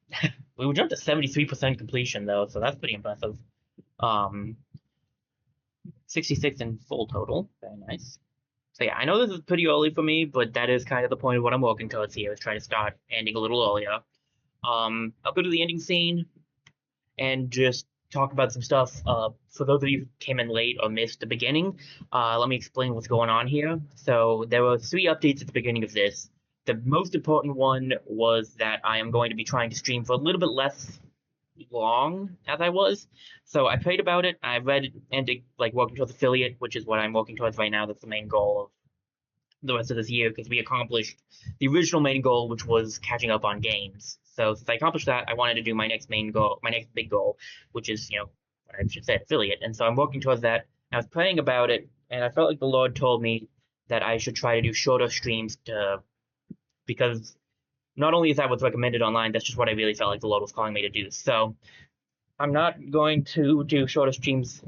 We jumped to 73% completion, though, so that's pretty impressive. 66 in full total. Very nice. So yeah, I know this is pretty early for me, but that is kind of the point of what I'm working towards here, is trying to start ending a little earlier. I'll go to the ending scene and just talk about some stuff. For those of you who came in late or missed the beginning, let me explain what's going on here. So there were 3 updates at the beginning of this. The most important one was that I am going to be trying to stream for a little bit less long as I was. So I prayed about it. I read and like working towards affiliate, which is what I'm working towards right now. That's the main goal of the rest of this year, because we accomplished the original main goal, which was catching up on games. So since I accomplished that, I wanted to do my next main goal, my next big goal, which is, you know, I should say affiliate. And so I'm working towards that. I was praying about it, and I felt like the Lord told me that I should try to do shorter streams because not only is that what's recommended online, that's just what I really felt like the Lord was calling me to do. So I'm not going to do shorter streams,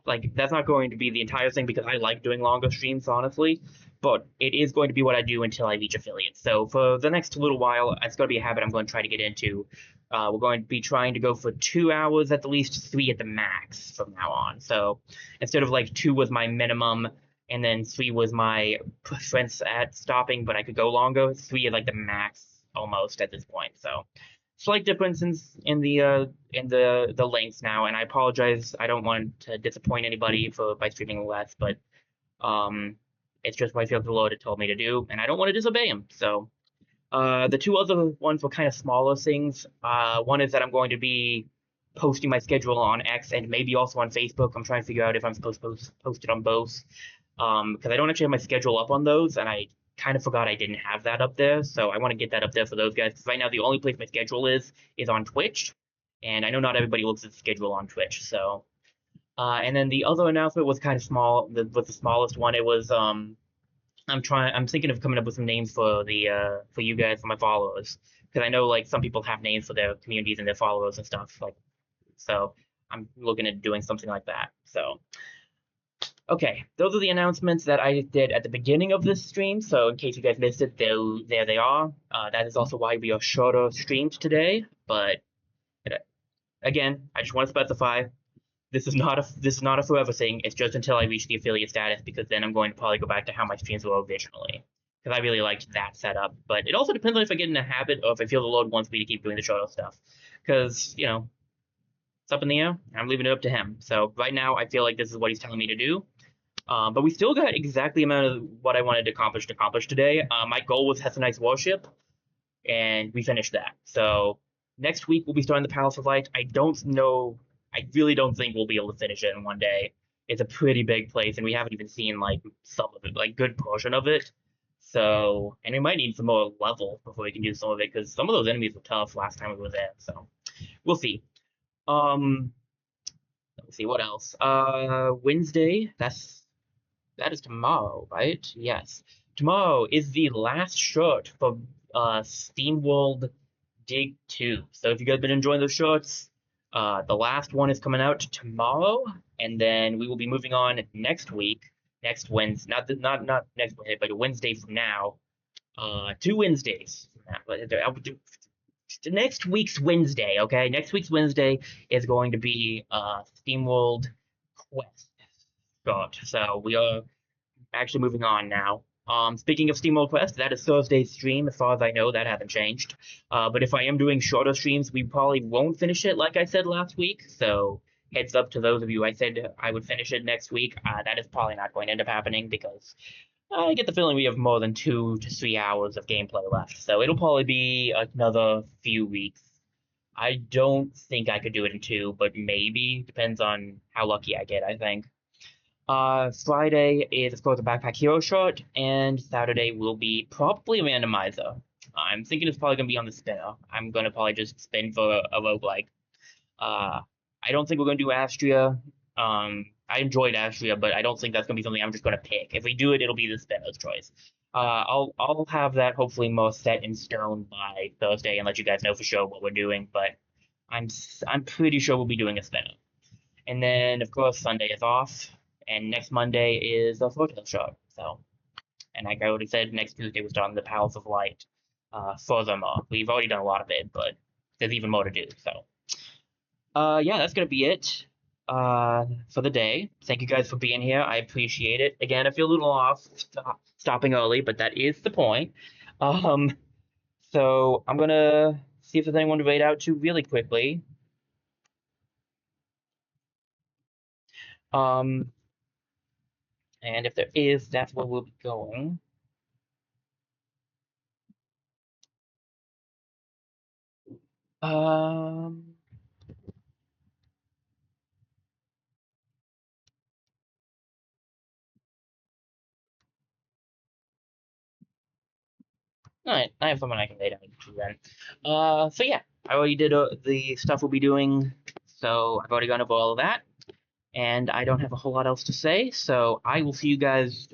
like that's not going to be the entire thing, because I like doing longer streams, honestly. But it is going to be what I do until I reach affiliate. So for the next little while, it's going to be a habit I'm going to try to get into. We're going to be trying to go for 2 hours at the least, 3 at the max from now on. So instead of like 2 was my minimum, and then 3 was my preference at stopping, but I could go longer. 3 is like the max almost at this point. So slight difference in the lengths now, and I apologize. I don't want to disappoint anybody by streaming less, but it's just what I feel the Lord had told me to do, and I don't want to disobey him. So the 2 other ones were kind of smaller things. One is that I'm going to be posting my schedule on X and maybe also on Facebook. I'm trying to figure out if I'm supposed to post it on both, because I don't actually have my schedule up on those, and I kind of forgot I didn't have that up there. So I want to get that up there for those guys, because right now the only place my schedule is on Twitch, and I know not everybody looks at the schedule on Twitch. So and then the other announcement was kind of small. Was the smallest one. It was I'm thinking of coming up with some names for you guys, for my followers, because I know like some people have names for their communities and their followers and stuff, like, so I'm looking at doing something like that. So okay, those are the announcements that I did at the beginning of this stream. So in case you guys missed it, there they are. That is also why we are shorter streams today. But again, I just want to specify, this is not a forever thing. It's just until I reach the affiliate status, because then I'm going to probably go back to how my streams were originally, because I really liked that setup. But it also depends on if I get in a habit, or if I feel the Lord wants me to keep doing the shorter stuff, because, you know, it's up in the air. I'm leaving it up to him. So right now, I feel like this is what he's telling me to do. But we still got exactly the amount of what I wanted to accomplish today. My goal was Hessenite's Warship, and we finished that. So next week we'll be starting the Palace of Light. I don't know. I really don't think we'll be able to finish it in one day. It's a pretty big place, and we haven't even seen like some of it, like good portion of it. So, and we might need some more level before we can do some of it, because some of those enemies were tough last time we were there. So we'll see. Um, let me see what else. Wednesday. That is tomorrow, right? Yes. Tomorrow is the last short for SteamWorld Dig 2. So if you guys have been enjoying those shorts, the last one is coming out tomorrow, and then we will be moving on next week, next Wednesday, not next Wednesday, but a Wednesday from now, 2 Wednesdays from now. But I'll do next week's Wednesday, okay? Next week's Wednesday is going to be SteamWorld Quest short. So we are actually moving on now. Speaking of SteamWorld Quest, that is Thursday's stream. As far as I know, that hasn't changed. But if I am doing shorter streams, we probably won't finish it like I said last week. So heads up to those of you I said I would finish it next week. That is probably not going to end up happening because I get the feeling we have more than 2 to 3 hours of gameplay left. So it'll probably be another few weeks. I don't think I could do it in 2, but maybe. Depends on how lucky I get, I think. Friday is, of course, a Backpack Hero short, and Saturday will be probably a randomizer. I'm thinking it's probably going to be on the spinner. I'm going to probably just spin for a roguelike. I don't think we're going to do Astria. I enjoyed Astria, but I don't think that's going to be something I'm just going to pick. If we do it, it'll be the spinner's choice. I'll have that hopefully more set in stone by Thursday and let you guys know for sure what we're doing, but I'm pretty sure we'll be doing a spinner. And then, of course, Sunday is off. And next Monday is the Photo Shop. So, and like I already said, next Tuesday we're starting the Palace of Light. Furthermore, we've already done a lot of it, but there's even more to do. So, yeah, that's gonna be it for the day. Thank you guys for being here. I appreciate it. Again, I feel a little off stopping early, but that is the point. So I'm gonna see if there's anyone to raid out to really quickly. And if there is, that's where we'll be going. Alright, I have someone I can lay down to then. So yeah, I already did the stuff we'll be doing, so I've already gone over all of that, and I don't have a whole lot else to say, so I will see you guys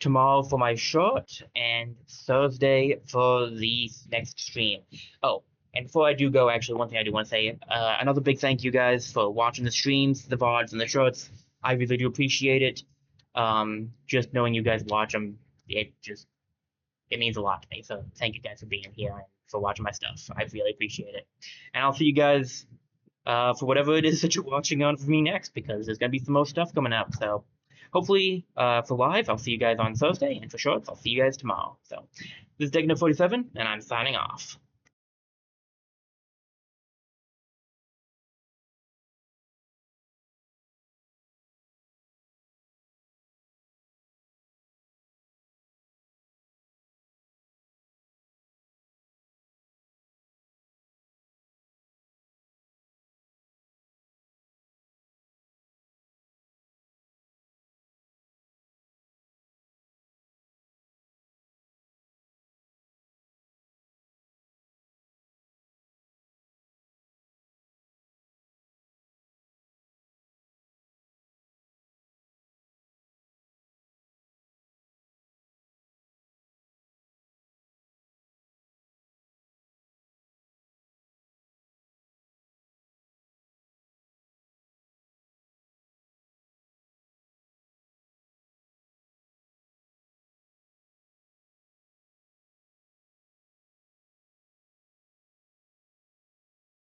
tomorrow for my short, and Thursday for the next stream. Oh, and before I do go, actually, one thing I do want to say, another big thank you guys for watching the streams, the VODs, and the shorts. I really do appreciate it. Just knowing you guys watch them, it means a lot to me. So thank you guys for being here and for watching my stuff. I really appreciate it. And I'll see you guys for whatever it is that you're watching on for me next, because there's going to be some more stuff coming up. So hopefully for live, I'll see you guys on Thursday, and for shorts, I'll see you guys tomorrow. So this is Degna47, and I'm signing off.